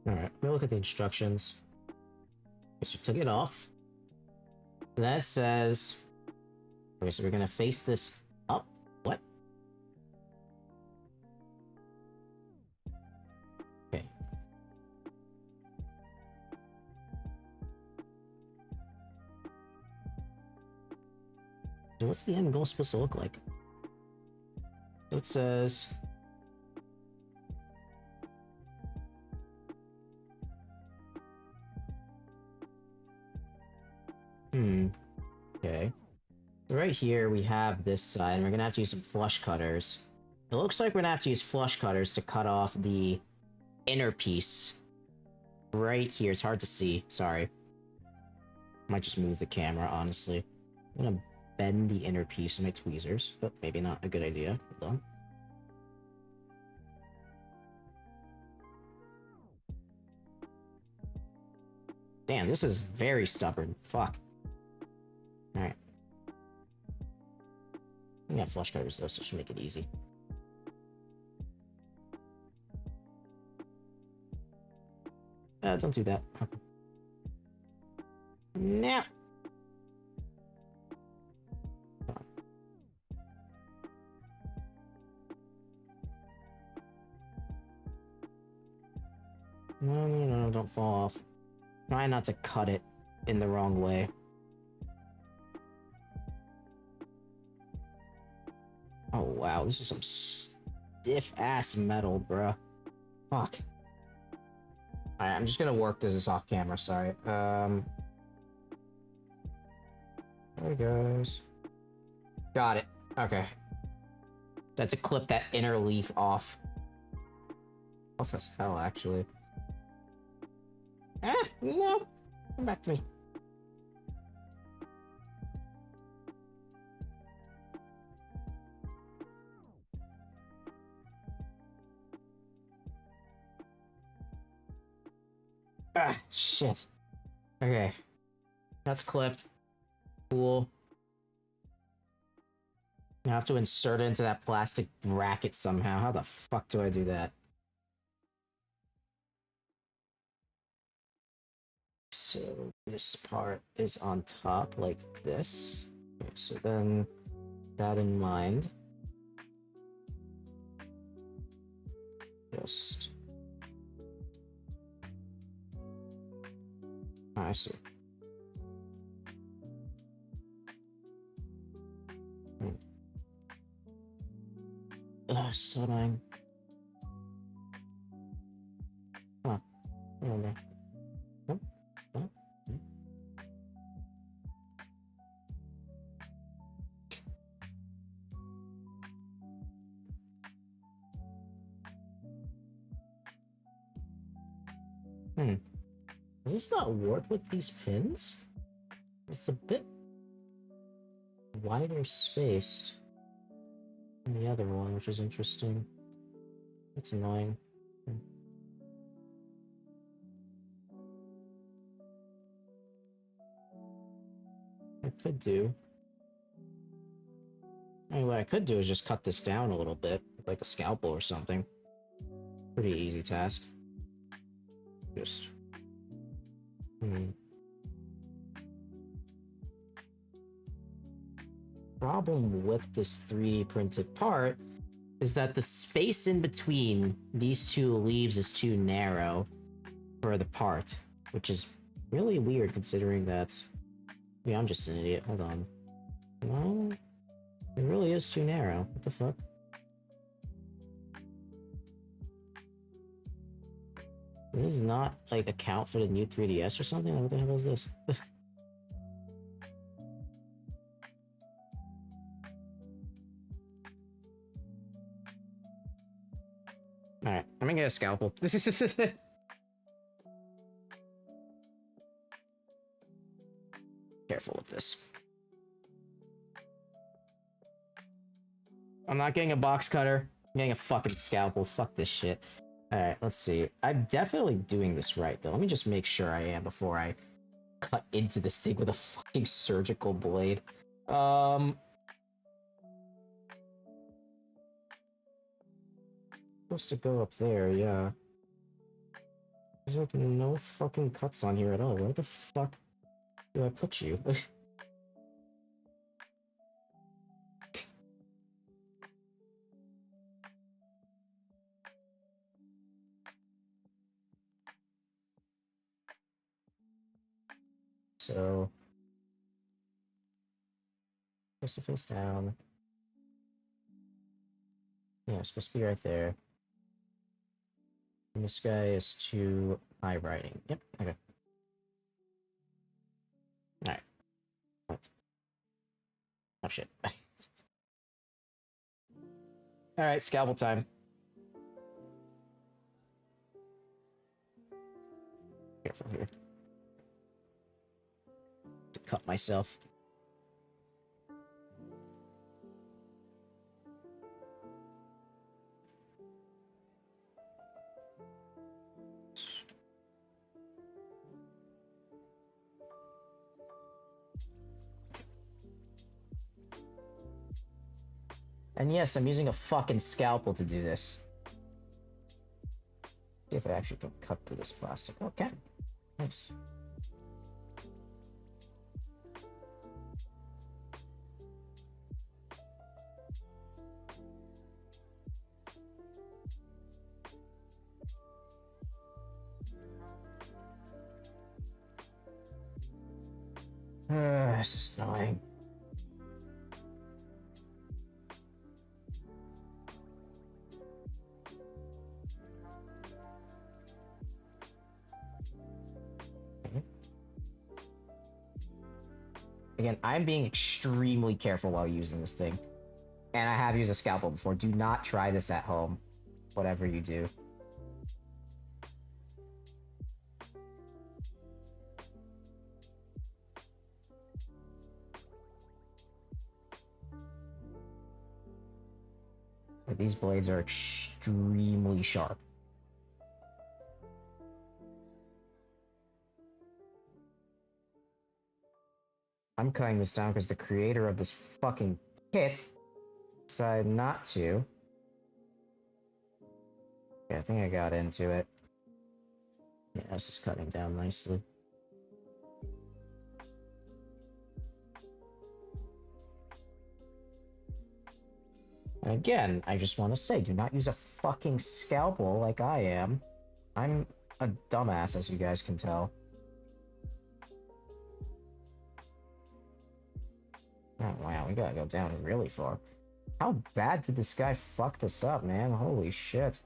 Alright, let me look at the instructions. Okay, so took it off. So that says... Okay, so we're gonna face this up. What? Okay. So what's the end goal supposed to look like? It says... Okay. Right here, we have this side, and we're gonna have to use some flush cutters. It looks like we're gonna have to use flush cutters to cut off the inner piece. Right here. It's hard to see. Sorry. Might just move the camera, honestly. I'm gonna bend the inner piece with my tweezers, but maybe not a good idea. Hold on. Damn, this is very stubborn. Fuck. Alright. We got flush cutters though, so it should make it easy. Don't do that. No. No, don't fall off. Try not to cut it in the wrong way. Oh wow, this is some stiff-ass metal, bruh. Fuck. Alright, I'm just gonna work this off camera, sorry. There it goes. Got it. Okay. Had to clip that inner leaf off. Off as hell, actually. Ah, no! Come back to me. Ah, shit. Okay. That's clipped. Cool. I have to insert it into that plastic bracket somehow. How the fuck do I do that? So this part is on top like this. Okay, so then that in mind. Just... I see. Ugh, so annoying. Huh. Okay. Nope. Nope. Does this not work with these pins? It's a bit wider spaced than the other one, which is interesting. That's annoying. I could do. I mean, what I could do is just cut this down a little bit, with like a scalpel or something. Pretty easy task. Just... Problem with this 3D printed part is that the space in between these two leaves is too narrow for the part, which is really weird considering that... Yeah, I'm just an idiot. Hold on. No, it really is too narrow. What the fuck? Does not like account for the new 3DS or something? What the hell is this? Alright, I'm gonna get a scalpel. Careful with this. I'm not getting a box cutter. I'm getting a fucking scalpel. Fuck this shit. Alright, let's see. I'm definitely doing this right, though. Let me just make sure I am before I cut into this thing with a fucking surgical blade. Supposed to go up there, yeah. There's like no fucking cuts on here at all. Where the fuck do I put you? So, supposed to face down. Yeah, it's supposed to be right there. And this guy is to my writing. Yep, okay. Alright. Oh shit. Alright, scalpel time. Careful here. To cut myself. And yes, I'm using a fucking scalpel to do this. See if I actually can cut through this plastic. Okay. Nice. This is annoying. Again, I'm being extremely careful while using this thing. And I have used a scalpel before. Do not try this at home. Whatever you do. But these blades are extremely sharp. I'm cutting this down because the creator of this fucking kit decided not to. Yeah, I think I got into it. Yeah, this is cutting down nicely. And again, I just want to say, do not use a fucking scalpel like I am. I'm a dumbass, as you guys can tell. Oh, wow, we gotta go down really far. How bad did this guy fuck this up, man? Holy shit.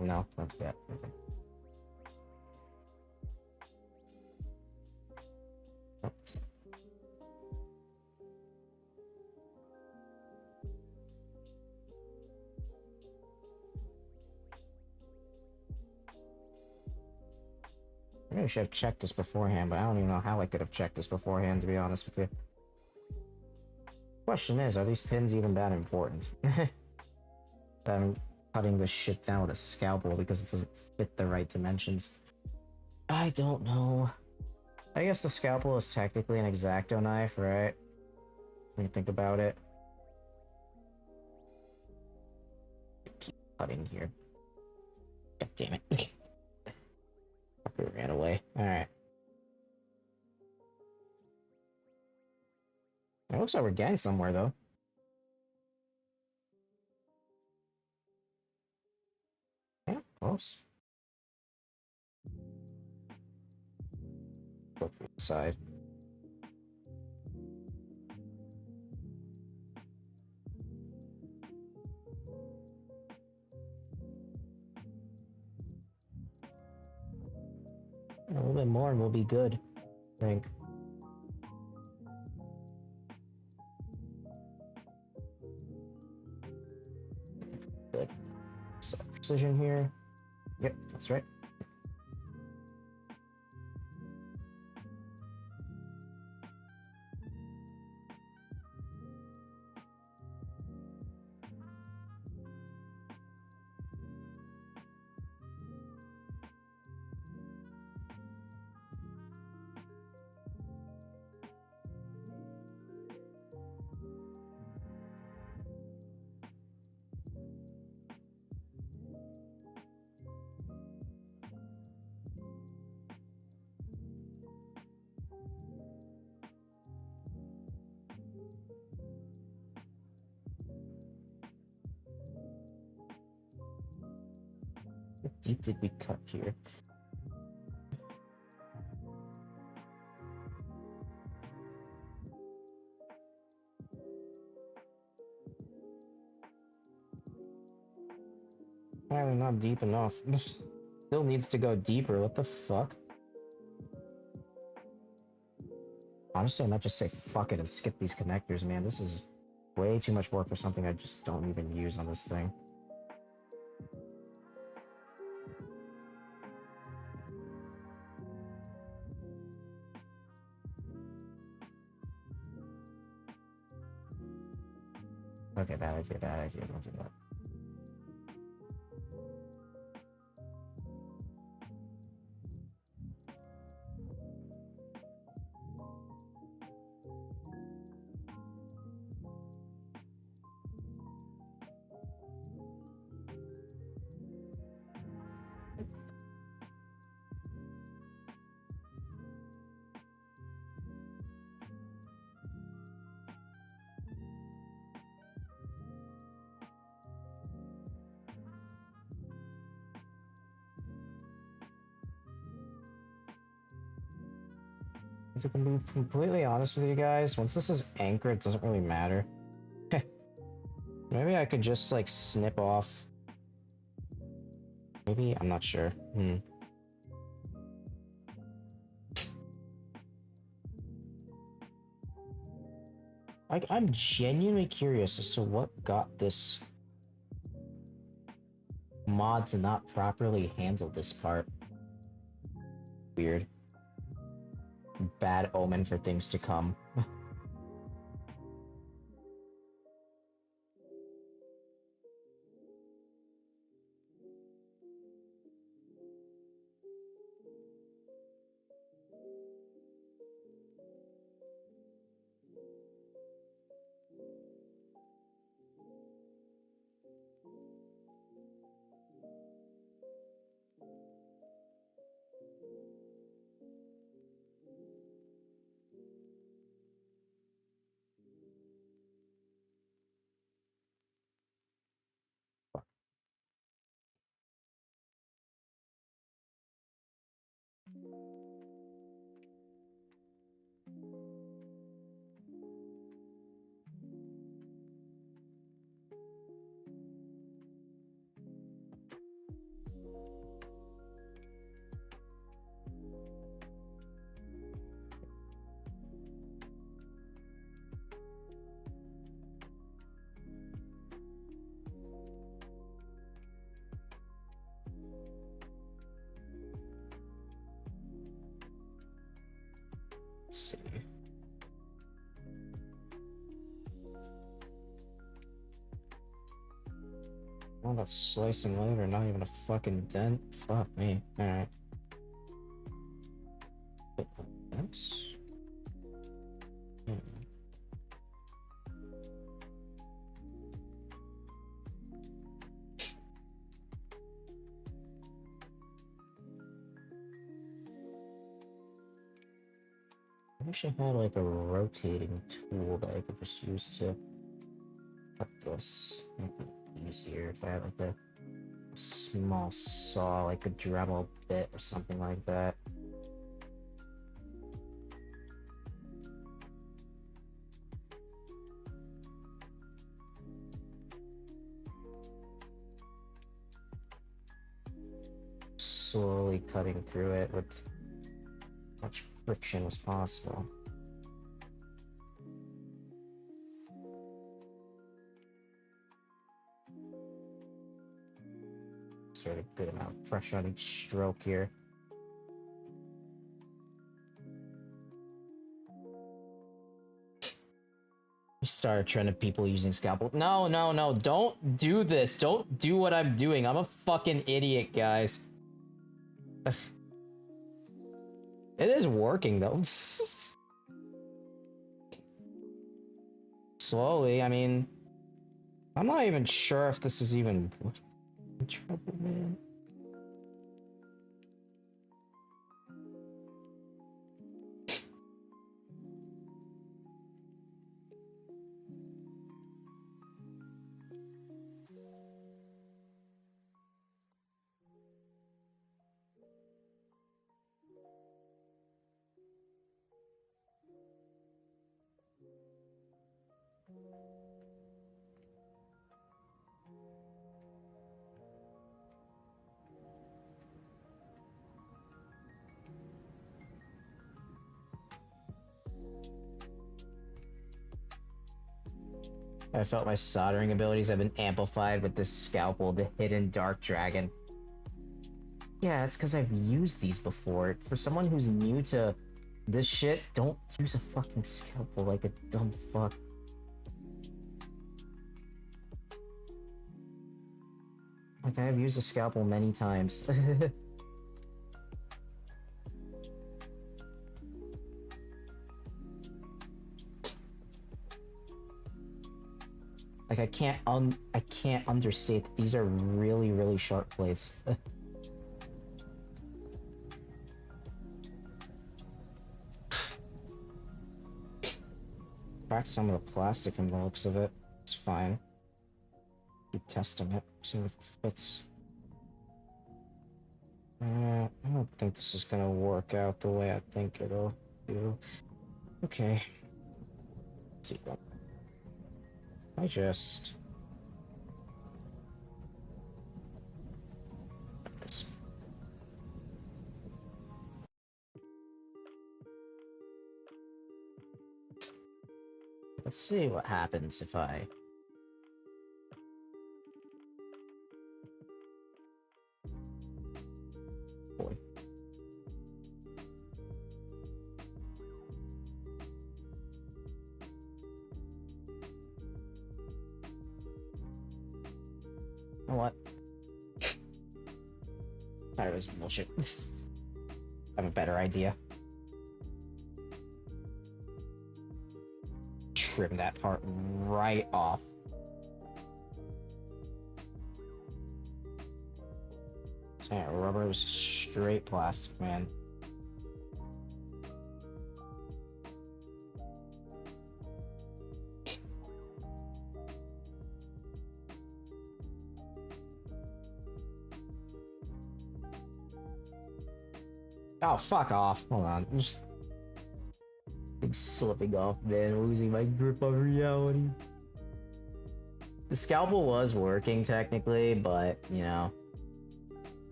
No, that's bad. Okay. Oh. I really should have checked this beforehand, but I don't even know how I could have checked this beforehand, to be honest with you. Question is, are these pins even that important? I'm cutting this shit down with a scalpel because it doesn't fit the right dimensions. I don't know. I guess the scalpel is technically an X-Acto knife, right? When you think about it. Keep cutting here. God damn it. Fucker ran away. Alright. It looks like we're getting somewhere, though. Yeah, close. appropriate side. A little bit more and we'll be good, I think. Good. So, precision here. Yep, that's right. How deep did we cut here? Apparently not deep enough. Still needs to go deeper. What the fuck? Honestly, I might just say fuck it and skip these connectors, man. This is way too much work for something I just don't even use on this thing. Okay, bad idea, bad idea. Don't do that. If I can be completely honest with you guys, once this is anchored, it doesn't really matter. Maybe I could just like snip off. Maybe, I'm not sure. Like, I'm genuinely curious as to what got this mod to not properly handle this part. Weird. Bad omen for things to come. Let's see. All that slicing later, not even a fucking dent. Fuck me. Alright. That's... I wish I had like a rotating tool that I could just use to cut this. Make it easier if I had like a small saw, like a Dremel bit or something like that. slowly cutting through it with as much friction as possible. Sort of good amount of pressure on each stroke here. Start trending people using scalpel. No, no, no, don't do this. Don't do what I'm doing. I'm a fucking idiot, guys. Ugh. It is working, though. Slowly, I mean... I'm not even sure if this is even worth the trouble, man. I felt my soldering abilities have been amplified with this scalpel, the hidden dark dragon. Yeah, it's because I've used these before. For someone who's new to this shit, don't use a fucking scalpel like a dumb fuck. Like, I have used a scalpel many times. Like, I can't understate that these are really, really sharp blades. Crack some of the plastic from the looks of it. It's fine. Keep testing it, see if it fits. I don't think this is gonna work out the way I think it'll do. Okay. Let's see. I just... this. Let's see what happens if I... Boy. You know what? That was bullshit. I have a better idea. Trim that part right off. That rubber was straight plastic, man. Oh, fuck off. Hold on. I'm just slipping off, man. Losing my grip on reality. The scalpel was working technically, but, you know.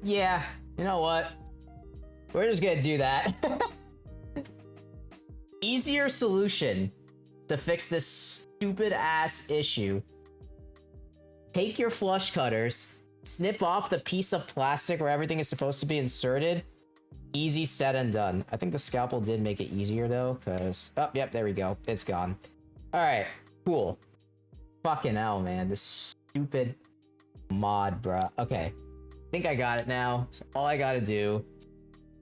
Yeah, you know what? We're just gonna do that. Easier solution to fix this stupid ass issue. Take your flush cutters, snip off the piece of plastic where everything is supposed to be inserted. Easy said and done. I think the scalpel did make it easier though, because... oh, yep, there we go. It's gone. Alright, cool. Fucking hell, man. This stupid mod, bruh. Okay. I think I got it now. So all I gotta do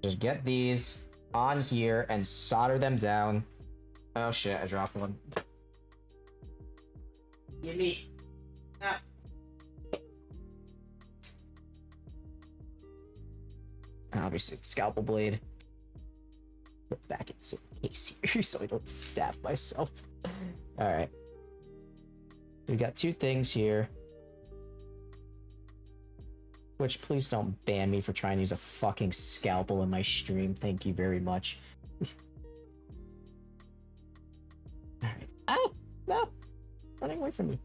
is just get these on here and solder them down. Oh shit, I dropped one. Give me... ah. Obviously, the scalpel blade. Put it back into the case here so I don't stab myself. Alright. We got two things here. Which, please don't ban me for trying to use a fucking scalpel in my stream. Thank you very much. Alright. Oh! No! Running away from me.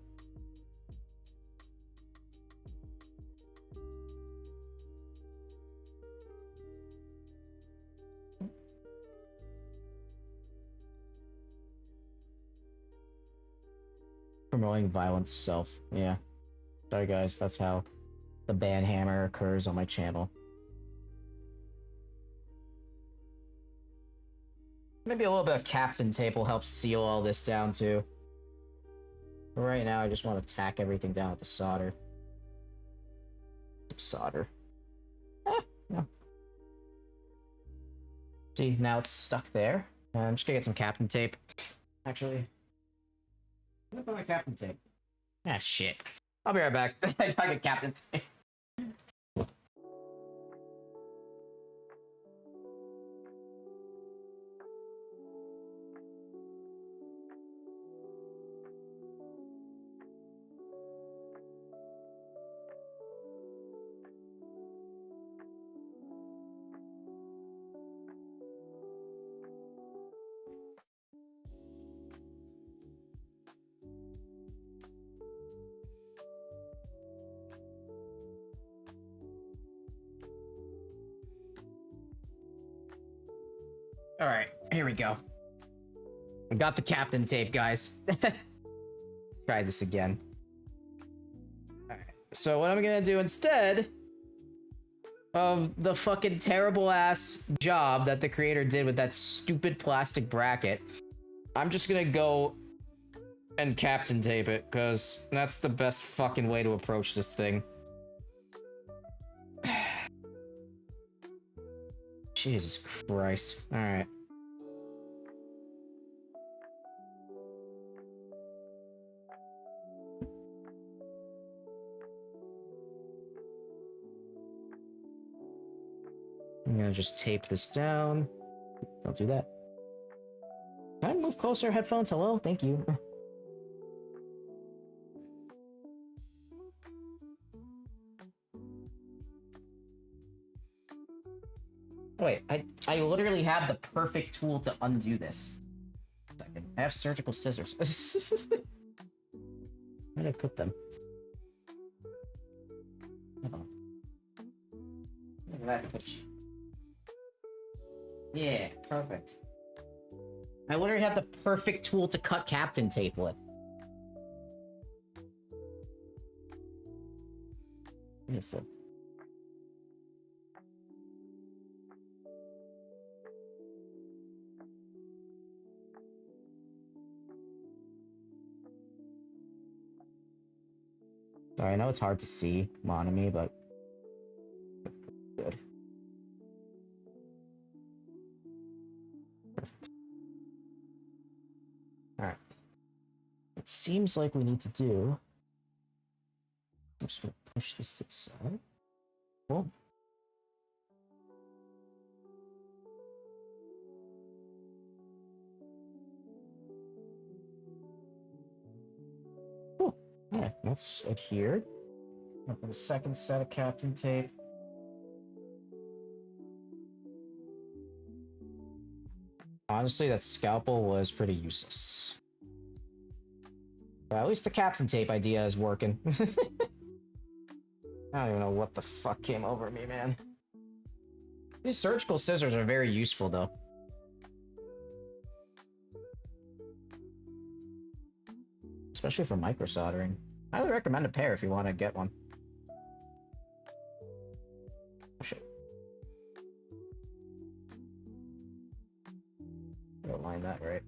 Promoting violence self. Yeah. Sorry guys, that's how the ban hammer occurs on my channel. Maybe a little bit of Captain Tape will help seal all this down too. But right now I just want to tack everything down with the solder. Solder. No. See, now it's stuck there. I'm just gonna get some Captain Tape. Actually, I'm gonna put my Captain Tape. Ah, shit. I'll be right back. I get Captain Tape. Alright, here we go. I got the Captain Tape, guys. Try this again. Alright, so what I'm gonna do instead of the fucking terrible ass job that the creator did with that stupid plastic bracket, I'm just gonna go and Captain Tape it, because that's the best fucking way to approach this thing. Jesus Christ. Alright. I'm gonna just tape this down. Don't do that. Can I move closer, headphones? Hello? Thank you. Wait, I literally have the perfect tool to undo this. Second. I have surgical scissors. Where did I put them? Oh. Look at that pitch. Yeah, perfect. I literally have the perfect tool to cut Captain Tape with. Beautiful. Sorry, I know it's hard to see Monami, but good. Perfect. Alright. It seems like we need to do... I'm just gonna push this to the side. Cool. Cool. Alright, that's adhered. I'll put a second set of Captain Tape. Honestly, that scalpel was pretty useless. But at least the Captain Tape idea is working. I don't even know what the fuck came over me, man. These surgical scissors are very useful, though. Especially for micro soldering. I highly recommend a pair if you want to get one. Oh shit. Gotta line that right.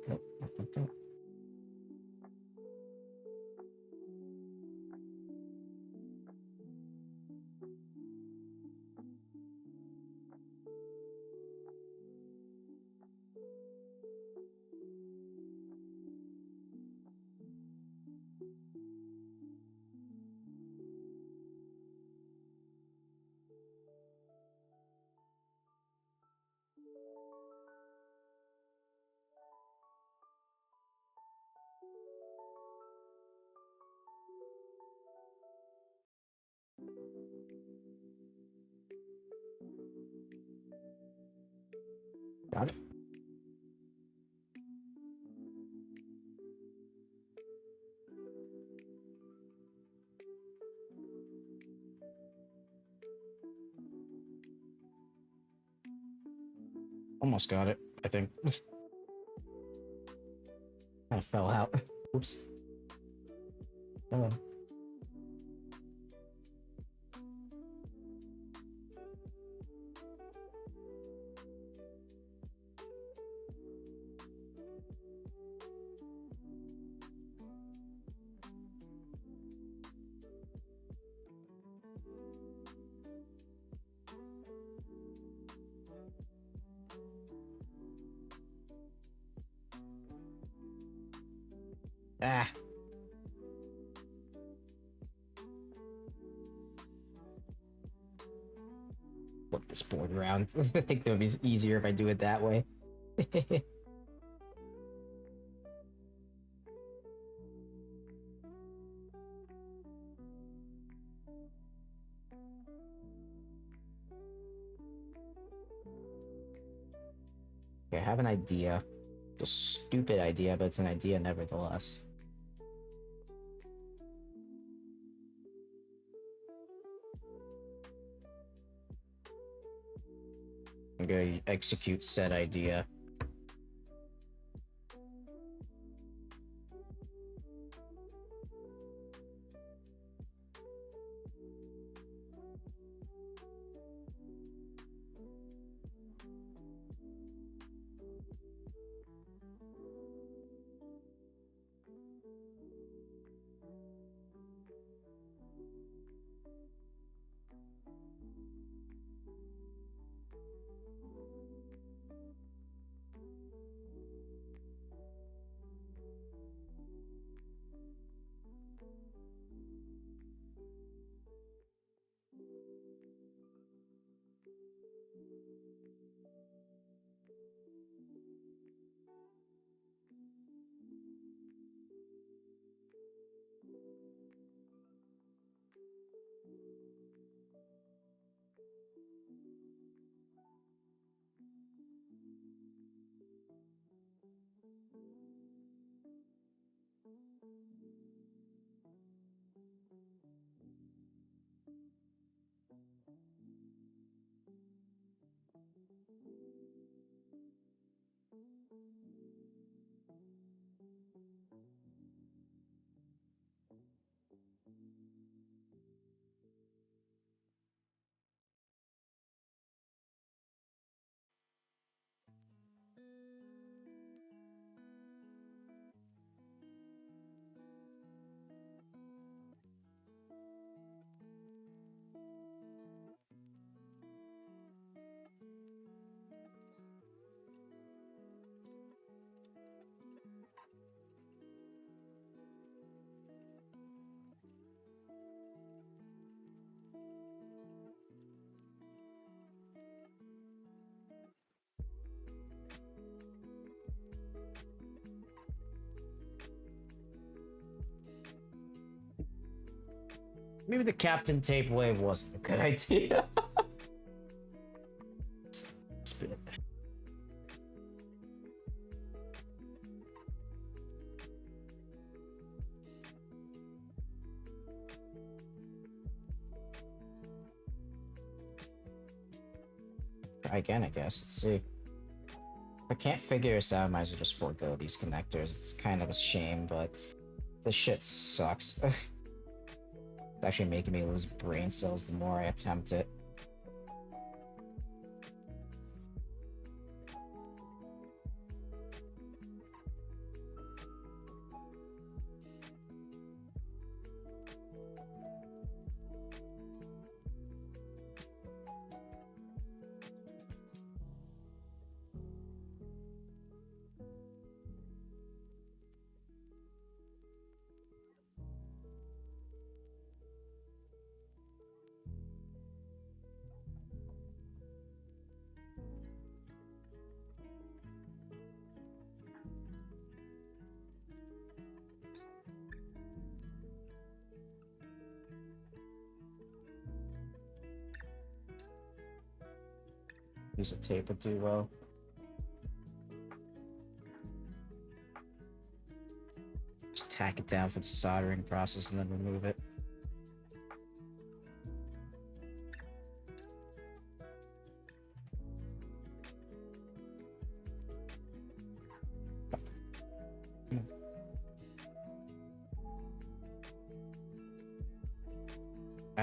Nope, not like that. Got it. Almost got it, I think. I fell out. Oops. Oh. Ah. Flip this board around. I think that would be easier if I do it that way. Okay, I have an idea. It's a stupid idea, but it's an idea nevertheless. I'm gonna execute said idea. Maybe the Captain Tape Wave wasn't a good idea. Spit. Try again, I guess. Let's see. If I can't figure this out, I might as well just forego these connectors. It's kind of a shame, but this shit sucks. It's actually making me lose brain cells the more I attempt it. Use a tape would do well. Just tack it down for the soldering process and then remove it.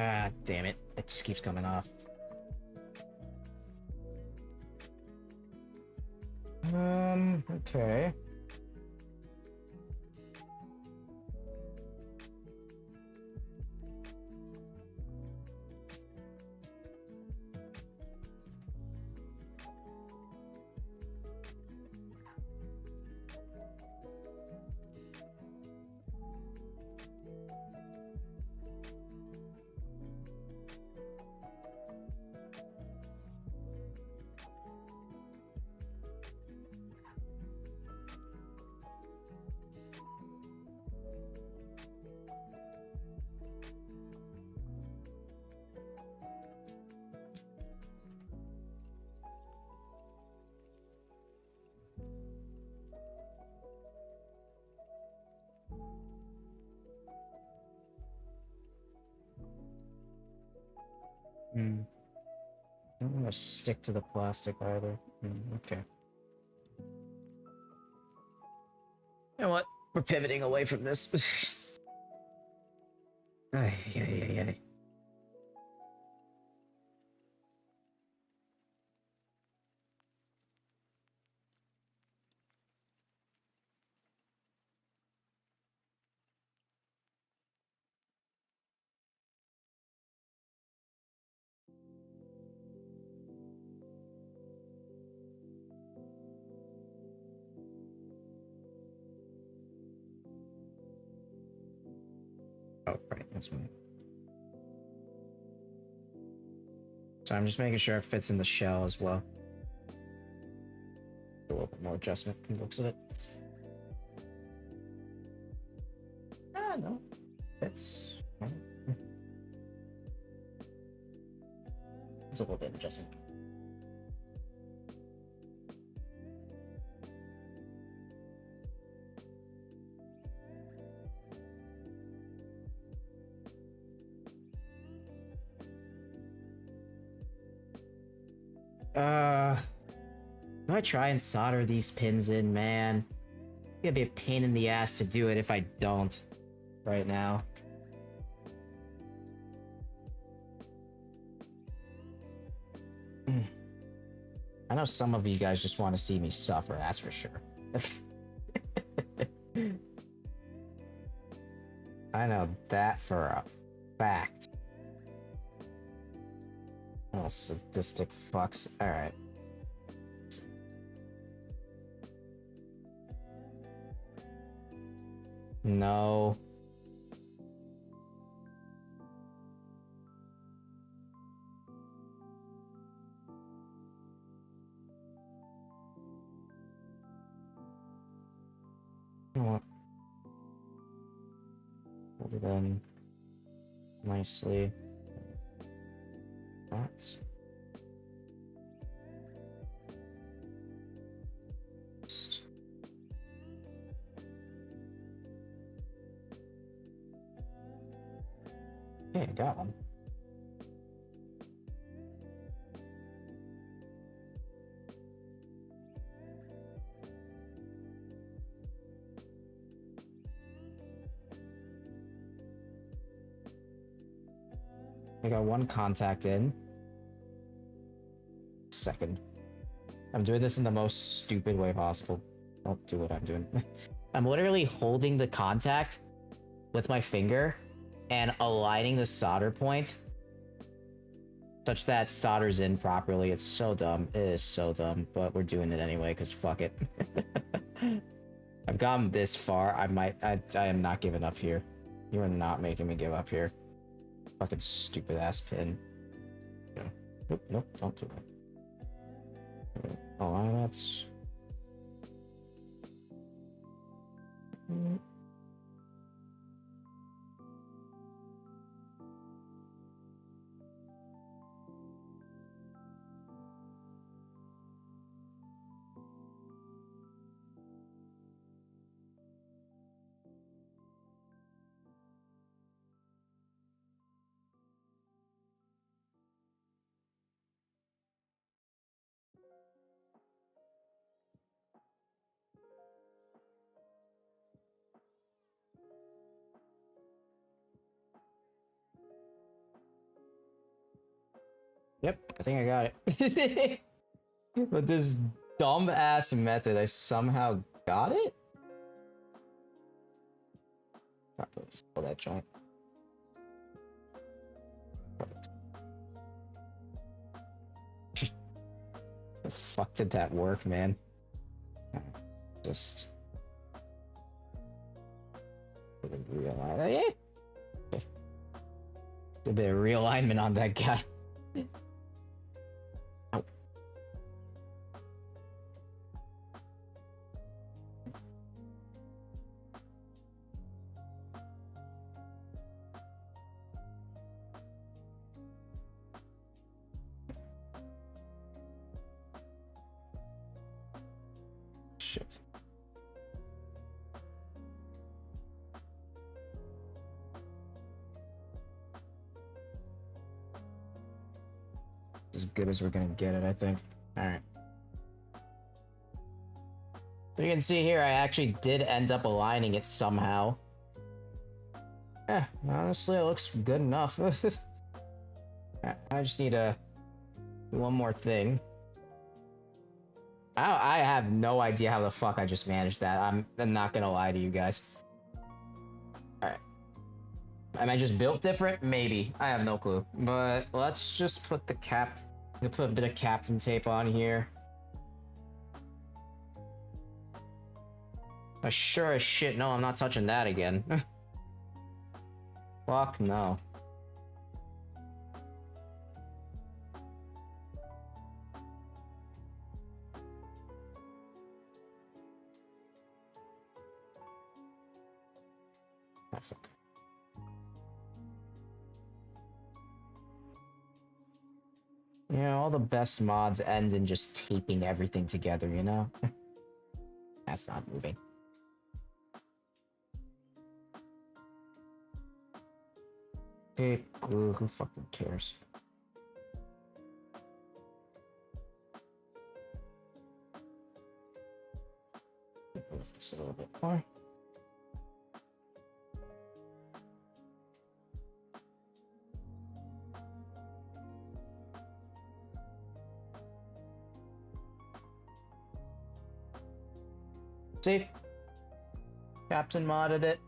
Ah, damn it. It just keeps coming off. Okay. Hmm. I don't want to stick to the plastic either. Okay. You know what? We're pivoting away from this. Ay, ay, ay, ay. Oh, right, that's me. So I'm just making sure it fits in the shell as well. A little bit more adjustment from the looks of it. Ah, no. It's a little bit of adjustment. Do I try and solder these pins in, man? It's gonna be a pain in the ass to do it if I don't right now. I know some of you guys just want to see me suffer, that's for sure. I know that for a fact. Oh, sadistic fucks. Alright. No. You know what? Hold it in nicely. That. Okay, I got one. I got one contact in. Second. I'm doing this in the most stupid way possible. Don't do what I'm doing. I'm literally holding the contact with my finger and aligning the solder point such that solders in properly. It's so dumb. It is so dumb, but we're doing it anyway because fuck it. I've gotten this far. I am not giving up here. You are not making me give up here. Fucking stupid ass pin. Nope, nope, don't do that. Oh, that's... Yep, I think I got it. With this dumb ass method, I somehow got it? Probably fill that joint. The fuck did that work, man? Just realign. Yeah. Okay. A bit of realignment on that guy. Ow. Shit. As good as we're gonna get it, I think. Alright. So you can see here, I actually did end up aligning it somehow. Yeah, honestly, it looks good enough. I just need to do one more thing. I have no idea how the fuck I just managed that. I'm not gonna lie to you guys. Alright. Am I just built different? Maybe. I have no clue. But let's just put the put a bit of captain tape on here. I sure as shit no, I'm not touching that again. Fuck no. Oh, fuck. You know, all the best mods end in just taping everything together, you know? That's not moving. Tape, glue, who fucking cares? Lift this a little bit more. See? Captain modded it.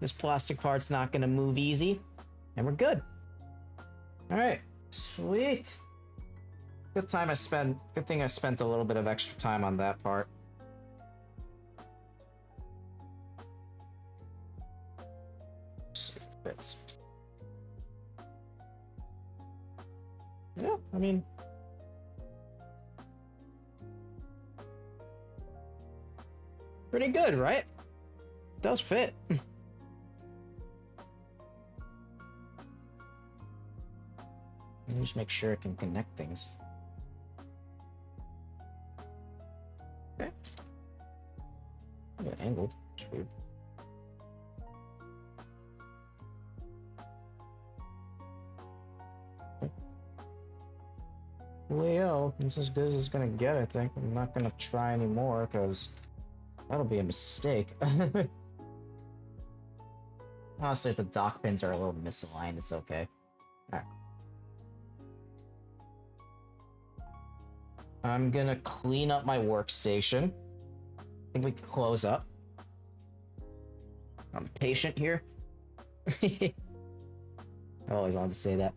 This plastic part's not gonna move easy. And we're good. Alright. Sweet. Good thing I spent a little bit of extra time on that part. See if it fits. Yeah, I mean, pretty good, right? Does fit. Let me just make sure it can connect things. Okay. I got angled. It's weird. Leo, this is as good as it's gonna get, I think. I'm not gonna try anymore, because that'll be a mistake. Honestly, if the dock pins are a little misaligned, it's okay. Alright. I'm gonna clean up my workstation. I think we can close up. I'm patient here. I always wanted to say that.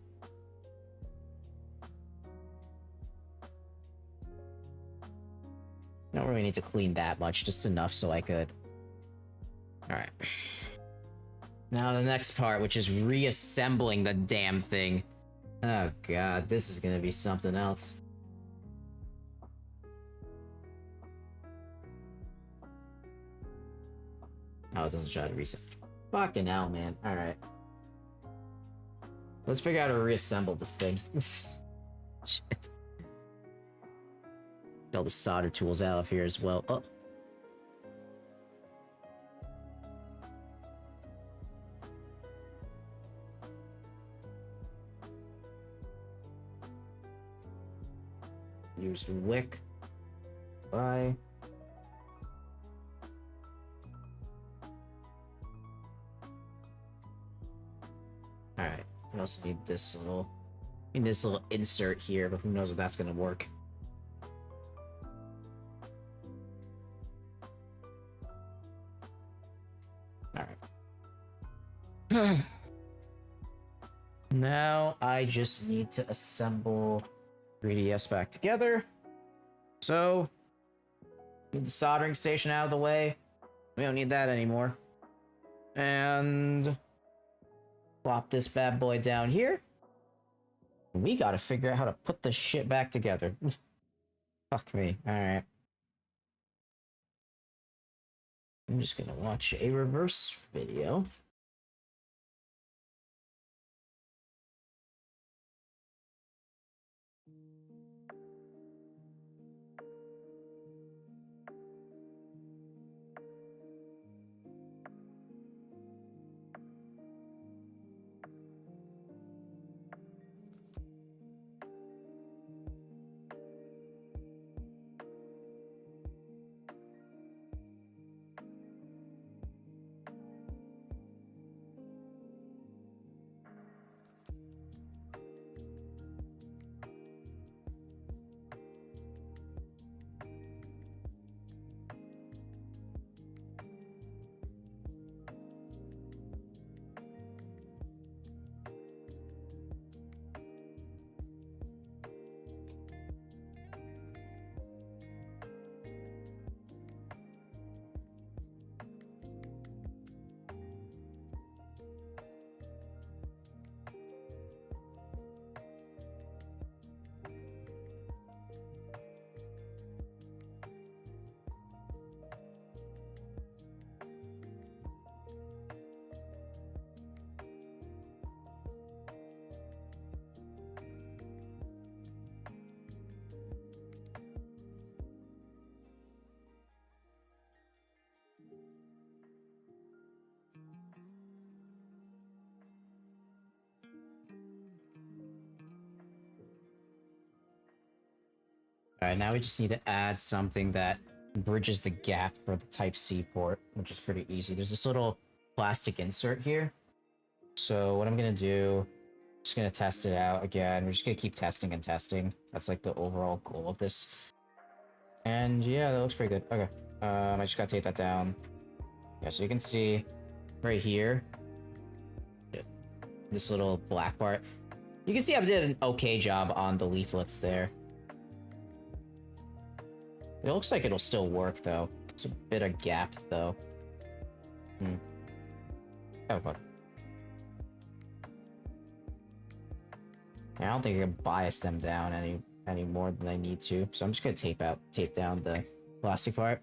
Don't really need to clean that much, just enough so I could. Alright. Now the next part, which is reassembling the damn thing. Oh god, this is gonna be something else. Oh, it doesn't try to reset. Fucking hell, man. Alright. Let's figure out how to reassemble this thing. Shit. Get all the solder tools out of here as well. Oh. Used wick. Bye. Alright, I also need this little in this little insert here, but who knows if that's gonna work. Alright. Now I just need to assemble 3DS back together. So, get the soldering station out of the way. We don't need that anymore. And plop this bad boy down here. We gotta figure out how to put this shit back together. Fuck me. Alright. I'm just gonna watch a reverse video. Alright, now we just need to add something that bridges the gap for the Type-C port, which is pretty easy. There's this little plastic insert here. So what I'm gonna do, just gonna test it out again. We're just gonna keep testing and testing. That's like the overall goal of this. And yeah, that looks pretty good. Okay, I just gotta tape that down. Yeah, so you can see right here, this little black part. You can see I did an okay job on the leaflets there. It looks like it'll still work, though. It's a bit of gap, though. Oh, fuck. I don't think I can bias them down any more than I need to. So I'm just gonna tape down the plastic part.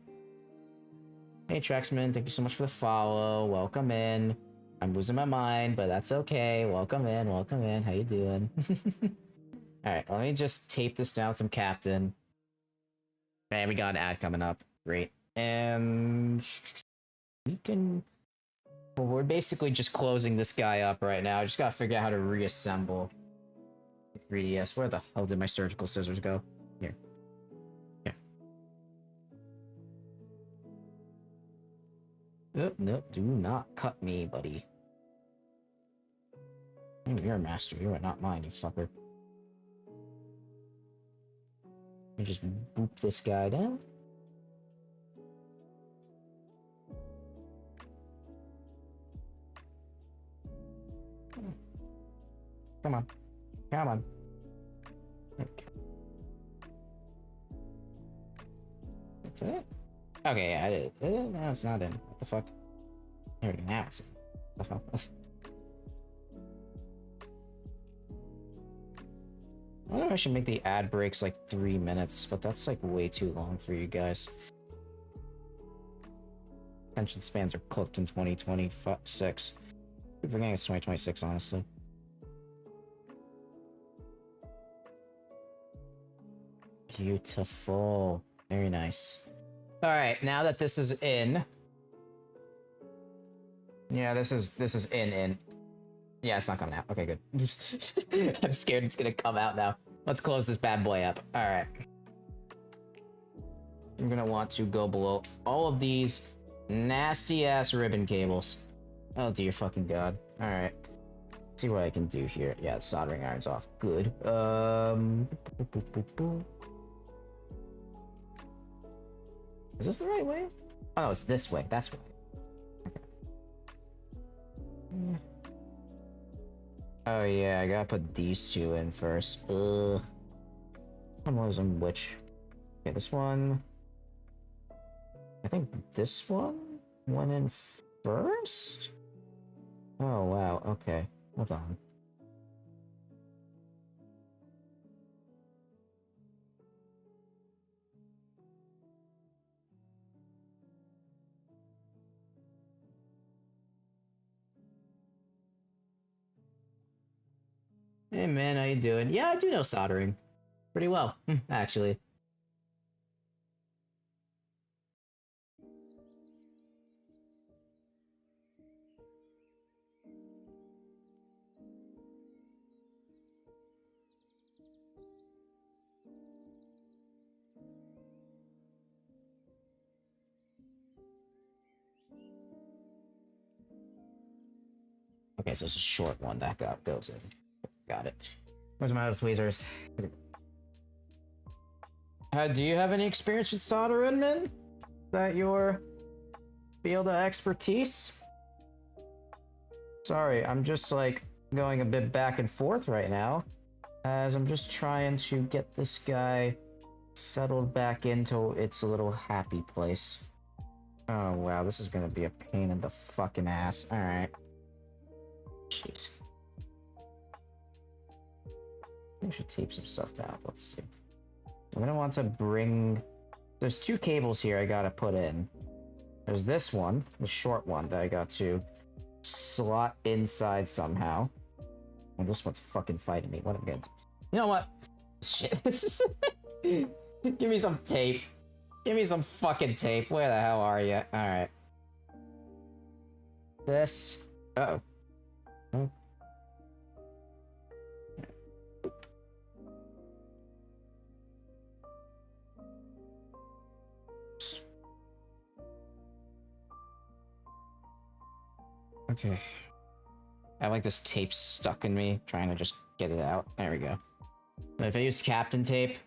Hey, Traxman, thank you so much for the follow. Welcome in. I'm losing my mind, but that's okay. Welcome in, welcome in. How you doing? Alright, let me just tape this down with some Captain. And we got an ad coming up. Great. And we can... Well, we're basically just closing this guy up right now. I just gotta figure out how to reassemble the 3DS. Where the hell did my surgical scissors go? Here. Yeah. Nope, nope. Do not cut me, buddy. You're a master. You are not mine, you fucker. You just boop this guy down. Come on. Come on. Okay. That's it? Okay, yeah, I did it. No, it's not in. What the fuck? There we go. Now it's in. What the hell? I wonder if I should make the ad breaks like 3 minutes, but that's like way too long for you guys. Attention spans are cooked in 2026. I'm forgetting it's 2026, honestly. Beautiful. Very nice. Alright, now that this is in. Yeah, this is in. Yeah, it's not coming out. Okay, good. I'm scared it's gonna come out now. Let's close this bad boy up. Alright. You're gonna want to go below all of these nasty ass ribbon cables. Oh dear fucking god. Alright. See what I can do here. Yeah, the soldering iron's off. Good. Is this the right way? Oh, no, it's this way. That's why. Okay. Oh yeah, I gotta put these two in first. Ugh. One was in which? Okay, this one. I think this one went in first? Oh wow, okay. Hold on. Hey man, how you doing? Yeah, I do know soldering. Pretty well, actually. Okay, so it's a short one that goes in. Got it. Where's my other tweezers? Do you have any experience with soldering, man? That your field of expertise? Sorry, I'm just like going a bit back and forth right now, as I'm just trying to get this guy settled back into its little happy place. Oh wow, this is gonna be a pain in the fucking ass. Alright. Jeez. I should tape some stuff down. Let's see. I'm gonna want to bring... There's two cables here I gotta put in. There's this one, the short one, that I got to slot inside somehow. And this one's fucking fighting me. What am I gonna do? You know what? Shit. Give me some tape. Give me some fucking tape. Where the hell are you? Alright. This. Uh-oh. Oh. Okay. I have like this tape stuck in me, trying to just get it out. There we go. But if I use captain tape,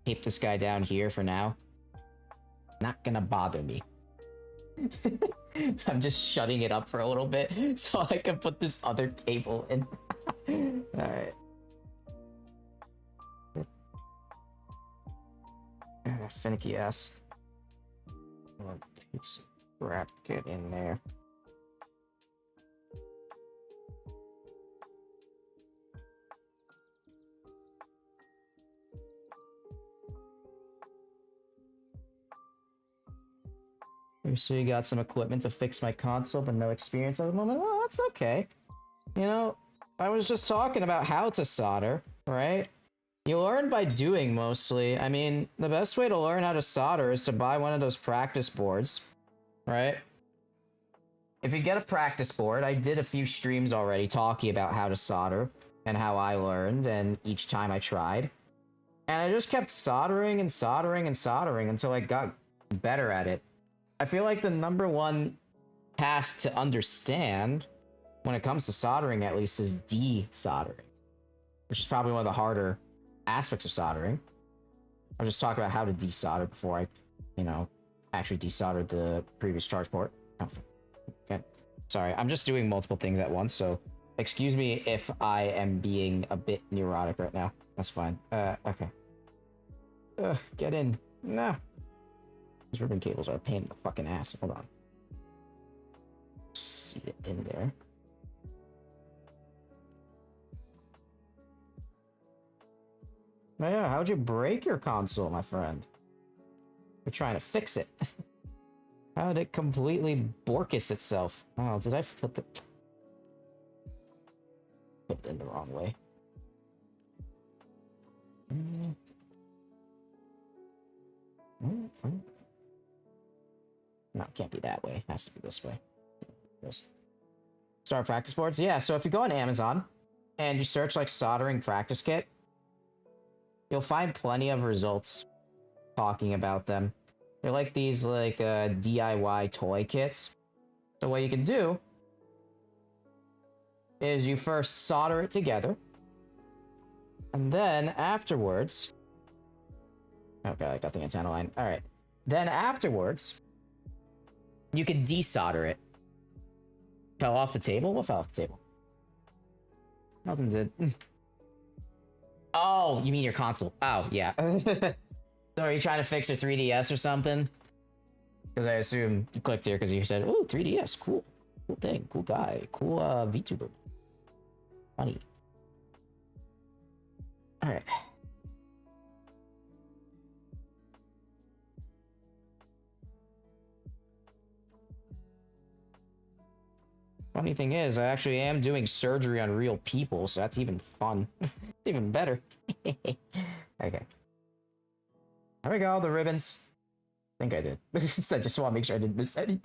tape this guy down here for now, not gonna bother me. I'm just shutting it up for a little bit so I can put this other cable in. Alright. Finicky ass. Piece of crap, get in there. So you got some equipment to fix my console, but no experience at the moment? Well, that's okay. You know, I was just talking about how to solder, right? You learn by doing, mostly. I mean, the best way to learn how to solder is to buy one of those practice boards, right? If you get a practice board, I did a few streams already talking about how to solder and how I learned and each time I tried. And I just kept soldering and soldering and soldering until I got better at it. I feel like the #1 task to understand, when it comes to soldering at least, is desoldering, which is probably one of the harder aspects of soldering. I'll just talk about how to desolder before I, you know, actually desoldered the previous charge port. Oh, okay. Sorry, I'm just doing multiple things at once, so excuse me if I am being a bit neurotic right now. That's fine. Okay. Get in. Nah. These ribbon cables are a pain in the fucking ass. Hold on. See it in there. Oh yeah, how'd you break your console, my friend? We're trying to fix it. How did it completely Borkus itself? Oh, did I put it in the wrong way? No, it can't be that way. It has to be this way. Start practice boards? Yeah, so if you go on Amazon and you search like soldering practice kit, you'll find plenty of results talking about them. They're like these like DIY toy kits. So what you can do is you first solder it together. And then afterwards... Okay, I got the antenna line. Alright. Then afterwards, you can desolder it. Fell off the table? What fell off the table? Nothing did. Oh, you mean your console. Oh, yeah. So are you trying to fix your 3DS or something? Because I assume you clicked here because you said, "Ooh, 3DS, cool. Cool thing, cool guy, cool VTuber. Funny." Alright. Funny thing is, I actually am doing surgery on real people, so that's even fun. Even better. Okay. There we go, the ribbons. I think I did. I just want to make sure I didn't miss any.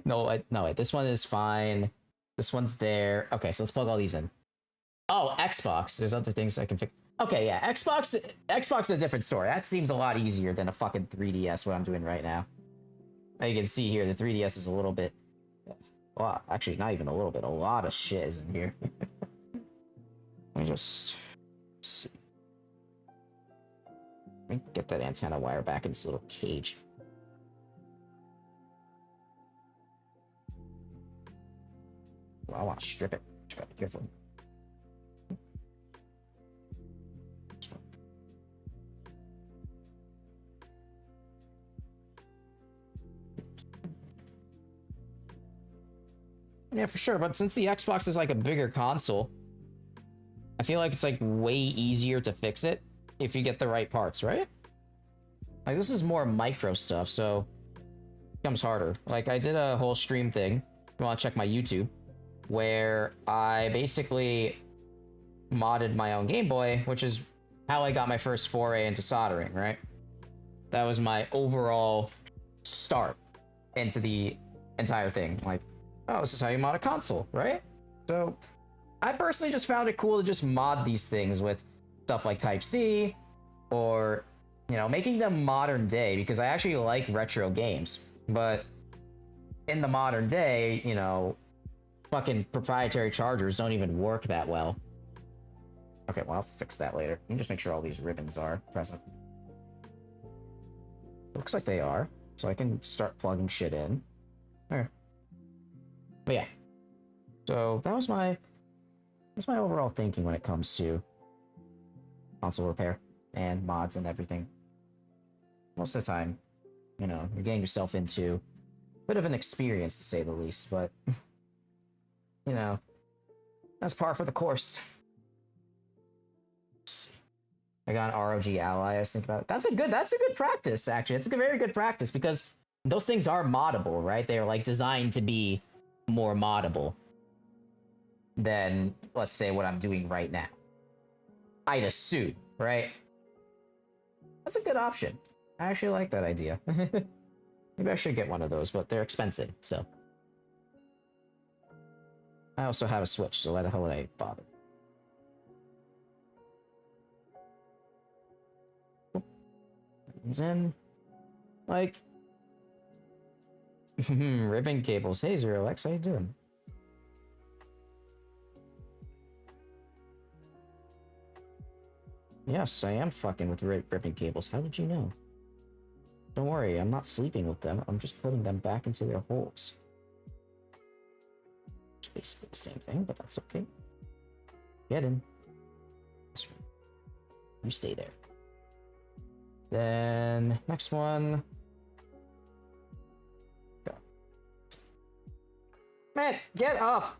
No, wait, this one is fine. This one's there. Okay, so let's plug all these in. Oh, Xbox. There's other things I can fix. Okay, yeah, Xbox is a different story. That seems a lot easier than a fucking 3DS, what I'm doing right now. Now you can see here, the 3DS is a little bit... Well, actually, not even a little bit. A lot of shit is in here. Let me just see. Let me get that antenna wire back in this little cage. Well, I want to strip it. Just gotta be careful. Yeah, for sure, but since the Xbox is like a bigger console, I feel like it's like way easier to fix it if you get the right parts, right? Like this is more micro stuff, so it becomes harder. Like I did a whole stream thing, if you want to check my YouTube, where I basically modded my own Game Boy, which is how I got my first foray into soldering, right? That was my overall start into the entire thing. Like, oh, this is how you mod a console, right? So I personally just found it cool to just mod these things with stuff like Type-C or, you know, making them modern day because I actually like retro games. But in the modern day, you know, fucking proprietary chargers don't even work that well. Okay, well, I'll fix that later. Let me just make sure all these ribbons are present. Looks like they are, so I can start plugging shit in. Okay. But yeah, so that's my overall thinking when it comes to console repair and mods and everything. Most of the time, you know, you're getting yourself into a bit of an experience to say the least, but you know, that's par for the course. I got an ROG Ally. I was thinking about it. That's a good practice, actually. It's a very good practice because those things are moddable, right? They're like designed to be more moddable than, let's say, what I'm doing right now. I'd assume, right? That's a good option. I actually like that idea. Maybe I should get one of those, but they're expensive, so. I also have a Switch, so why the hell would I bother? And then, like, ribbon cables. Hey, Zero X, how you doing? Yes, I am fucking with ribbon cables. How did you know? Don't worry, I'm not sleeping with them. I'm just putting them back into their holes. It's basically the same thing, but that's okay. Get in. You stay there. Then, next one. Go. Man, get up!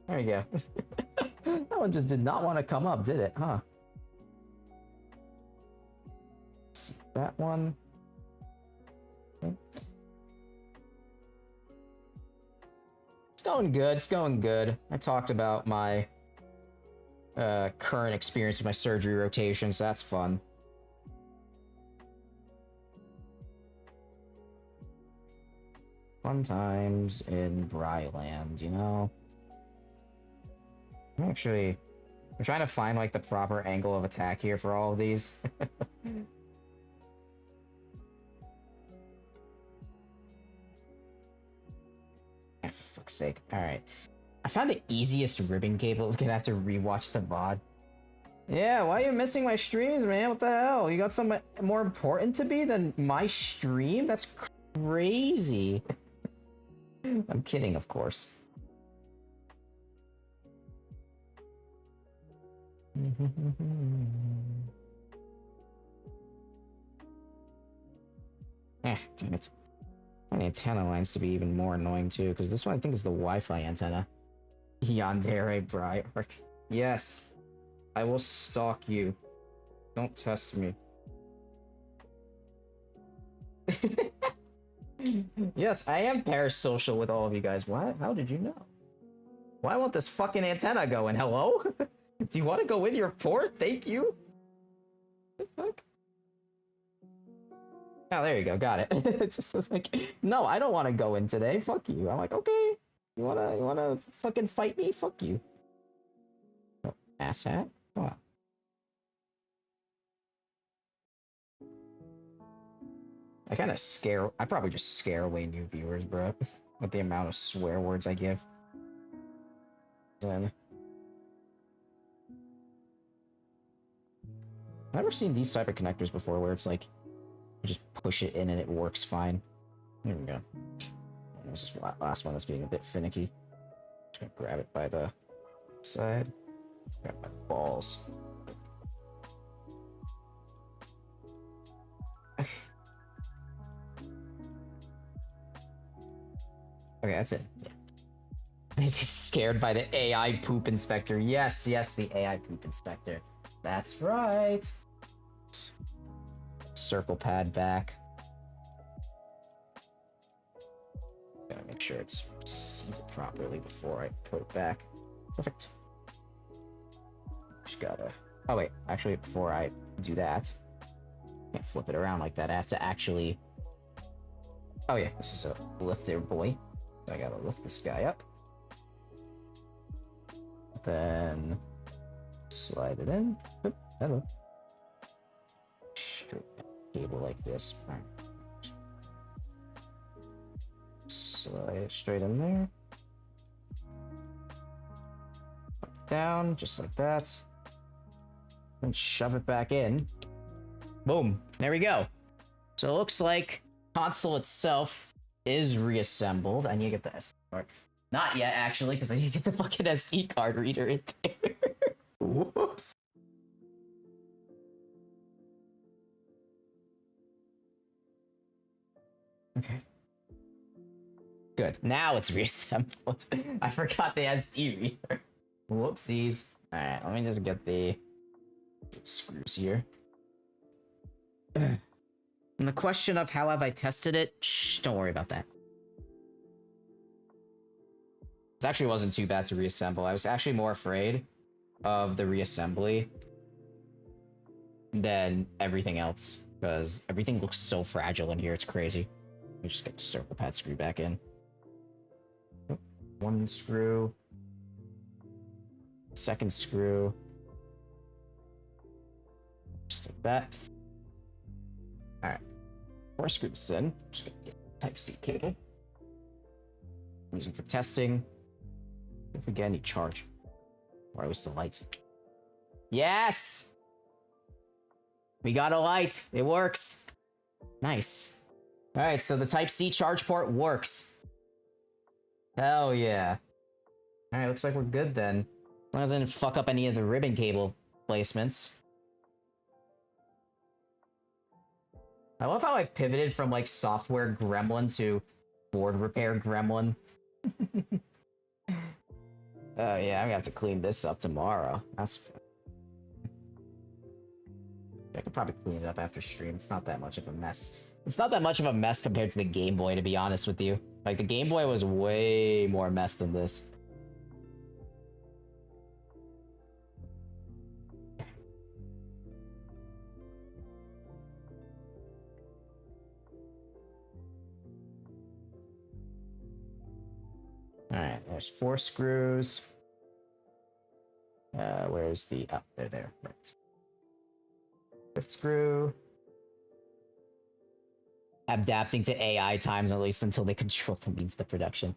There you go. That one just did not want to come up, did it? Huh? That one. Okay. It's going good. It's going good. I talked about my current experience with my surgery rotation, so that's fun. Fun times in Bryland, you know? I'm trying to find, like, the proper angle of attack here for all of these. For fuck's sake. Alright. I found the easiest ribbon cable. We're gonna have to rewatch the VOD. Yeah, why are you missing my streams, man? What the hell? You got something more important to be than my stream? That's crazy. I'm kidding, of course. Damn it. I want antenna lines to be even more annoying too, because this one I think is the Wi-Fi antenna. Yandere Briar. Yes. I will stalk you. Don't test me. Yes, I am parasocial with all of you guys. What? How did you know? Why won't this fucking antenna go in? Hello? Do you want to go in your port? Thank you. What the fuck? Oh, there you go. Got it. It's just like, no, I don't want to go in today. Fuck you. I'm like, okay. You wanna fucking fight me? Fuck you. Oh, asshat. Come on. I probably just scare away new viewers, bro. With the amount of swear words I give. Then. I've never seen these type of connectors before where it's like, you just push it in and it works fine. Here we go. This is the last one that's being a bit finicky. Just gonna grab it by the side. Grab my balls. Okay. Okay, that's it. Yeah. They're just scared by the AI poop inspector. Yes, the AI poop inspector. That's right. Circle pad back. Gotta make sure it's seated properly before I put it back. Perfect. Just gotta... Oh wait, actually before I do that, can't flip it around like that. I have to actually... Oh yeah, this is a lifter boy. I gotta lift this guy up. Then slide it in. Oop, hello. Straight cable like this. All right. Slide it straight in there. Up, down, just like that. And shove it back in. Boom. There we go. So it looks like console itself is reassembled. I need to get the SD card. Not yet, actually, because I need to get the fucking SD card reader in there. Whoops. Okay. Good. Now it's reassembled. I forgot the SD reader. Whoopsies. Alright, let me just get the screws here. And the question of how have I tested it? Shh, don't worry about that. It actually wasn't too bad to reassemble. I was actually more afraid of the reassembly than everything else, because everything looks so fragile in here. It's crazy. Let me just get the circle pad screw back in. One screw. Second screw. Just like that. Alright. 4 screws in. Just gonna get Type-C cable. I'm using for testing. If we get any charge. Or at least the light. Yes! We got a light. It works. Nice. Alright, so the Type-C charge port works. Hell yeah. Alright, looks like we're good then. As long as I didn't fuck up any of the ribbon cable placements. I love how I pivoted from like software gremlin to board repair gremlin. Oh yeah, I'm gonna have to clean this up tomorrow. That's... I could probably clean it up after stream. It's not that much of a mess. It's not that much of a mess compared to the Game Boy, to be honest with you. Like, the Game Boy was way more mess than this. Alright, there's 4 screws. Where's the... Oh, they're there. Right. 5th screw. Adapting to AI times, at least until they control the means of production.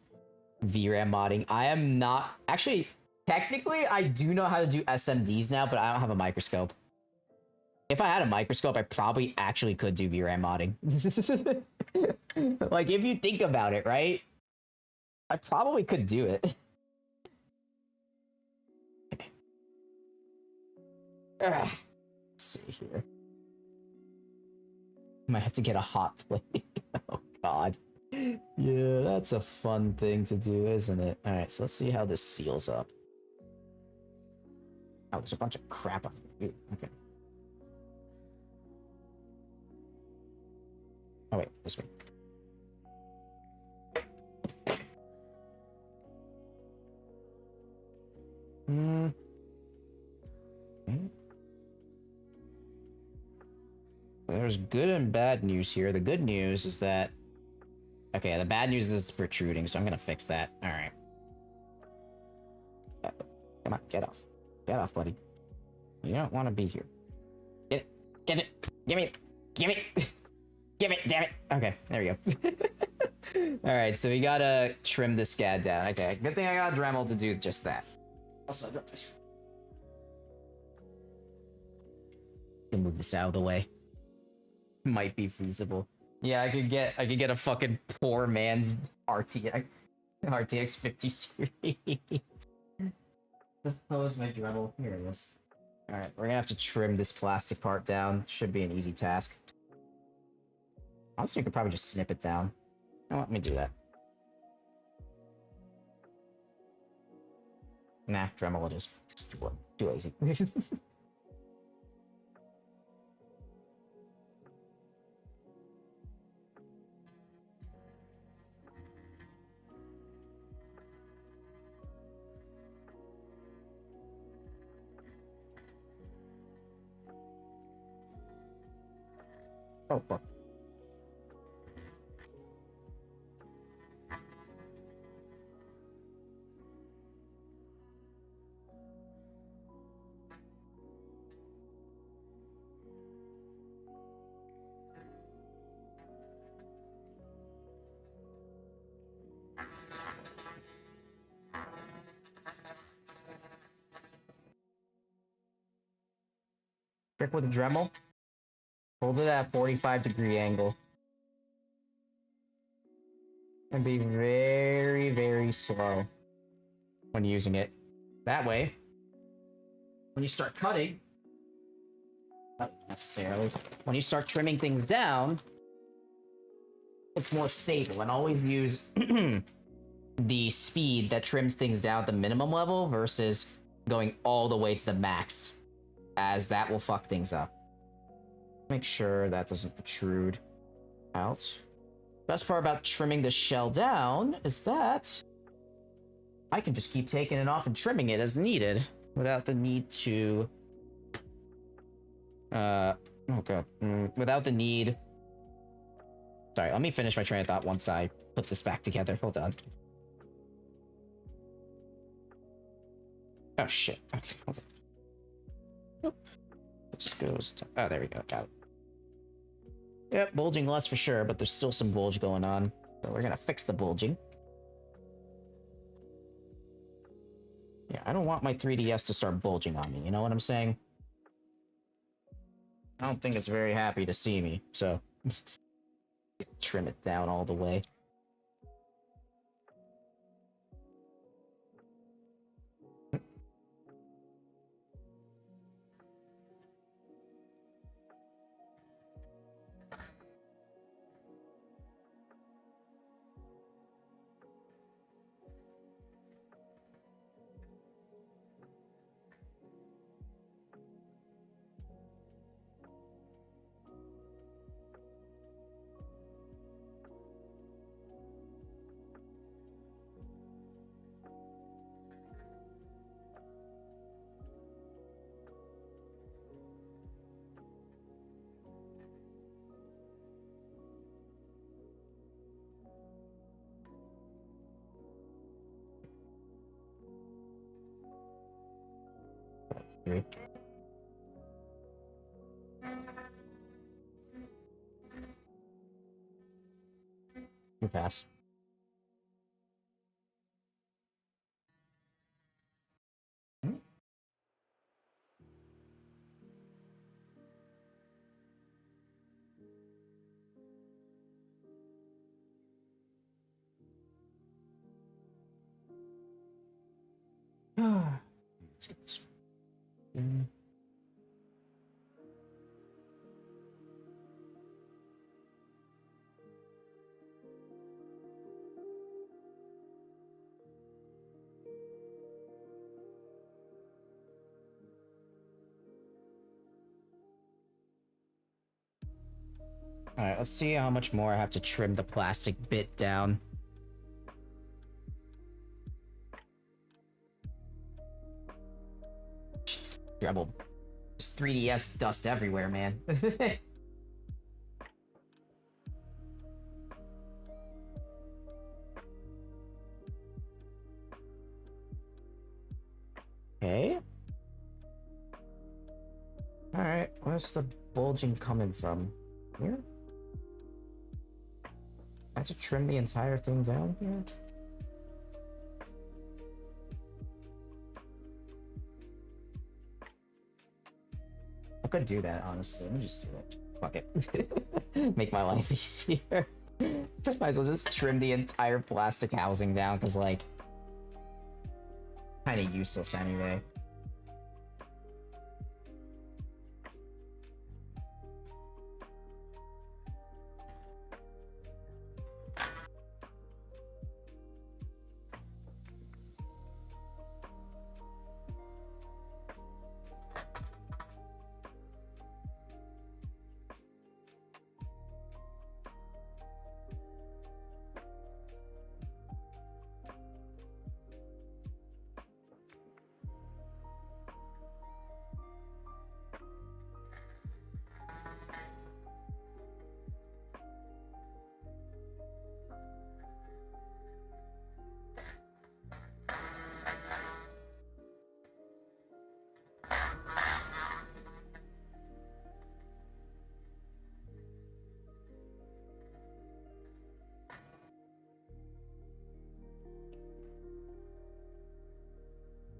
VRAM modding. I am not actually. Technically, I do know how to do SMDs now, but I don't have a microscope. If I had a microscope, I probably actually could do VRAM modding. Like, if you think about it, right? I probably could do it. Let's see here. Might have to get a hot plate. Oh, God. Yeah, that's a fun thing to do, isn't it? Alright, so let's see how this seals up. Oh, there's a bunch of crap on here. Okay. Oh, wait, this way. Okay. There's good and bad news here. The good news is that... Okay, the bad news is it's protruding, so I'm gonna fix that. Alright. Come on, get off. Get off, buddy. You don't want to be here. Get it. Get it. Give me. Give me. Give it. Damn it. Okay, there we go. Alright, so we gotta trim this scad down. Okay, good thing I got Dremel to do just that. Also, I dropped my screen. Move this out of the way. Might be feasible. Yeah, I could get a fucking poor man's RTX 50 series. How is my Dremel? Here it is. Alright, we're gonna have to trim this plastic part down. Should be an easy task. Honestly, you could probably just snip it down. Now let me do that. Nah, Dremel will just too lazy. Oh, fuck. Trick with the Dremel. Hold it at a 45-degree angle. And be very, very slow when using it. That way, when you start cutting, not necessarily, when you start trimming things down, it's more stable. And always use the speed that trims things down at the minimum level versus going all the way to the max, as that will fuck things up. Make sure that doesn't protrude out. Best part about trimming the shell down is that I can just keep taking it off and trimming it as needed without the need to without the need. Sorry, let me finish my train of thought once I put this back together. Hold on. Oh shit. Okay, hold on. Nope. This goes to... Oh, there we go. Got it. Yep, bulging less for sure, but there's still some bulge going on. So we're gonna fix the bulging. Yeah, I don't want my 3DS to start bulging on me, you know what I'm saying? I don't think it's very happy to see me, so... Trim it down all the way. Okay. You pass. Let's get this. Mm. Alright, let's see how much more I have to trim the plastic bit down. Jeez, Dribble. There's 3DS dust everywhere, man. Okay. Alright, where's the bulging coming from? Here? I have to trim the entire thing down here? I could do that, honestly. Let me just do it. Fuck it. Make my life easier. Might as well just trim the entire plastic housing down, because, like, kind of useless anyway.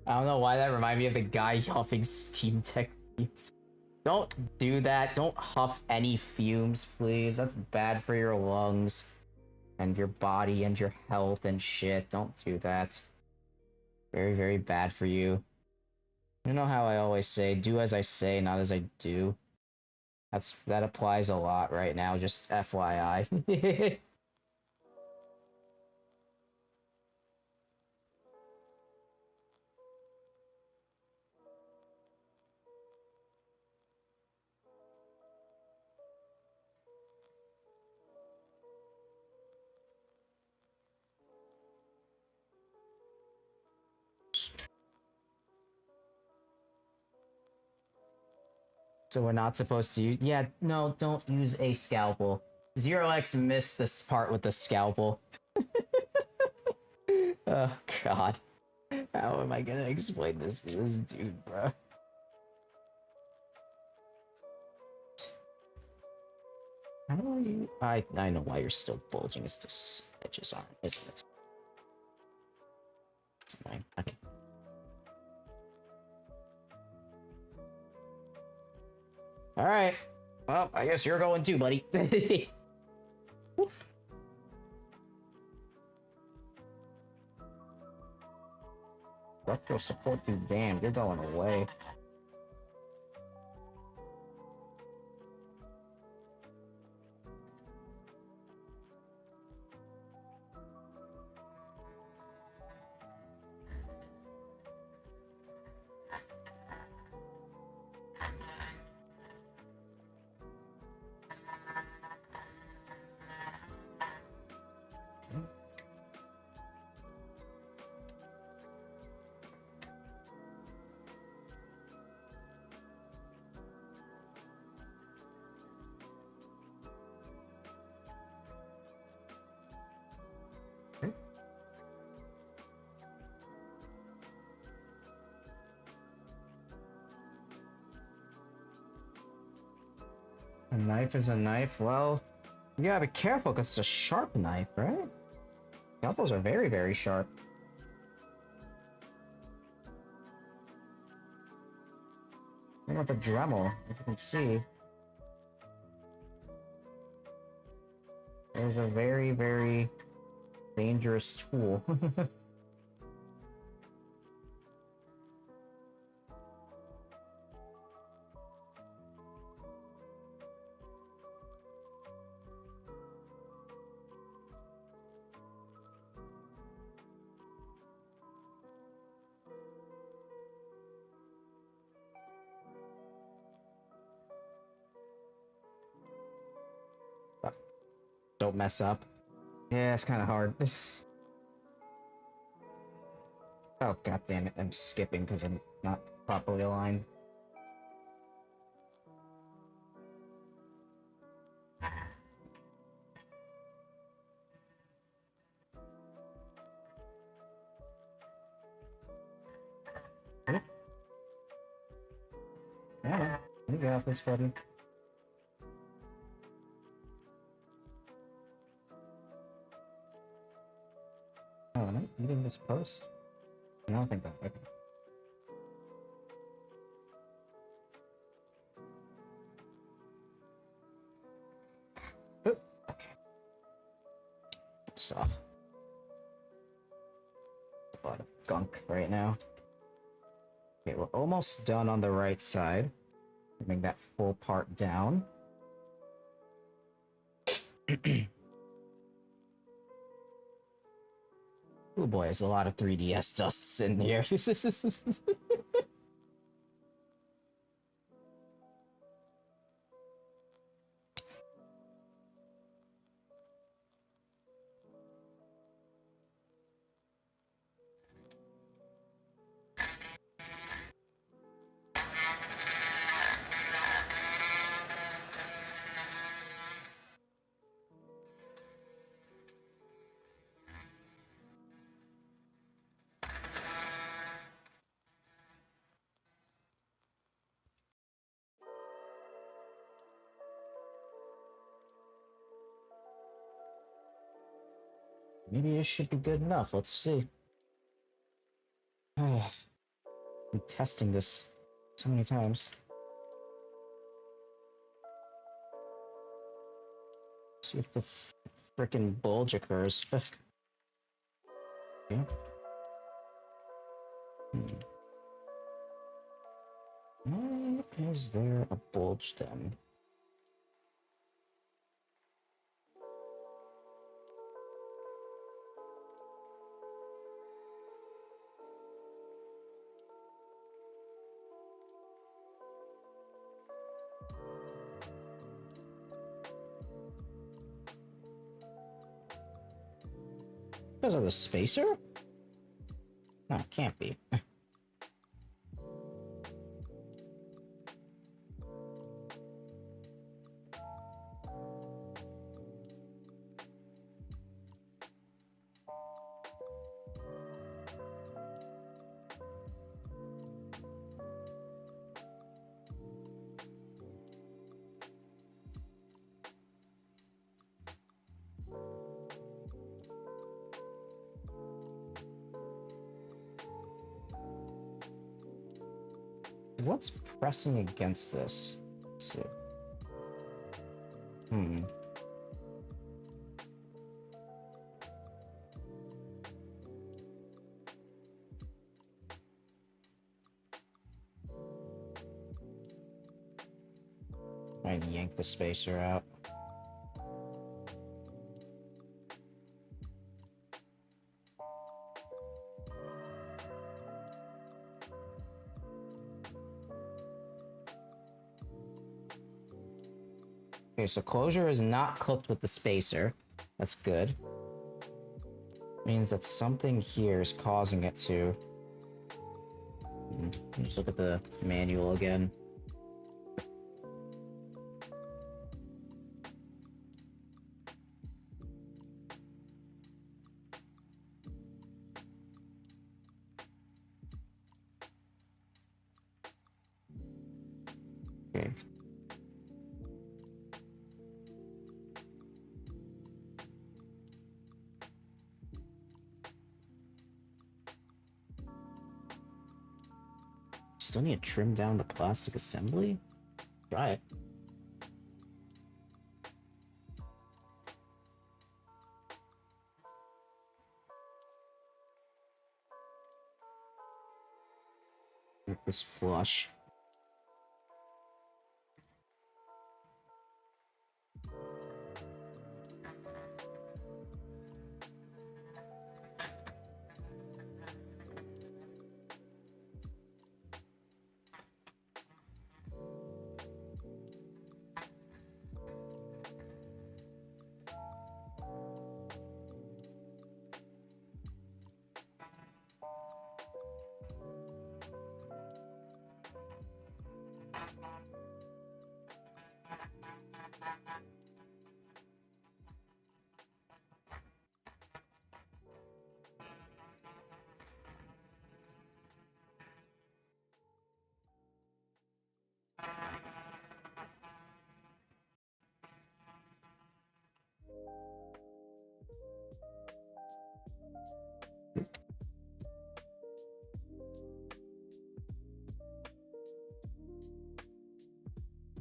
I don't know why that reminded me of the guy huffing Steam Deck fumes. Don't do that. Don't huff any fumes, please. That's bad for your lungs and your body and your health and shit. Don't do that. Very, very bad for you. You know how I always say, do as I say, not as I do. That applies a lot right now, just FYI. So we're not supposed to use... Yeah, no, don't use a scalpel. Zero X missed this part with the scalpel. Oh, God. How am I gonna explain this to this dude, bro? How are you... I know why you're still bulging. It's the edges aren't, isn't it? It's annoying. Okay. Alright. Well, I guess you're going too, buddy. Retro support you damn, you're going away. A knife is a knife. Well, you gotta be careful because it's a sharp knife, right? Scalpels are very, very sharp. Think about the Dremel, if you can see. There's a very, very dangerous tool. mess up. Yeah, it's kind of hard. Oh, god damn it. I'm skipping because I'm not properly aligned. Yeah, you got this, buddy. Oh, am I eating this post? I don't think that. Okay. Oop. Okay. Stop. A lot of gunk right now. Okay, we're almost done on the right side. Bring that full part down. Oh boy, there's a lot of 3DS dusts in here. Maybe this should be good enough. Let's see. I'm testing this so many times. See if the frickin' bulge occurs. Yeah. Why is there a bulge then? Because of the spacer? No, it can't be. What's pressing against this? Let's see. I yank the spacer out. Okay, so closure is not cooked with the spacer. That's good. Means that something here is causing it to. Just look at the manual again. Okay. Still need to trim down the plastic assembly? Try it. Make this flush.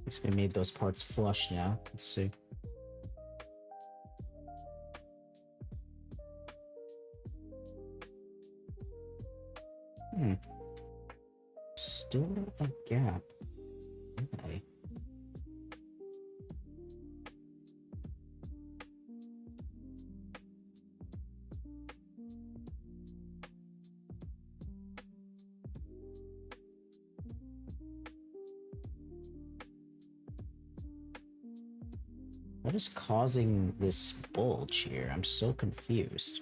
Guess we made those parts flush now. Let's see. Still a gap. Okay. What is causing this bulge here? I'm so confused.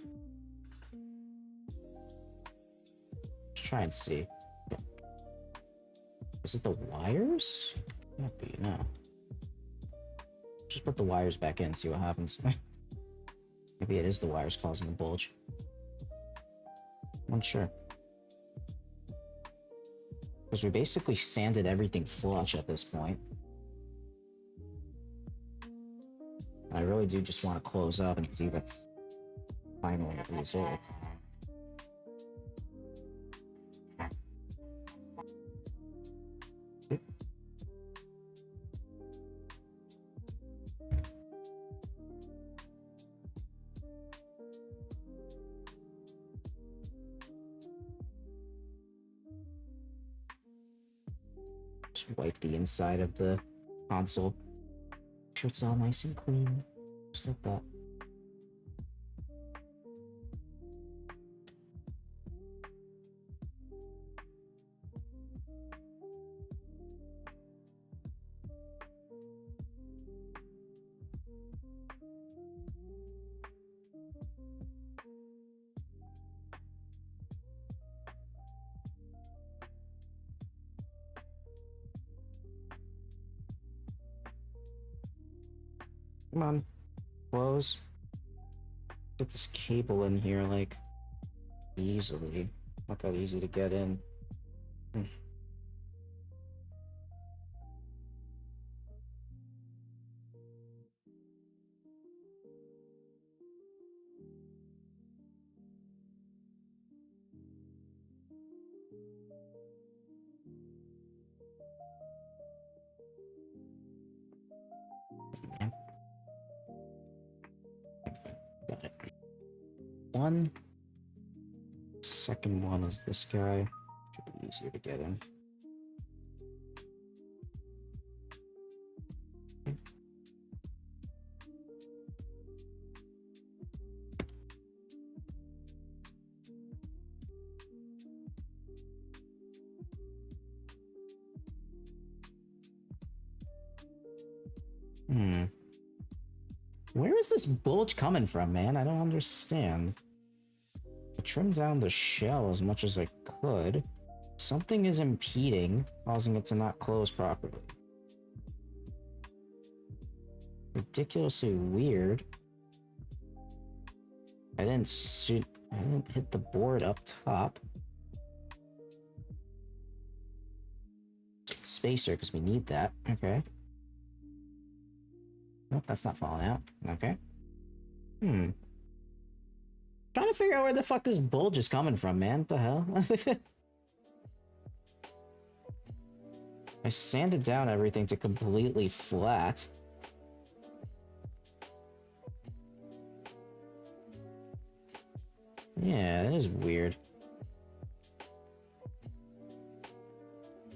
Let's try and see. Is it the wires? Can't be, no. Just put the wires back in, see what happens. Maybe it is the wires causing the bulge. I'm unsure. Because we basically sanded everything flush at this point. I really do just want to close up and see the final result. Just wipe the inside of the console. Make sure it's all nice and clean. Just like that. Come on, close. Get this cable in here, like, easily. Not that easy to get in. Got it. One. Second one is this guy. Should be easier to get in. Where is this bulge coming from, man? I don't understand. I trimmed down the shell as much as I could. Something is impeding, causing it to not close properly. Ridiculously weird. I didn't hit the board up top. Spacer, because we need that. Okay. Nope, that's not falling out. Okay. Trying to figure out where the fuck this bulge is coming from, man. What the hell? I sanded down everything to completely flat. Yeah, that is weird.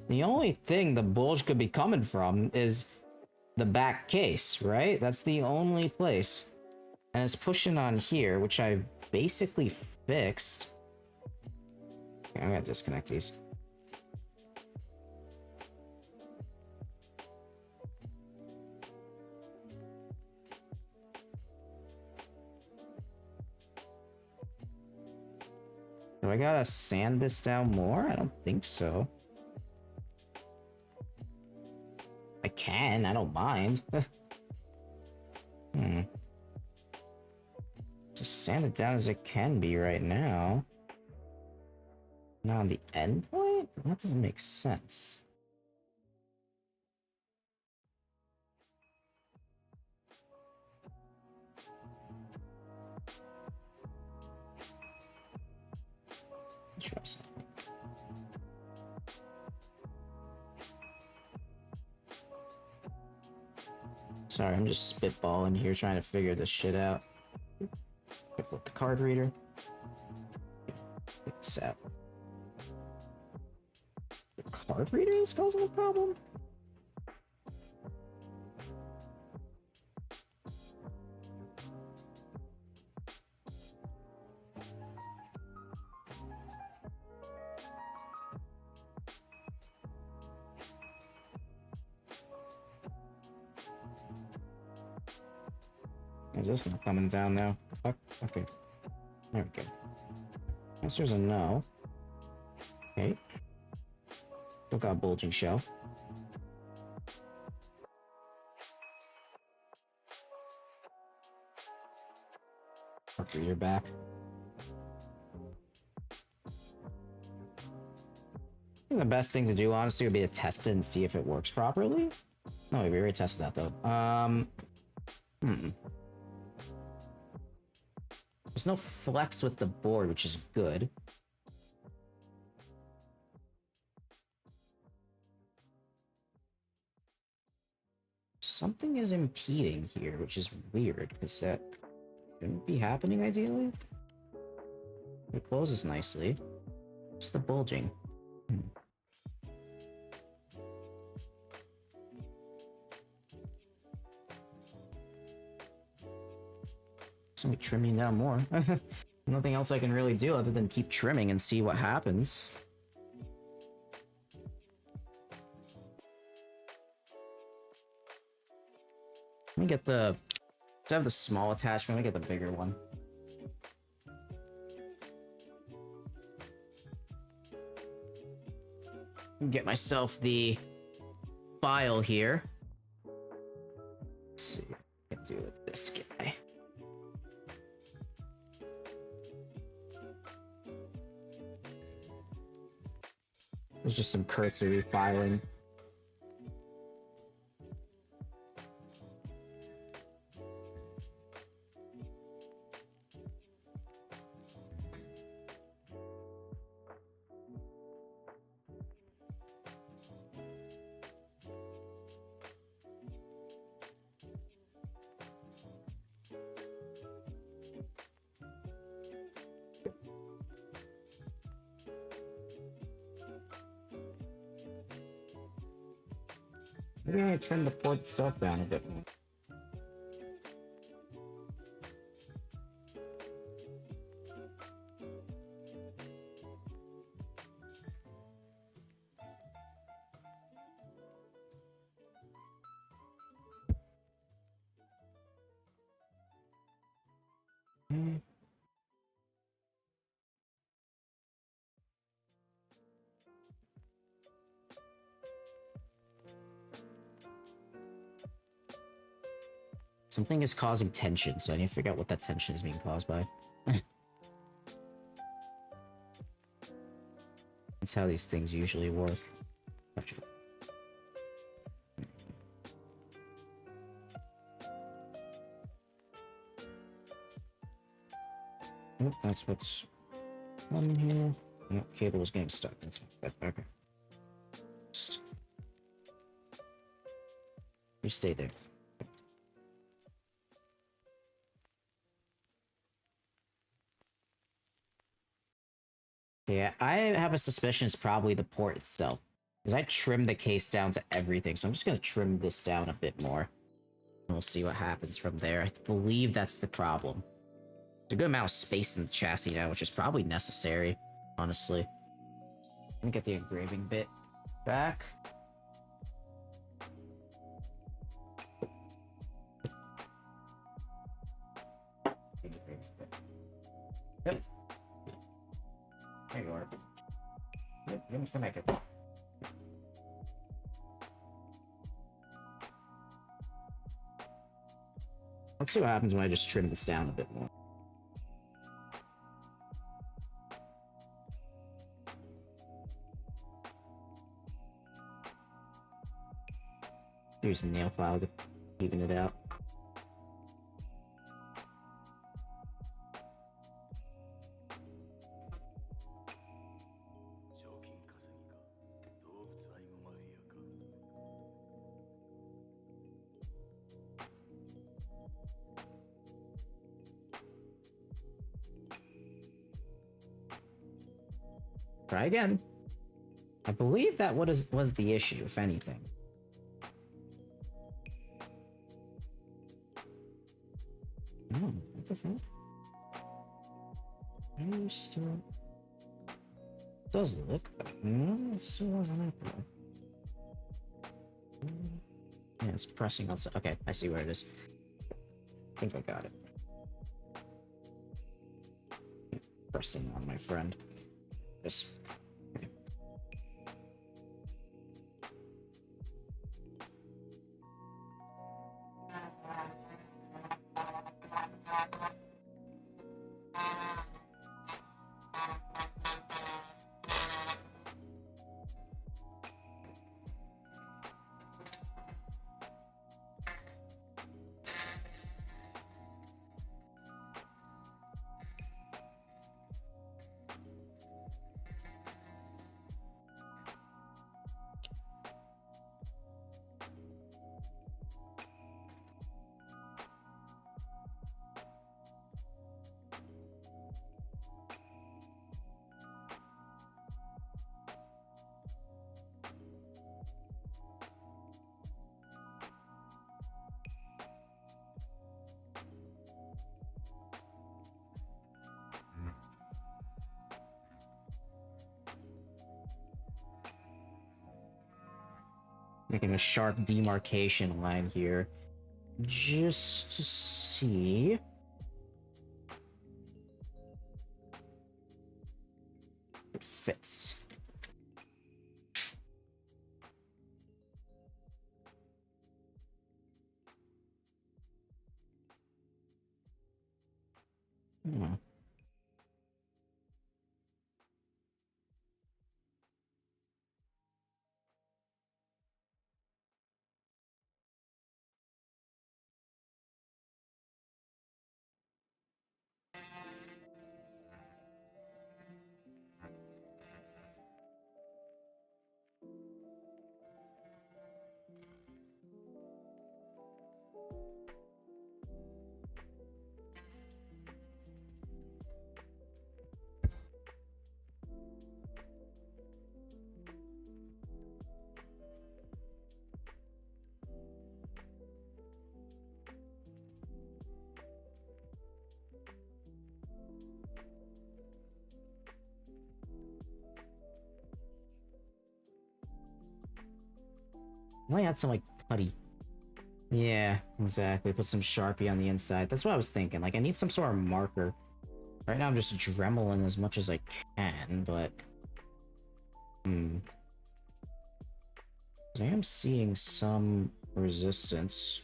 The only thing the bulge could be coming from is the back case, right? That's the only place. And it's pushing on here, which I basically fixed. Okay, I'm gonna disconnect these. Do I gotta sand this down more? I don't think so. I can, I don't mind. Just sand it down as it can be right now. Now on the end point? That doesn't make sense. Let's try something. Sorry, I'm just spitballing here trying to figure this shit out. Flip the card reader. Get this out. The card reader is causing a problem? Is this not coming down now? Fuck. Okay. There we go. Answer's a no. Okay. Still got a bulging shell. After you're back. I think the best thing to do, honestly, would be to test it and see if it works properly. No, we already tested that though. There's no flex with the board, which is good. Something is impeding here, which is weird, because that shouldn't be happening ideally. It closes nicely. It's the bulging. Let me trimming down more. Nothing else I can really do other than keep trimming and see what happens. Let me get the... I have the small attachment, let me get the bigger one. Get myself the file here. Let's see what I can do with this guy. There's just some cursory filing. Maybe I trim the port itself down a bit more. Something is causing tension, so I need to figure out what that tension is being caused by. That's how these things usually work. Oh, that's what's on here. Oh, cable is getting stuck. That's not good. Okay. You stay there. Yeah, I have a suspicion it's probably the port itself. Because I trimmed the case down to everything, so I'm just going to trim this down a bit more. And we'll see what happens from there. I believe that's the problem. There's a good amount of space in the chassis now, which is probably necessary, honestly. Let me get the engraving bit back. Yep. There you are. Yep, come back here. Let's see what happens when I just trim this down a bit more. Use a nail file to even it out. Try again. I believe that was the issue, if anything. Oh, what the fuck? Why are you still... It does look like... No, it still wasn't up there. Yeah, it's pressing on... Okay, I see where it is. I think I got it. Pressing on my friend. Just... Okay. Making a sharp demarcation line here. Just to see... It fits. Hmm. I might add some, like, putty. Yeah, exactly. Put some Sharpie on the inside. That's what I was thinking. Like, I need some sort of marker. Right now I'm just dremeling as much as I can, but... I am seeing some resistance.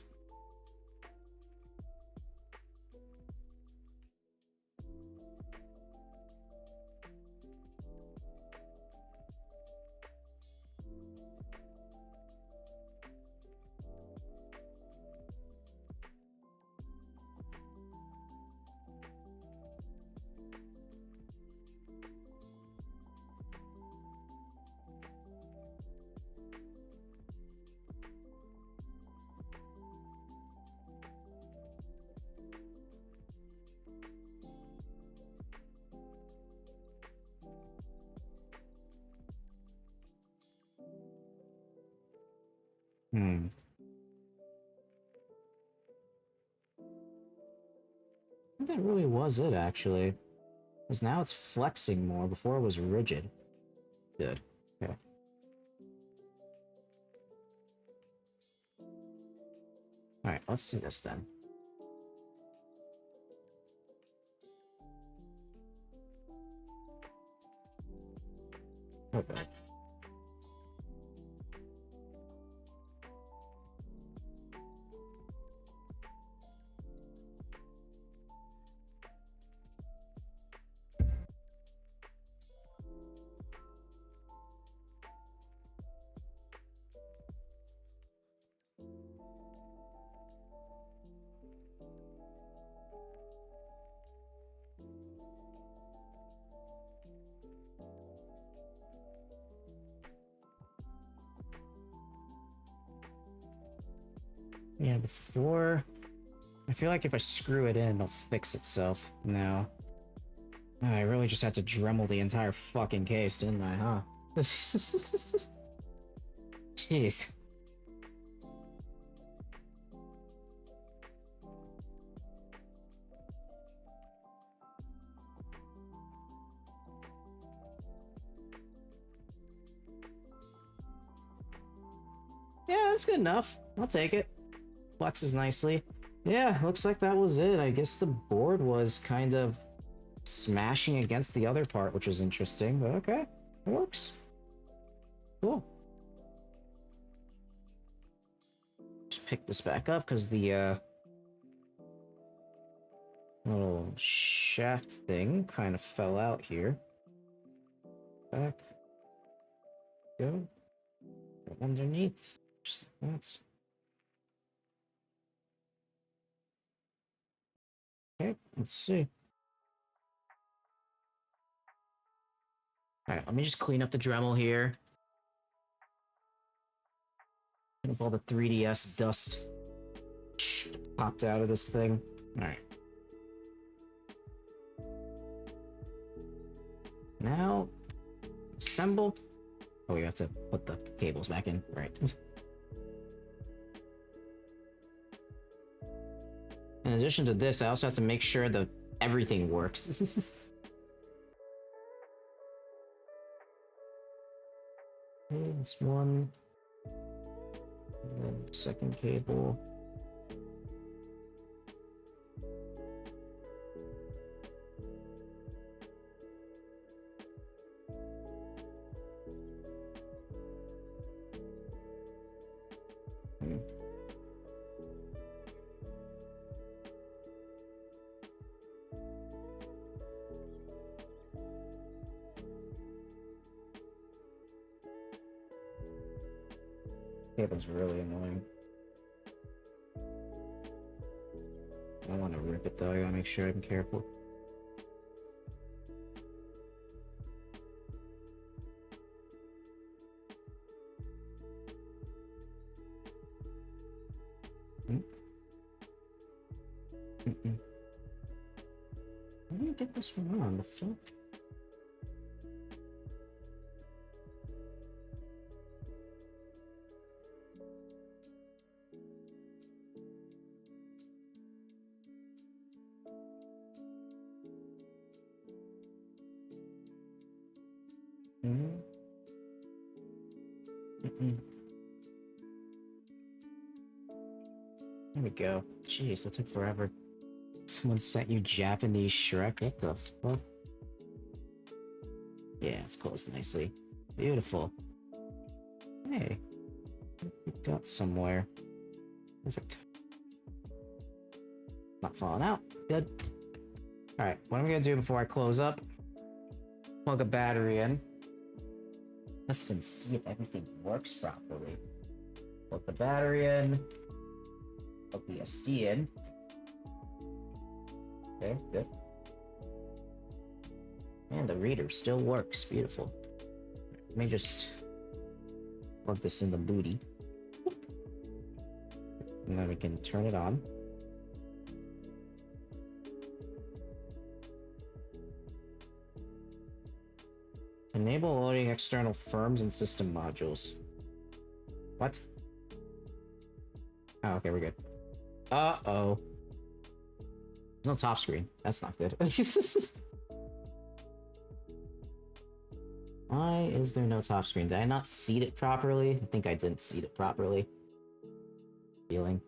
I think that really was it, actually. Because now it's flexing more. Before it was rigid. Good. Okay. Alright, let's do this then. Okay. Yeah, before... I feel like if I screw it in, it'll fix itself now. I really just had to Dremel the entire fucking case, didn't I, huh? Jeez. Yeah, that's good enough. I'll take it. Flexes nicely. Yeah, looks like that was it. I guess the board was kind of smashing against the other part, which was interesting, but okay. It works. Cool. Just pick this back up because the little shaft thing kind of fell out here. Back. Go. Go underneath. Just like that. Okay, let's see. Alright, let me just clean up the Dremel here. Clean up all the 3DS dust popped out of this thing. Alright. Now, assemble. Oh, we have to put the cables back in. Right. In addition to this, I also have to make sure that everything works. Okay, this one. And then second cable. Cable's really annoying. I want to rip it though, I gotta make sure I'm careful. How do you get this one on the fuck? There we go. Jeez, that took forever. Someone sent you Japanese Shrek? What the fuck? Yeah, it's closed nicely. Beautiful. Hey. We got somewhere. Perfect. Not falling out. Good. Alright, what I'm gonna do before I close up, plug a battery in. Let's see if everything works properly. Plug the battery in. Plug the SD in. Okay, good. And the reader still works. Beautiful. Let me just plug this in the booty. And then we can turn it on. Enable loading external firms and system modules. What? Oh, okay, we're good. Uh-oh. There's no top screen. That's not good. Why is there no top screen? Did I not seat it properly? I think I didn't seat it properly. Feeling.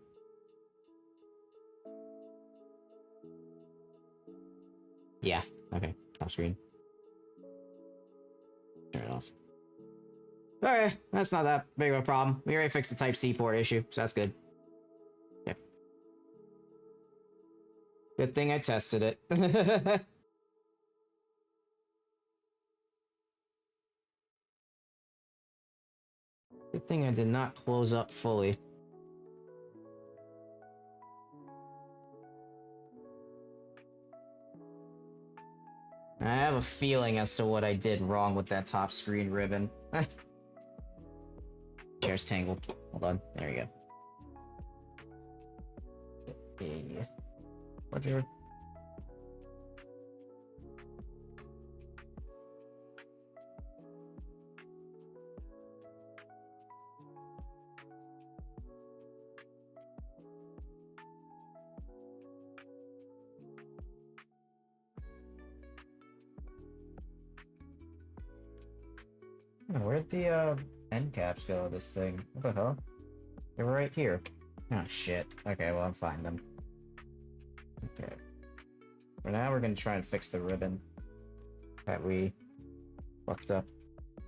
Yeah, okay. Top screen. Turn it off. Okay, that's not that big of a problem. We already fixed the Type-C port issue, so that's good. Okay. Good thing I tested it. Good thing I did not close up fully. I have a feeling as to what I did wrong with that top screen ribbon. Chair's tangled. Hold on. There we go. Roger. Oh, where'd the end caps go? This thing? What the hell? They were right here. Oh shit. Okay, well I'll find them. Okay. For now, we're gonna try and fix the ribbon that we fucked up.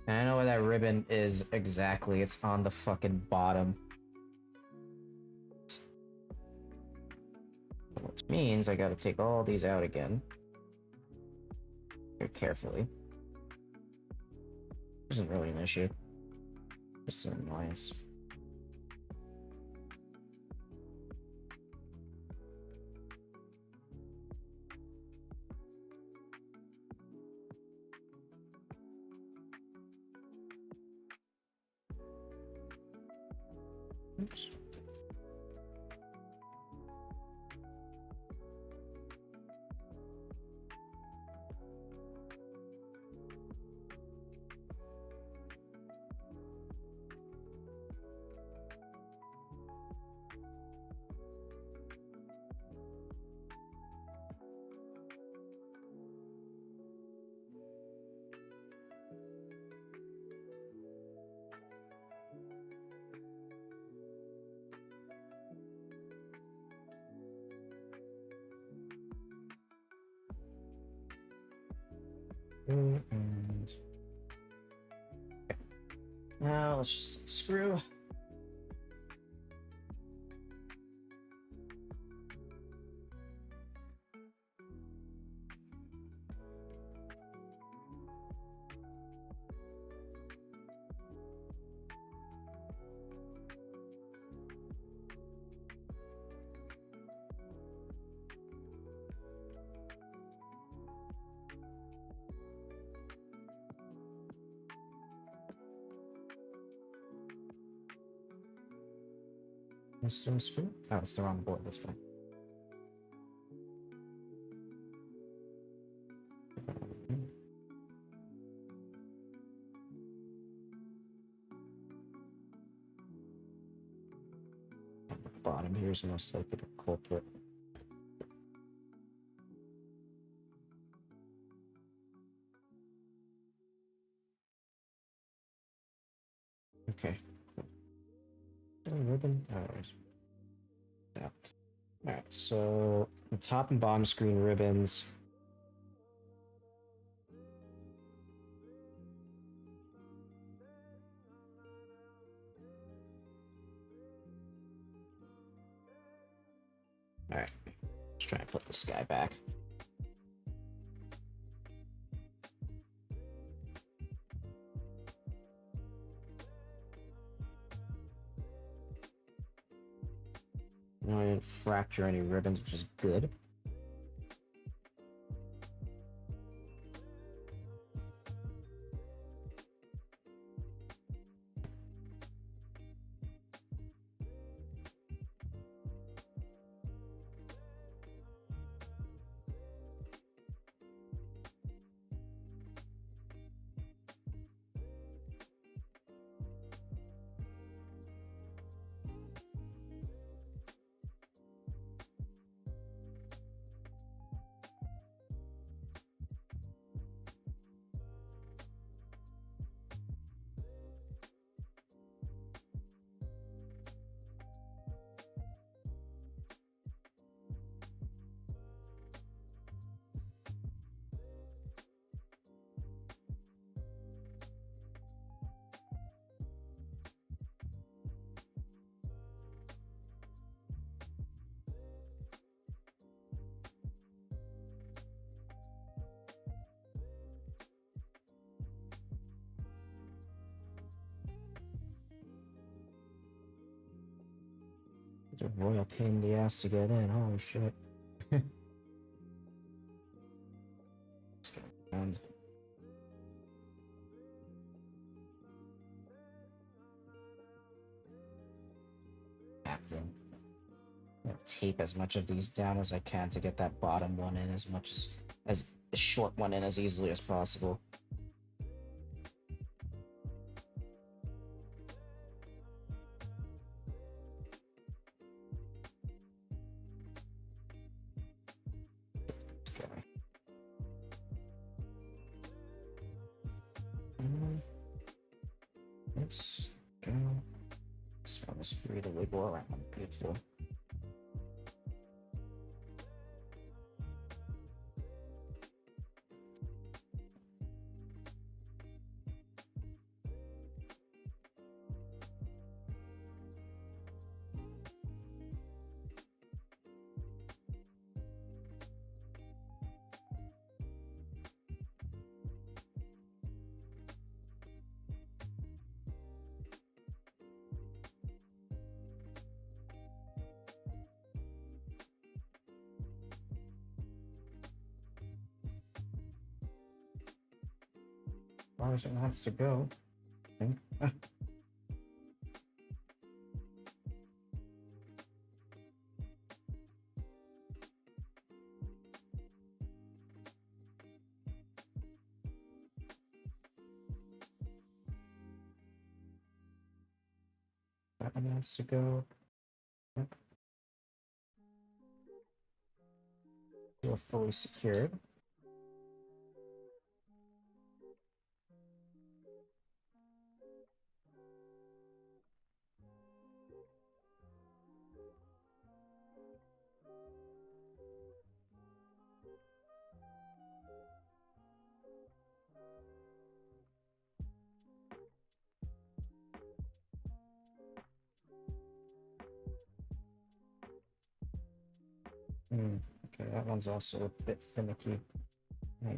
And I know where that ribbon is exactly. It's on the fucking bottom. Which means I gotta take all these out again. Very carefully. Isn't really an issue. Just an annoyance. Oops. And okay. Now let's just screw. Still screw? Oh, it's the wrong board. That's fine. Bottom here is most likely the culprit. Okay. Ribbon. Oh, there's. Yeah. Alright, so the top and bottom screen ribbons. Alright, let's try and put this guy back. No, I didn't fracture any ribbons, which is good. It's a royal pain in the ass to get in. Holy shit. Let's go around. Captain. I'm gonna tape as much of these down as I can to get that bottom one in as much as the short one in as easily as possible. Let's go. This one is free to wiggle around. Beautiful. As far as it wants to go, I think. That one wants to go. Yep. We're fully secured. Okay, that one's also a bit finicky.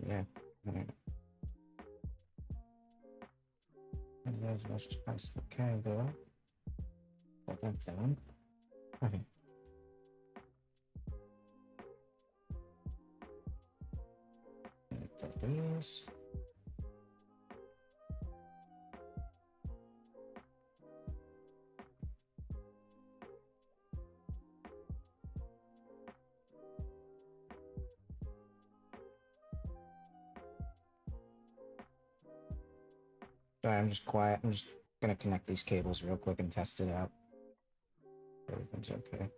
Yeah. Alright. As much as possible can go. Hold that down. Okay. Got these. Sorry, I'm just quiet. I'm just gonna connect these cables real quick and test it out. Everything's okay.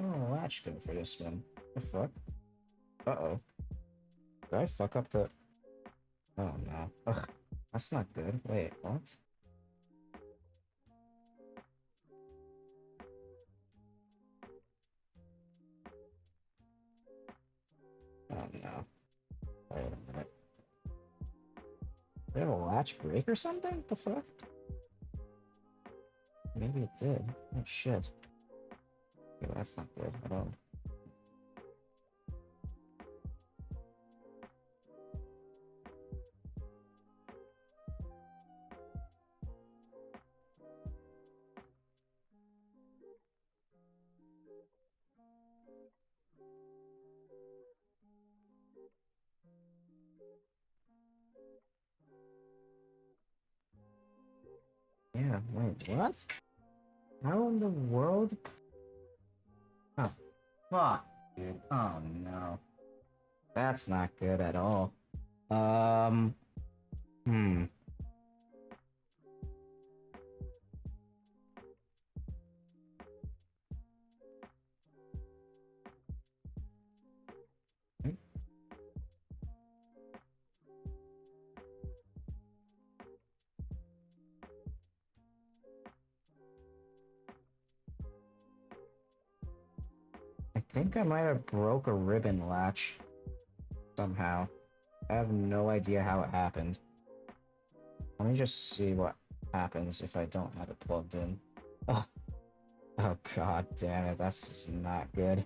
Oh, latch good for this one. The fuck? Uh-oh. Did I fuck up the... Oh, no. Ugh. That's not good. Wait, what? Oh, no. Wait a minute. Did I have a latch break or something? What the fuck? Maybe it did. Oh, shit. Okay, that's not good at all. Yeah, wait, what? How in the world? Oh, fuck, dude. Oh, no. That's not good at all. Hmm. I think I might have broke a ribbon latch somehow. I have no idea how it happened. Let me just see what happens if I don't have it plugged in. Oh, oh god damn it, that's just not good.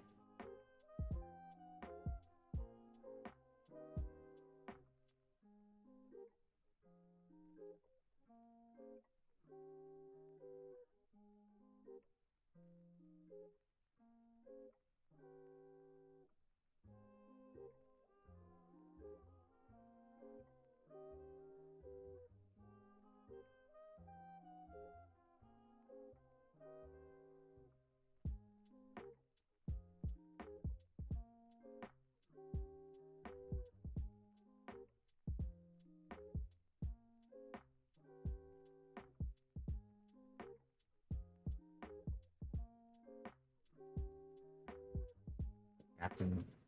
Have to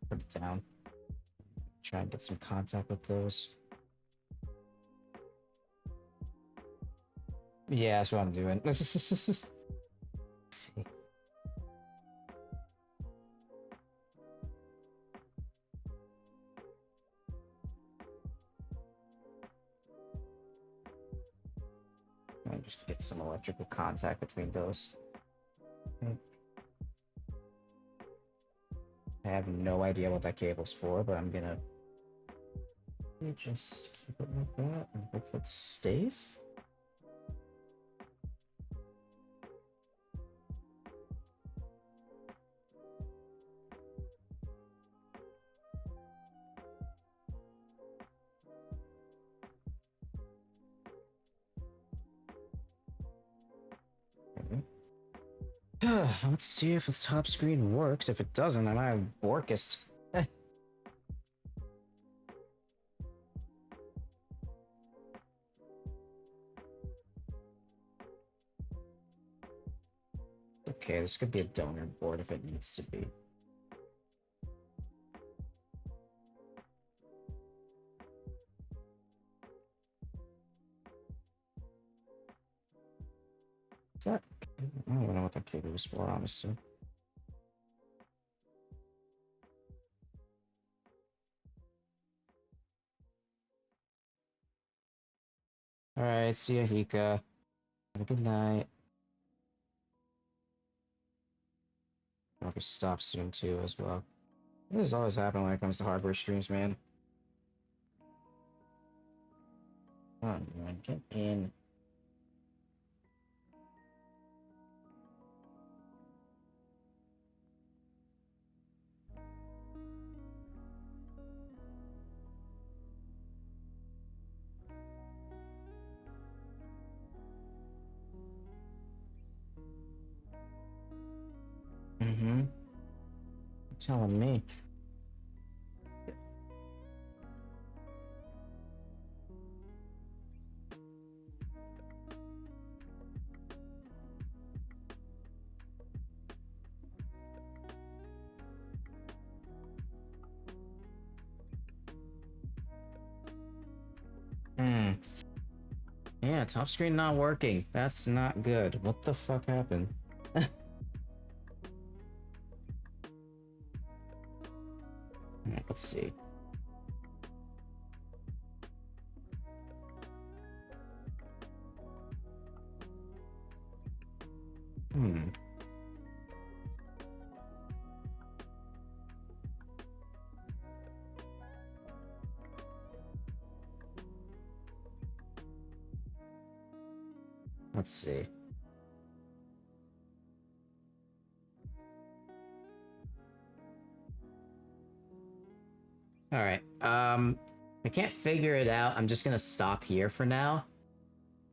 put it down. Try and get some contact with those. Yeah, that's what I'm doing. Let's see. I'll just get some electrical contact between those. I have no idea what that cable's for, but I'm gonna just keep it like that and hope it stays. Let's see if the top screen works. If it doesn't, I might have Borkest. Okay, this could be a donor board if it needs to be. Is that? I don't even know what that cable was for, honestly. Alright, see ya, Hika. Have a good night. I'll be stopped soon too, as well. This is always happening when it comes to hardware streams, man. Come on, man, get in. Mm-hmm. You're telling me. Yeah, top screen not working. That's not good. What the fuck happened? Alright, let's see. Let's see. Alright, I can't figure it out. I'm just gonna stop here for now.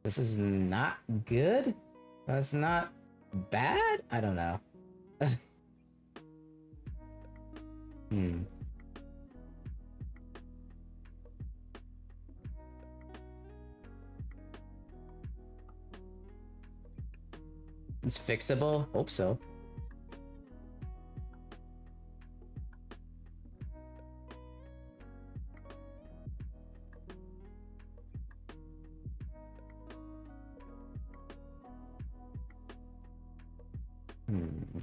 This is not good. That's not bad? I don't know. It's fixable? Hope so.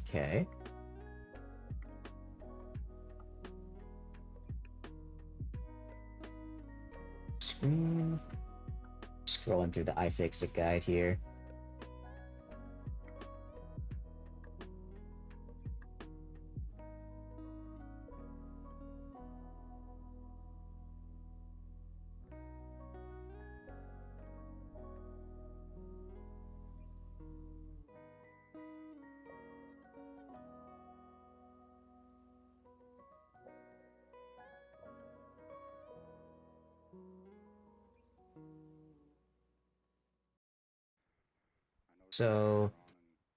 Okay. Screen. Scrolling through the iFixit guide here. So,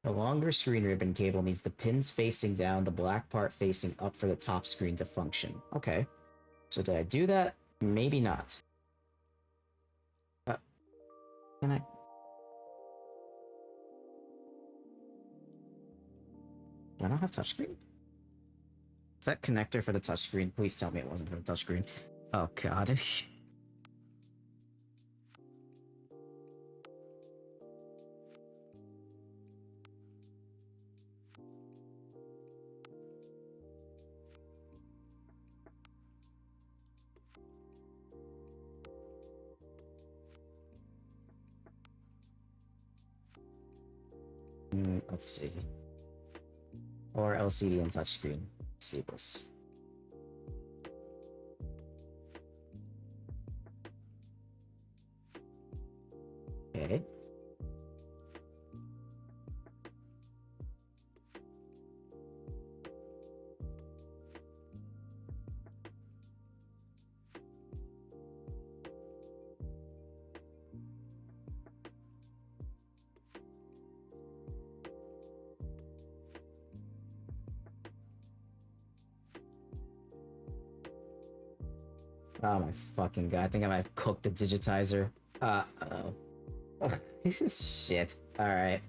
the longer screen ribbon cable needs the pins facing down, the black part facing up for the top screen to function. Okay. So did I do that? Maybe not. Can I? Do I not have touchscreen? Is that connector for the touchscreen? Please tell me it wasn't for the touchscreen. Oh god. Let's see. Or LCD and touchscreen. Let's see this. Okay. Oh my fucking god, I think I might have cooked the digitizer. Uh-oh. This is shit. Alright.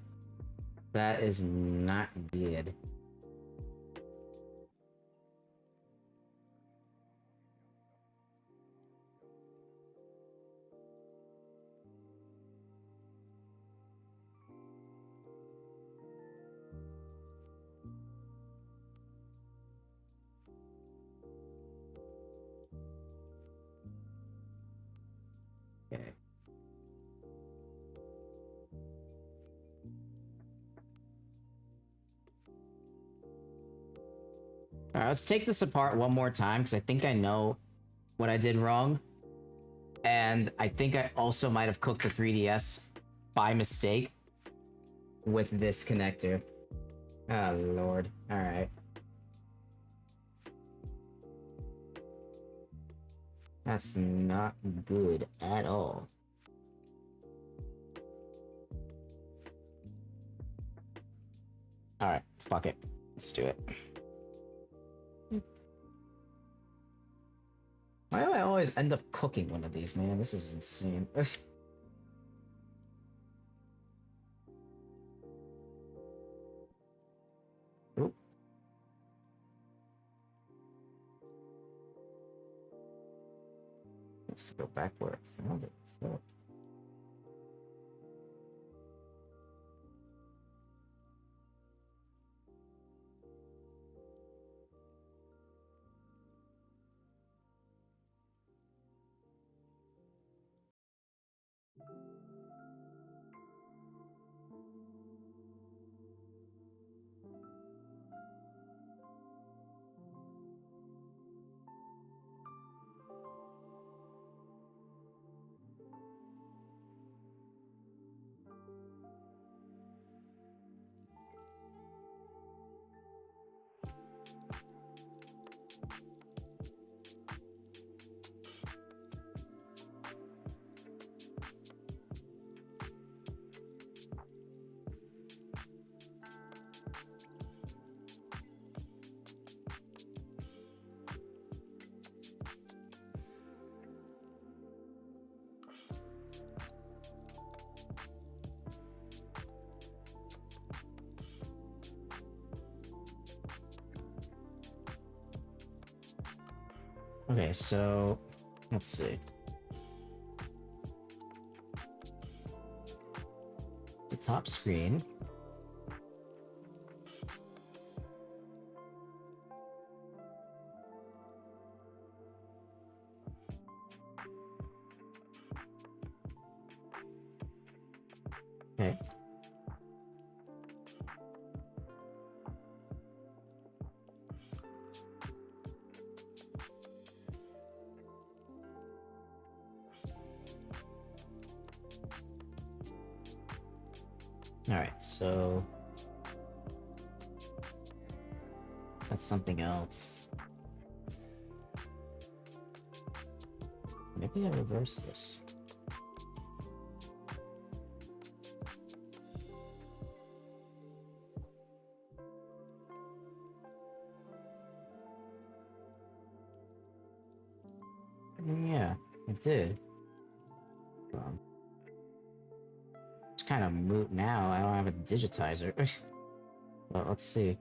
That is not good. Okay. Alright, let's take this apart one more time, because I think I know what I did wrong. And I think I also might have cooked the 3DS by mistake with this connector. Oh, Lord. Alright. That's not good at all. Alright, fuck it. Let's do it. Why do I always end up cooking one of these, man? This is insane. Oop. Let's go back where I found it before. Okay, so let's see. The top screen. Okay. Alright, so that's something else. Maybe I reverse this. Yeah, it did. It's kind of moot now. I don't have a digitizer. Well, let's see.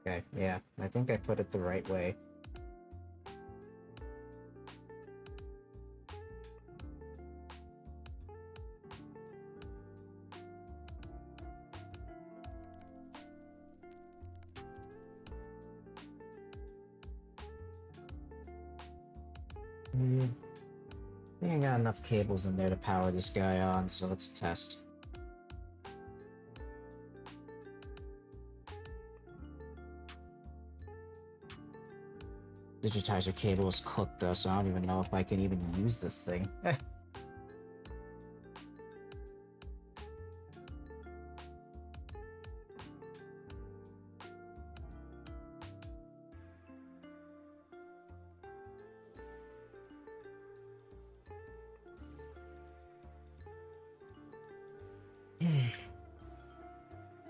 Okay, yeah, I think I put it the right way. I think I got enough cables in there to power this guy on, so let's test. Digitizer cable is cooked though, so I don't even know if I can even use this thing.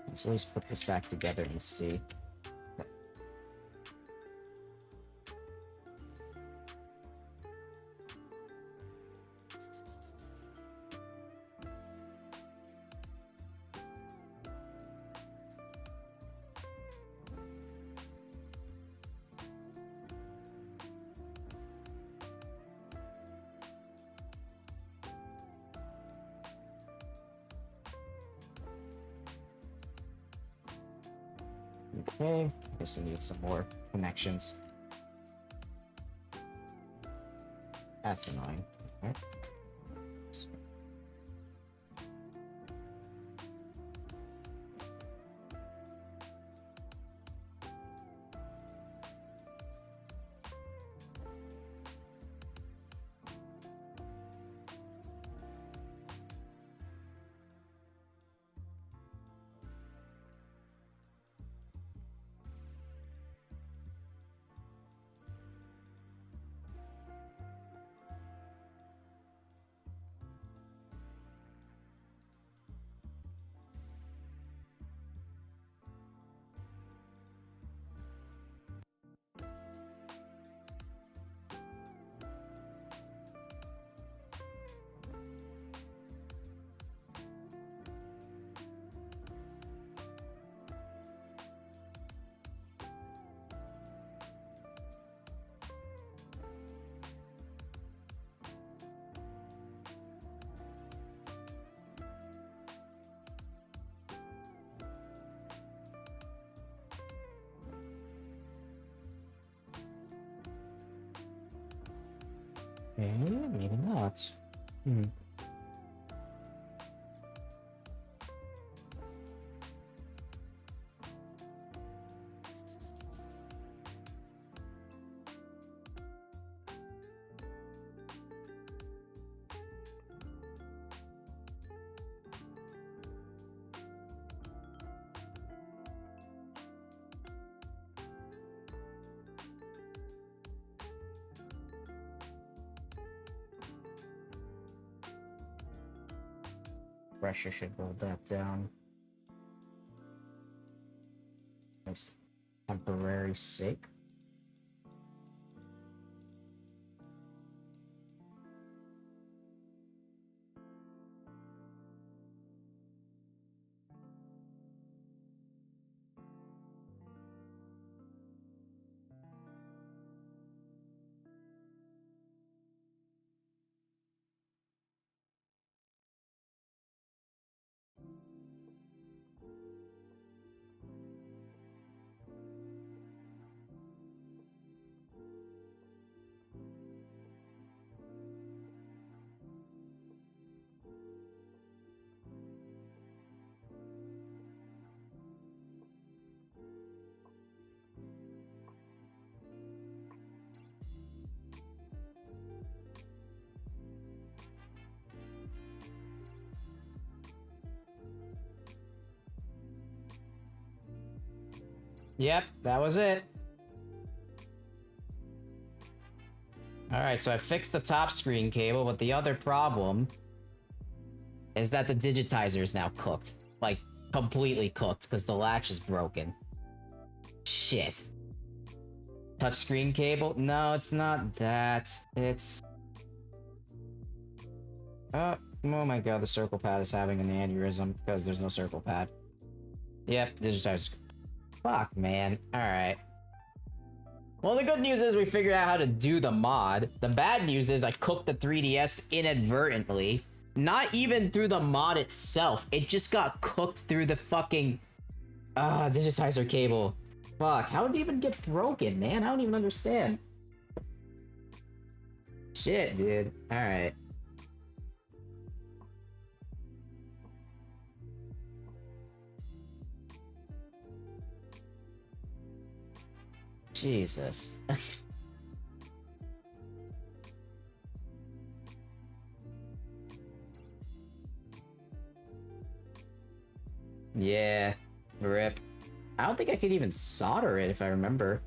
Let's at least put this back together and see. Okay, I guess I need some more connections. That's annoying. Okay. Okay, maybe not. Pressure should hold that down. Just temporary sake. Yep, that was it. Alright, so I fixed the top screen cable, but the other problem is that the digitizer is now cooked. Like, completely cooked, because the latch is broken. Shit. Touchscreen cable? No, it's not that. It's... oh my god, the circle pad is having an aneurysm, because there's no circle pad. Yep, digitizer. Fuck, man. Alright. Well, the good news is we figured out how to do the mod. The bad news is I cooked the 3DS inadvertently. Not even through the mod itself. It just got cooked through the fucking... digitizer cable. Fuck, how did it even get broken, man? I don't even understand. Shit, dude. Alright. Jesus. Yeah, rip. I don't think I could even solder it if I remember.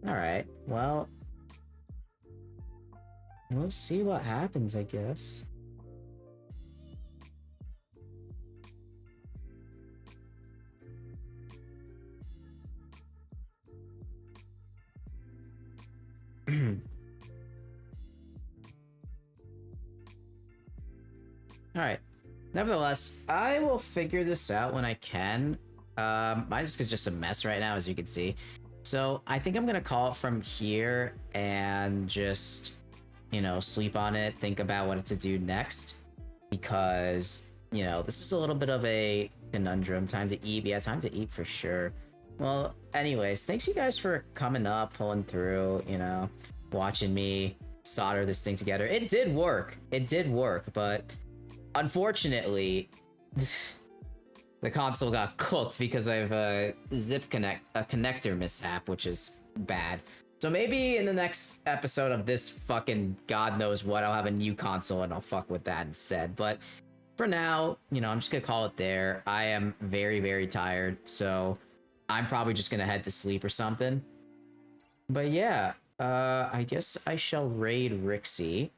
Alright, well... we'll see what happens, I guess. Alright. Nevertheless, I will figure this out when I can. My disk is just a mess right now, as you can see. So, I think I'm gonna call it from here and just, you know, sleep on it, think about what to do next. Because, you know, this is a little bit of a conundrum. Time to eat. Yeah, time to eat for sure. Well, anyways, thanks you guys for coming up, pulling through, you know, watching me solder this thing together. It did work. It did work, but unfortunately, the console got cooked because of a connector mishap, which is bad. So maybe in the next episode of this fucking god knows what, I'll have a new console and I'll fuck with that instead. But for now, you know, I'm just gonna call it there. I am very, very tired, so I'm probably just gonna head to sleep or something. But yeah, I guess I shall raid Rixie.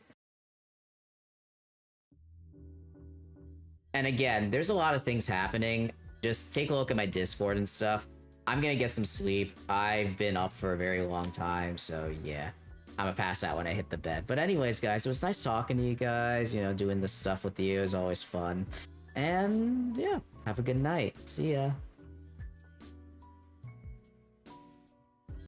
And again, there's a lot of things happening. Just take a look at my Discord and stuff. I'm gonna get some sleep. I've been up for a very long time, so yeah. I'm gonna pass out when I hit the bed. But anyways, guys, it was nice talking to you guys. You know, doing this stuff with you is always fun. And yeah, have a good night. See ya.